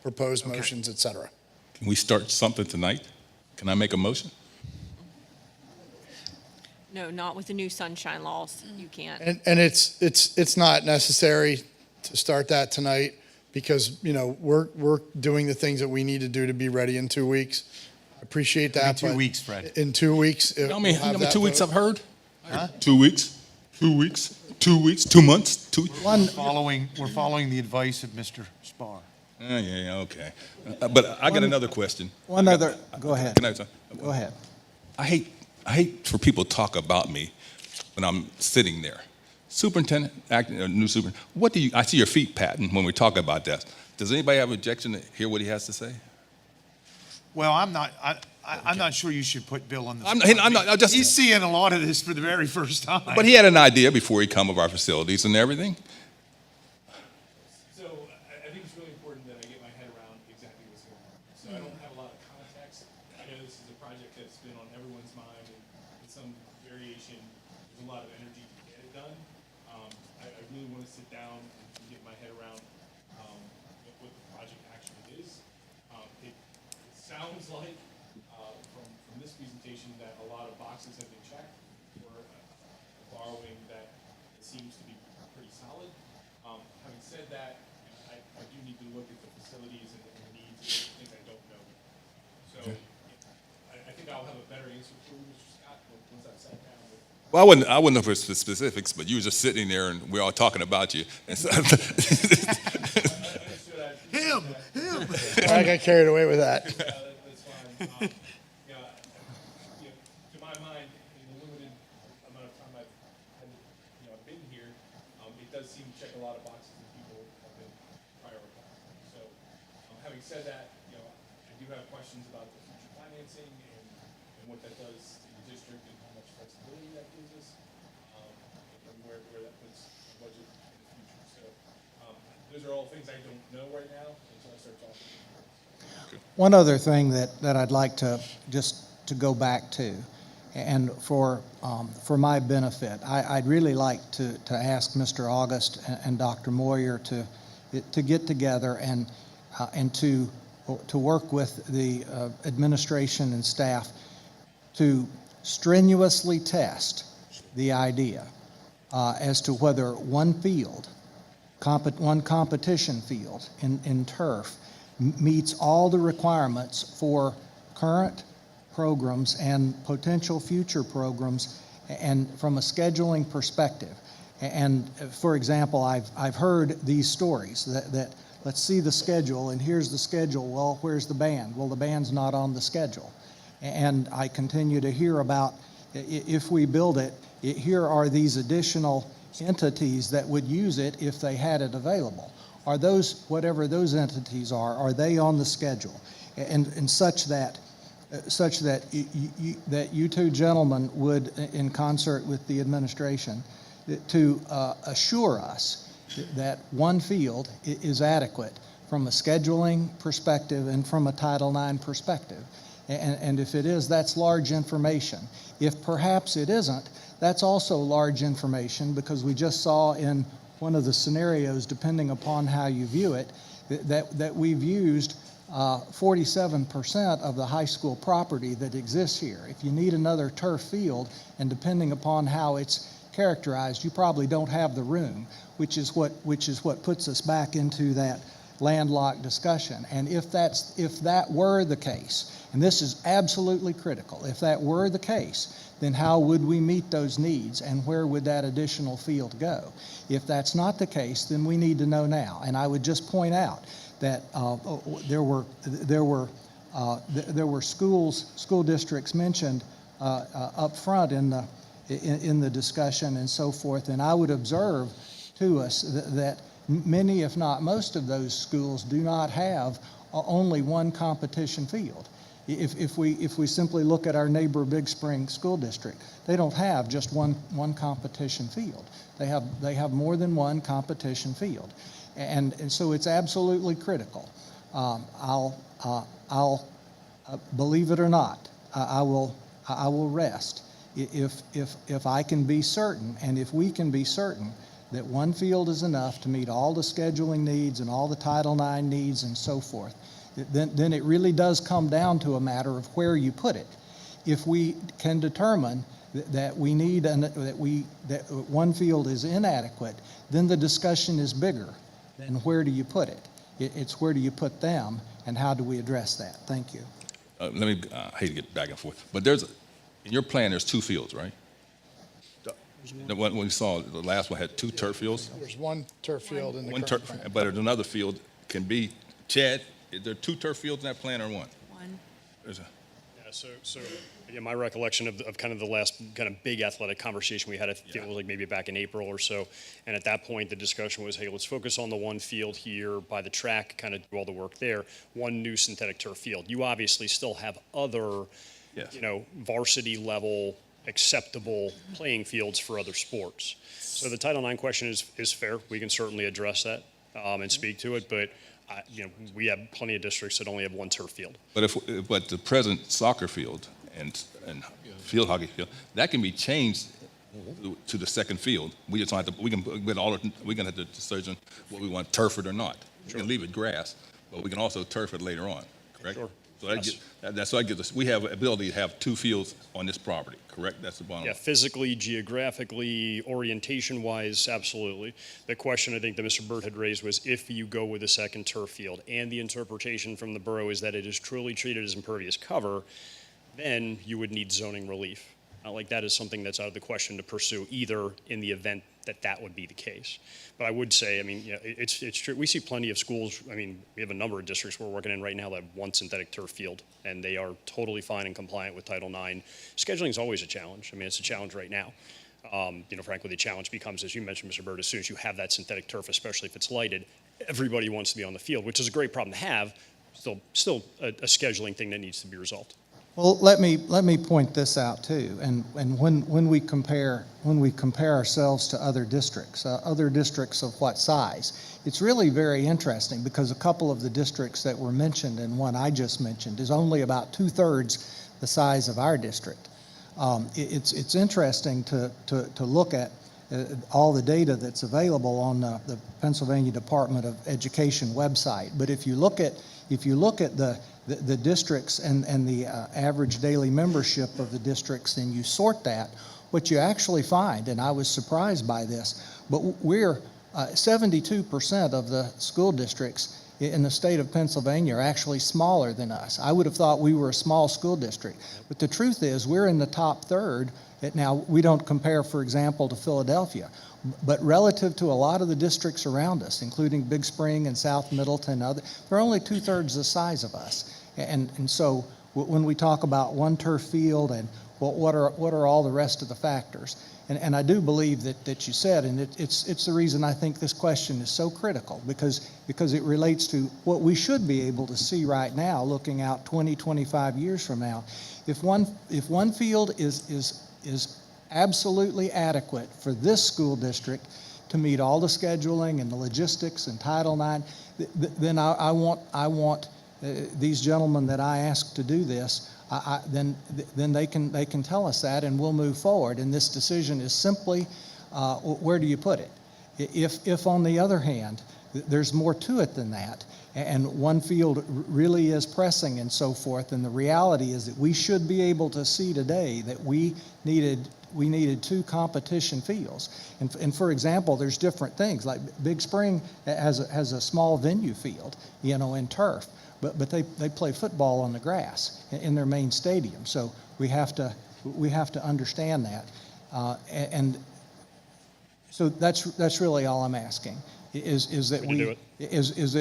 propose motions, et cetera. Can we start something tonight? Can I make a motion? No, not with the new sunshine laws. You can't. And it's not necessary to start that tonight because, you know, we're doing the things that we need to do to be ready in 2 weeks. I appreciate that. In 2 but weeks, Fred. In 2 weeks. How many 2 weeks vote. I've heard? Huh? 2 weeks, 2 weeks, 2 weeks, 2 months, 2 weeks. We're following the advice of Mr. Spar. Yeah, okay. But I got another question. Go ahead. Can I? Go ahead. I hate for people to talk about me when I'm sitting there. Superintendent, acting, new superintendent, I see your feet patting when we talk about that. Does anybody have an objection to hear what he has to say? Well, I'm not sure you should put Bill on the I'm spot. not, He's seeing a lot of this for the very first time. But he had an idea before he come of our facilities and everything. So I think it's really important that I get my head around exactly what's going on. So I don't have a lot of context variation. There's a lot of energy to get it done. I really want to sit down and get my head around what the project actually is. It sounds like from this presentation that a lot of boxes have been checked for borrowing that it seems to be pretty solid. Having said that, I do need to look at the facilities and the needs and things I don't know. So I think I'll have a better answer for you, Mr. Scott, once I've sat down with. Well, I wouldn't know for the specifics, but you were just sitting there and we're all talking about you. And so Him. I got carried away with that. That's fine. To my mind, in the limited amount of time I've been here, it does seem to check a lot of boxes that people have been prioritizing. So, having said that, I do have questions about the future financing and what that does to the district and how much flexibility that gives us, and where that puts the budget in the future. So, those are all things I don't know right now until I start talking. One other thing that I'd like to just to go back to, and for my benefit, I'd really like to ask Mr. August and Dr. Moyer to get together and to work with the administration and staff to strenuously test the idea as to whether one field, one competition field in turf meets all the requirements for current programs and potential future programs, and from a scheduling perspective. And for example, I've heard these stories that let's see the schedule, and here's the schedule. Well, where's the band? Well, the band's not on the schedule. And I continue to hear about, if we build it, here are these additional entities that would use it if they had it available. Are those, whatever those entities are they on the schedule? And such that you two gentlemen would, in concert with the administration, to assure us that one field is adequate from a scheduling perspective and from a Title IX perspective. And if it is, that's large information. If perhaps it isn't, that's also large information, because we just saw in one of the scenarios, depending upon how you view it, that we've used 47% of the high school property that exists here. If you need another turf field, and depending upon how it's characterized, you probably don't have the room, which is what puts us back into that landlocked discussion. And if that were the case, and this is absolutely critical, if that were the case, then how would we meet those needs, and where would that additional field go? If that's not the case, then we need to know now. And I would just point out that there were school districts mentioned up front in the discussion and so forth, and I would observe to us that many, if not most, of those schools do not have only one competition field. If we simply look at our neighbor Big Spring School District, they don't have just one competition field. They have more than one competition field, and so it's absolutely critical. I'll believe it or not, I will rest if I can be certain, and if we can be certain, that one field is enough to meet all the scheduling needs and all the Title IX needs and so forth. Then it really does come down to a matter of where you put it. If we can determine that we need that one field is inadequate, then the discussion is bigger than where do you put it. It's where do you put them, and how do we address that? Thank you. I hate to get back and forth, but in your plan, there's two fields, right? The one we saw, the last one had two turf fields. There's one turf field in the One current turf, plan. but there's another field can be. Chad, is there two turf fields in that plan or one? One. Yeah, so again, my recollection of kind of the last kind of big athletic conversation we had, I think it was like maybe back in April or so. And at that point, the discussion was, hey, let's focus on the one field here by the track, kind of do all the work there, one new synthetic turf field. You obviously still have other, varsity level acceptable playing fields for other sports. So the Title IX question is fair. We can certainly address that and speak to it, but we have plenty of districts that only have one turf field. But but the present soccer field and field hockey field, that can be changed to the second field. We just don't have to, we can have the decision what we want, turf it or not. We can leave it grass, but we can also turf it later on, correct? Sure. So that gives us, we have ability to have 2 fields on this property, correct? That's the bottom Yeah, line. physically, geographically, orientation-wise, absolutely. The question I think that Mr. Burt had raised was if you go with a second turf field, and the interpretation from the borough is that it is truly treated as impervious cover, then you would need zoning relief. Not like that is something that's out of the question to pursue either in the event that that would be the case. But I would say, I mean, yeah, it's true. We see plenty of schools. I mean, we have a number of districts we're working in right now that have one synthetic turf field, and they are totally fine and compliant with Title IX. Scheduling is always a challenge. I mean, it's a challenge right now. Frankly, the challenge becomes, as you mentioned, Mr. Burt, as soon as you have that synthetic turf, especially if it's lighted, everybody wants to be on the field, which is a great problem to have. Still a scheduling thing that needs to be resolved. Well, let me point this out too. And when we compare ourselves to other districts of what size, it's really very interesting because a couple of the districts that were mentioned and one I just mentioned is only about 2/3 the size of our district. It's interesting to look at all the data that's available on the Pennsylvania Department of Education website. But if you look at the districts and the average daily membership of the districts, and you sort that, what you actually find, and I was surprised by this, but we're 72% of the school districts in the state of Pennsylvania are actually smaller than us. I would have thought we were a small school district, but the truth is we're in the top third. Now, we don't compare, for example, to Philadelphia, but relative to a lot of the districts around us, including Big Spring and South Middleton, they're only 2/3 the size of us. And so when we talk about one turf field and what are all the rest of the factors, and I do believe that you said, and it's the reason I think this question is so critical, because it relates to what we should be able to see right now, looking out 20, 25 years from now. If one field is absolutely adequate for this school district to meet all the scheduling and the logistics and Title IX, then I want these gentlemen that I asked to do this, then they can tell us that, and we'll move forward. And this decision is simply, where do you put it? If on the other hand, there's more to it than that, and one field really is pressing and so forth, and the reality is that we should be able to see today that we needed 2 competition fields. And for example, there's different things, like Big Spring has a small venue field, in turf, but they play football on the grass in their main stadium. So we have to understand that. And so that's really all I'm asking, is that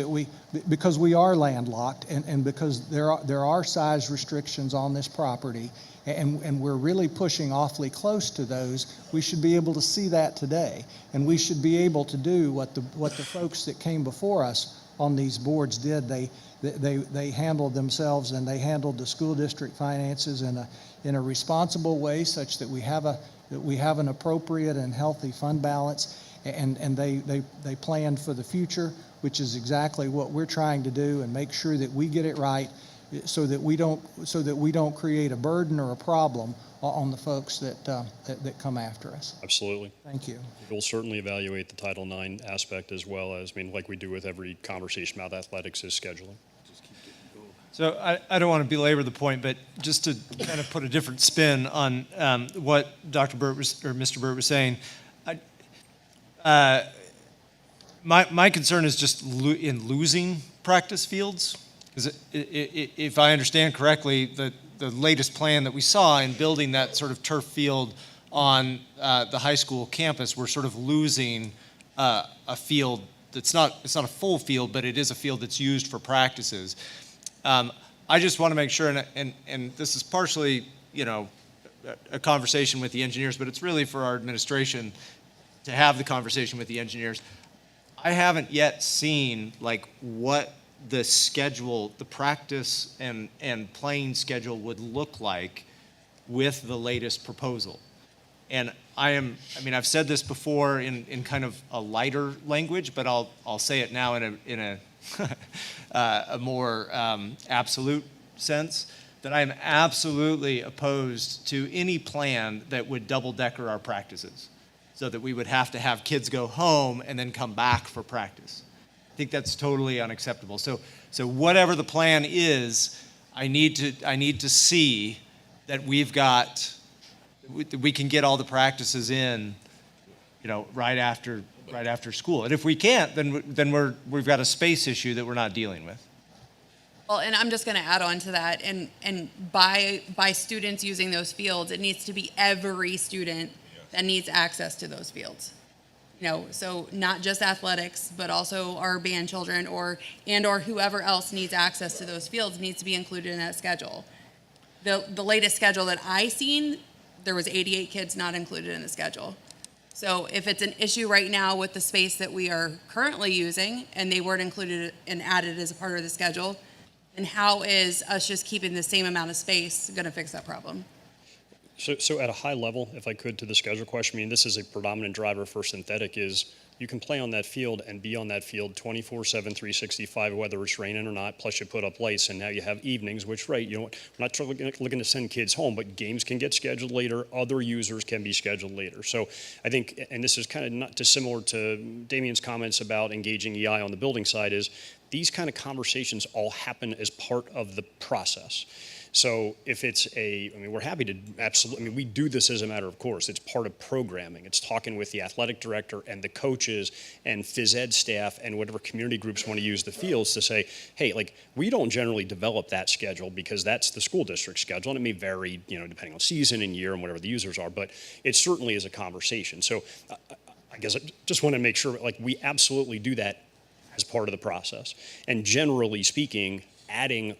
we because we are landlocked and because there are size restrictions on this property, and we're really pushing awfully close to those, we should be able to see that today, and we should be able to do what the folks that came before us on these boards did. They handled themselves, and they handled the school district finances in a responsible way, such that we have an appropriate and healthy fund balance, and they planned for the future, which is exactly what we're trying to do, and make sure that we get it right, so that we don't create a burden or a problem on the folks that come after us. Absolutely. Thank you. We'll certainly evaluate the Title IX aspect as well as, like we do with every conversation about athletics, is scheduling. So I don't want to belabor the point, but just to kind of put a different spin on what Dr. Burt or Mr. Burt was saying, my concern is just in losing practice fields. Because if I understand correctly, the latest plan that we saw in building that sort of turf field on the high school campus, we're sort of losing a field it's not a full field, but it is a field that's used for practices. I just want to make sure, and this is partially, a conversation with the engineers, but it's really for our administration to have the conversation with the engineers. I haven't yet seen what the schedule, the practice and playing schedule would look like with the latest proposal. And I've said this before in kind of a lighter language, but I'll say it now in a more absolute sense. that I am absolutely opposed to any plan that would double-decker our practices, so that we would have to have kids go home and then come back for practice. I think that's totally unacceptable. So whatever the plan is, I need to see that we can get all the practices in, right after school. And if we can't, then we've got a space issue that we're not dealing with. Well, and I'm just going to add on to that, and by students using those fields, it needs to be every student that needs access to those fields. So not just athletics, but also our band children or whoever else needs access to those fields needs to be included in that schedule. The latest schedule that I seen, there was 88 kids not included in the schedule. So if it's an issue right now with the space that we are currently using and they weren't included and added as a part of the schedule, then how is us just keeping the same amount of space going to fix that problem? So at a high level, if I could, to the schedule question, this is a predominant driver for synthetic is you can play on that field and be on that field 24/7, 365, whether it's raining or not, plus you put up lights, and now you have evenings, which, right, we're not looking to send kids home, but games can get scheduled later, other users can be scheduled later. So I think, and this is kind of not dissimilar to Damien's comments about engaging EI on the building side, is these kind of conversations all happen as part of the process. So if it's we're happy to absolutely, we do this as a matter of course. It's part of programming. It's talking with the athletic director and the coaches and phys ed staff and whatever community groups want to use the fields to say, hey, we don't generally develop that schedule because that's the school district schedule, and it may vary, depending on season and year and whatever the users are, but it certainly is a conversation. So I guess I just want to make sure, we absolutely do that as part of the process. And generally speaking, adding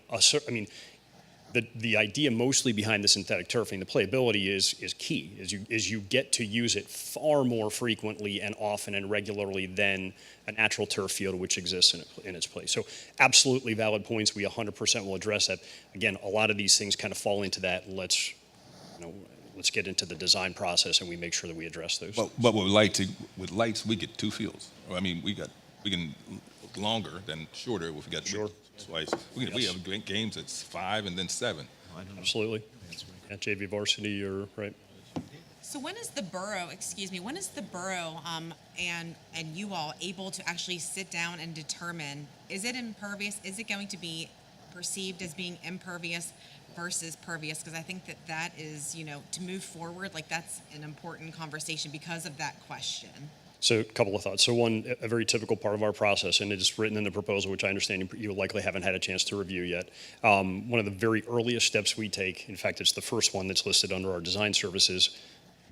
the idea mostly behind the synthetic turfing, the playability is key, is you get to use it far more frequently and often and regularly than a natural turf field, which exists in its place. So absolutely valid points. We 100% will address that. Again, a lot of these things kind of fall into that. Let's get into the design process and we make sure that we address those. But with lights, we get two fields. We can longer than shorter if we got twice. We have games that's 5 and then 7. Absolutely. At JV varsity or right. So when is the borough and you all able to actually sit down and determine, is it impervious? Is it going to be perceived as being impervious versus pervious? Because I think that is, to move forward, that's an important conversation because of that question. So a couple of thoughts. So one, a very typical part of our process, and it's written in the proposal, which I understand you likely haven't had a chance to review yet. One of the very earliest steps we take, in fact, it's the first one that's listed under our design services,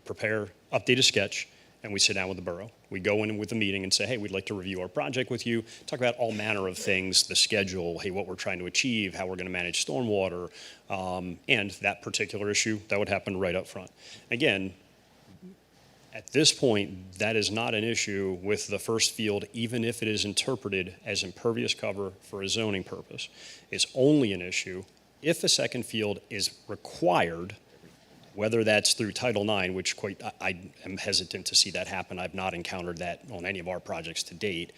update a sketch, and we sit down with the borough. We go in with a meeting and say, hey, we'd like to review our project with you, talk about all manner of things, the schedule, hey, what we're trying to achieve, how we're going to manage stormwater, and that particular issue, that would happen right up front. Again, at this point, that is not an issue with the first field, even if it is interpreted as impervious cover for a zoning purpose. It's only an issue if a second field is required, whether that's through Title IX, which I am hesitant to see that happen. I've not encountered that on any of our projects to date.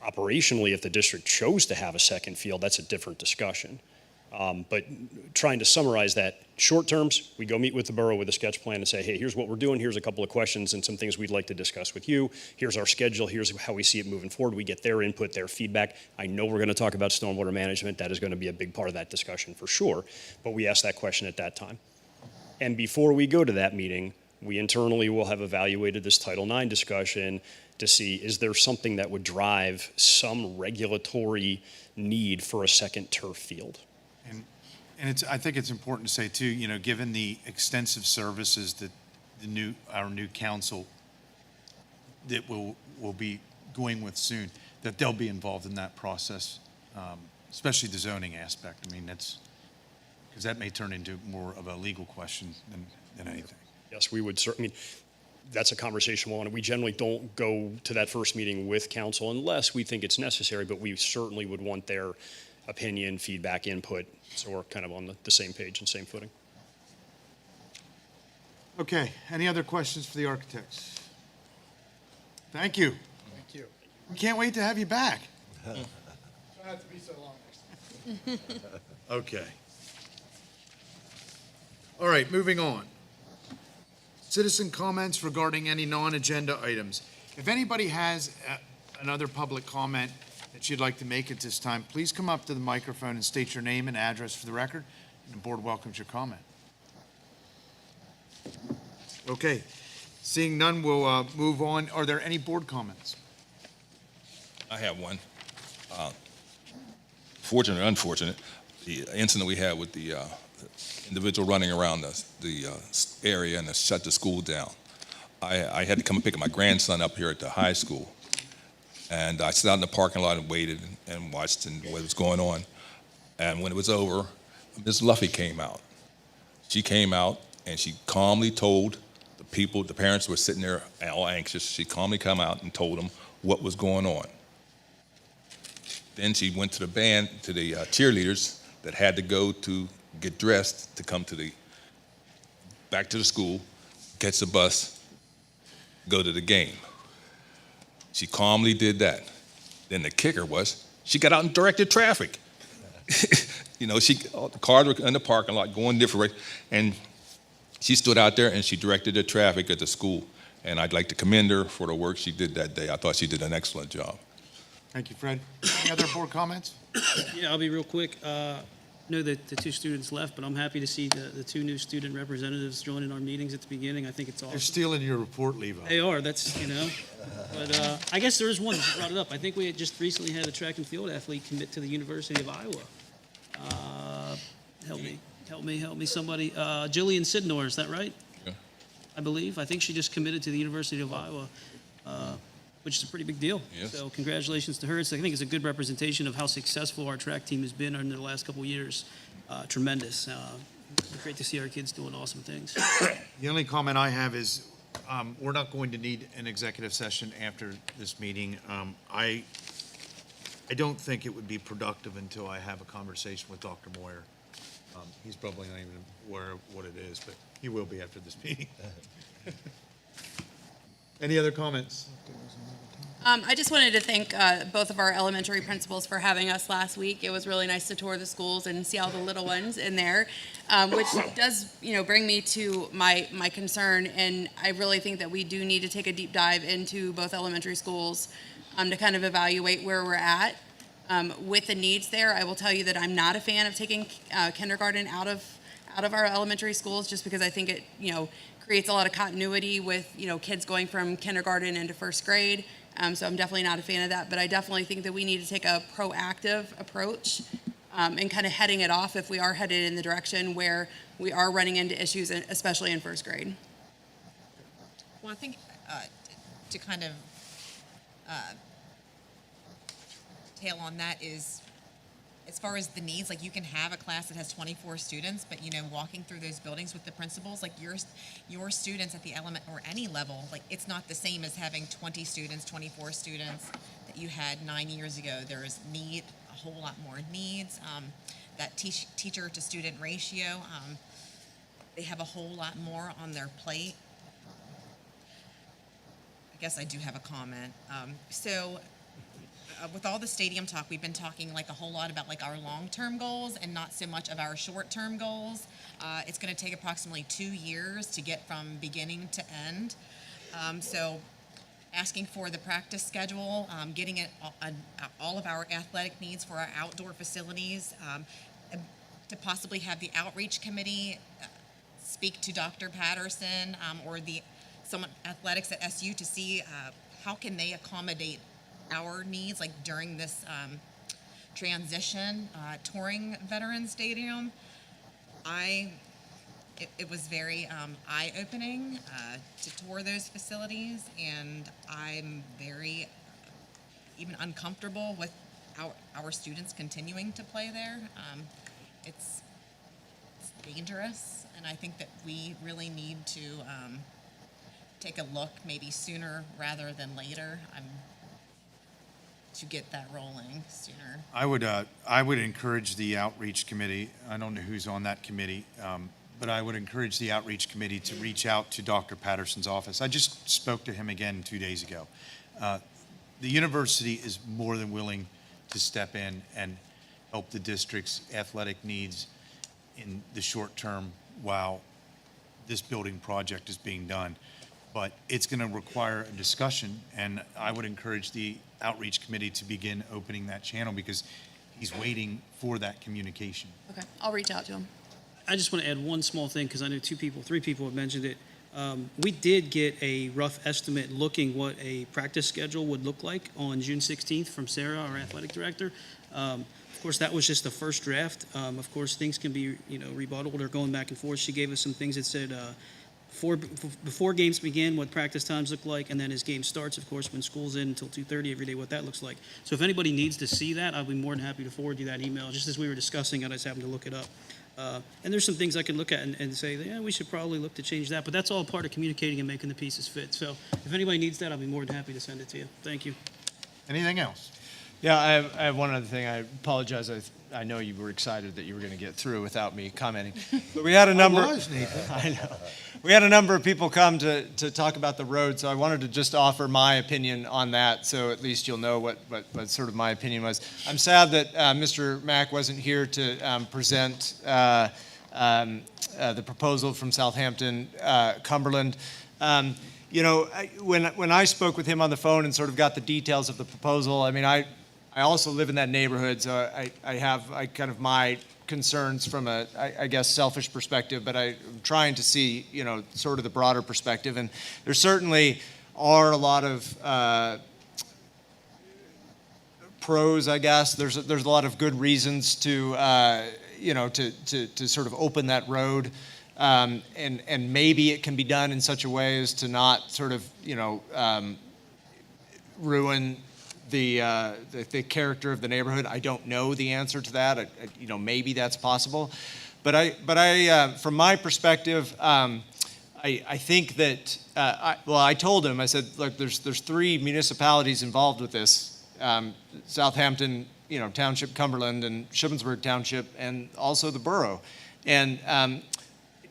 Operationally, if the district chose to have a second field, that's a different discussion. But trying to summarize that, short terms, we go meet with the borough with a sketch plan and say, hey, here's what we're doing, here's a couple of questions and some things we'd like to discuss with you, here's our schedule, here's how we see it moving forward. We get their input, their feedback. I know we're going to talk about stormwater management. That is going to be a big part of that discussion for sure, but we ask that question at that time. And before we go to that meeting, we internally will have evaluated this Title IX discussion to see, is there something that would drive some regulatory need for a second turf field? And I think it's important to say too, given the extensive services that our new council that we'll be going with soon, that they'll be involved in that process, especially the zoning aspect. Because that may turn into more of a legal question than anything. Yes, we would certainly. That's a conversation we'll want. We generally don't go to that first meeting with council unless we think it's necessary, but we certainly would want their opinion, feedback, input, so we're kind of on the same page and same footing. Okay, any other questions for the architects? Thank you. Thank you. We can't wait to have you back. Try not to be so long next time. Okay. All right, moving on. Citizen comments regarding any non-agenda items. If anybody has another public comment that you'd like to make at this time, please come up to the microphone and state your name and address for the record, and the board welcomes your comment. Okay, seeing none, we'll move on. Are there any board comments? I have one. Fortunate or unfortunate, the incident we had with the individual running around the area and shut the school down. I had to come and pick my grandson up here at the high school, and I sat out in the parking lot and waited and watched what was going on. And when it was over, Ms. Luffy came out. She came out and she calmly told the people, the parents were sitting there all anxious. She calmly came out and told them what was going on. Then she went to the band, to the cheerleaders that had to go to get dressed to come to back to the school, catch the bus, go to the game. She calmly did that. Then the kicker was, she got out and directed traffic. The cars were in the parking lot going different ways, and she stood out there and she directed the traffic at the school. And I'd like to commend her for the work she did that day. I thought she did an excellent job. Thank you, Fred. Any other board comments? Yeah, I'll be real quick. I know that the two students left, but I'm happy to see the two new student representatives joining our meetings at the beginning. I think it's awesome. They're stealing your report, Levi. They are, but I guess there is one that brought it up. I think we had just recently had a track and field athlete commit to the University of Iowa. Help me, somebody. Jillian Sidnor, is that right? Yeah. I think she just committed to the University of Iowa, which is a pretty big deal. Yes. So congratulations to her. I think it's a good representation of how successful our track team has been in the last couple of years. Tremendous. Great to see our kids doing awesome things. The only comment I have is, we're not going to need an executive session after this meeting. I don't think it would be productive until I have a conversation with Dr. Moyer. He's probably not even aware of what it is, but he will be after this meeting. Any other comments? I just wanted to thank both of our elementary principals for having us last week. It was really nice to tour the schools and see all the little ones in there, which does, bring me to my concern. And I really think that we do need to take a deep dive into both elementary schools to kind of evaluate where we're at with the needs there. I will tell you that I'm not a fan of taking kindergarten out of our elementary schools, just because I think it, creates a lot of continuity with, kids going from kindergarten into first grade. So I'm definitely not a fan of that, but I definitely think that we need to take a proactive approach and kind of heading it off if we are headed in the direction where we are running into issues, especially in first grade. Well, I think to kind of tail on that is, as far as the needs, like, you can have a class that has 24 students, but walking through those buildings with the principals, like, your students at the element or any level, like, it's not the same as having 20 students, 24 students that you had 9 years ago. There is a whole lot more needs. That teacher to student ratio, they have a whole lot more on their plate. I guess I do have a comment. With all the stadium talk, we've been talking like a whole lot about like our long-term goals and not so much of our short-term goals. It's going to take approximately 2 years to get from beginning to end. So asking for the practice schedule, getting it all of our athletic needs for our outdoor facilities, to possibly have the outreach committee speak to Dr. Patterson or someone athletics at SU to see how can they accommodate our needs, like during this transition. Touring Veterans Stadium, it was very eye-opening to tour those facilities, and I'm very even uncomfortable with our students continuing to play there. It's dangerous, and I think that we really need to take a look maybe sooner rather than later. To get that rolling sooner. I would encourage the outreach committee. I don't know who's on that committee, but I would encourage the outreach committee to reach out to Dr. Patterson's office. I just spoke to him again 2 days ago. The university is more than willing to step in and help the district's athletic needs in the short term while this building project is being done. But it's going to require a discussion, and I would encourage the outreach committee to begin opening that channel because he's waiting for that communication. Okay, I'll reach out to him. I just want to add one small thing because I know three people have mentioned it. We did get a rough estimate looking what a practice schedule would look like on June 16th from Sarah, our athletic director. Of course, that was just the first draft. Of course, things can be, rebutted or going back and forth. She gave us some things that said before games begin, what practice times look like, and then as game starts, of course, when school's in until 2:30 every day, what that looks like. So if anybody needs to see that, I'll be more than happy to forward you that email. Just as we were discussing it, I just happened to look it up. And there's some things I could look at and say, yeah, we should probably look to change that. But that's all part of communicating and making the pieces fit. So if anybody needs that, I'll be more than happy to send it to you. Thank you. Anything else? Yeah, I have one other thing. I apologize. I know you were excited that you were going to get through without me commenting. But we had a number. I was, Nathan. I know. We had a number of people come to talk about the road, so I wanted to just offer my opinion on that, so at least you'll know what sort of my opinion was. I'm sad that Mr. Mack wasn't here to present the proposal from Southampton, Cumberland. When I spoke with him on the phone and sort of got the details of the proposal, I mean, I also live in that neighborhood, so I have kind of my concerns from a, I guess, selfish perspective, but I'm trying to see, sort of the broader perspective. And there certainly are a lot of pros, I guess. There's a lot of good reasons to, to sort of open that road. And maybe it can be done in such a way as to not sort of, ruin the character of the neighborhood. I don't know the answer to that. Maybe that's possible, but I from my perspective, I think that I told him, I said, look, there's 3 municipalities involved with this: Southampton, Township, Cumberland, and Shippensburg Township, and also the borough, and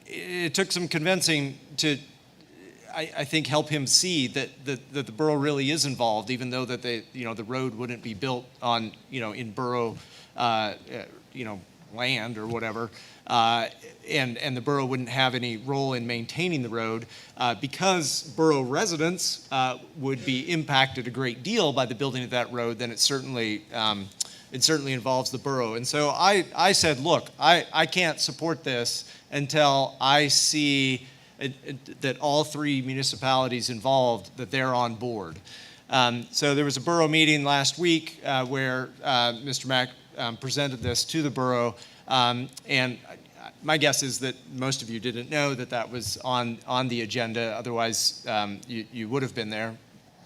it took some convincing to, I think, help him see that the borough really is involved, even though that the road wouldn't be built on, in borough, land or whatever, and the borough wouldn't have any role in maintaining the road, because borough residents would be impacted a great deal by the building of that road. Then it certainly involves the borough. And so I said, look, I can't support this until I see that all 3 municipalities involved, that they're on board. So there was a borough meeting last week where Mr. Mack presented this to the borough, and my guess is that most of you didn't know that was on the agenda. Otherwise, you would have been there.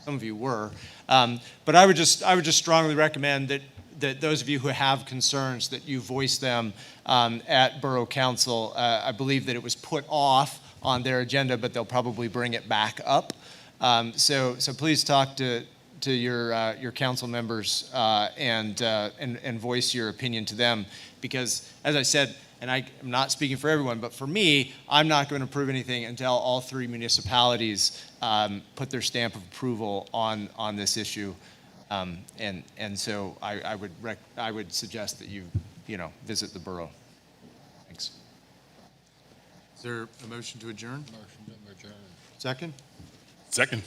Some of you were. But I would just strongly recommend that those of you who have concerns, that you voice them at Borough Council. I believe that it was put off on their agenda, but they'll probably bring it back up. So please talk to your council members and voice your opinion to them, because, as I said, and I'm not speaking for everyone, but for me, I'm not going to approve anything until all 3 municipalities put their stamp of approval on this issue. And so I would suggest that you visit the borough. Thanks. Is there a motion to adjourn? Motion to adjourn. Second? Second.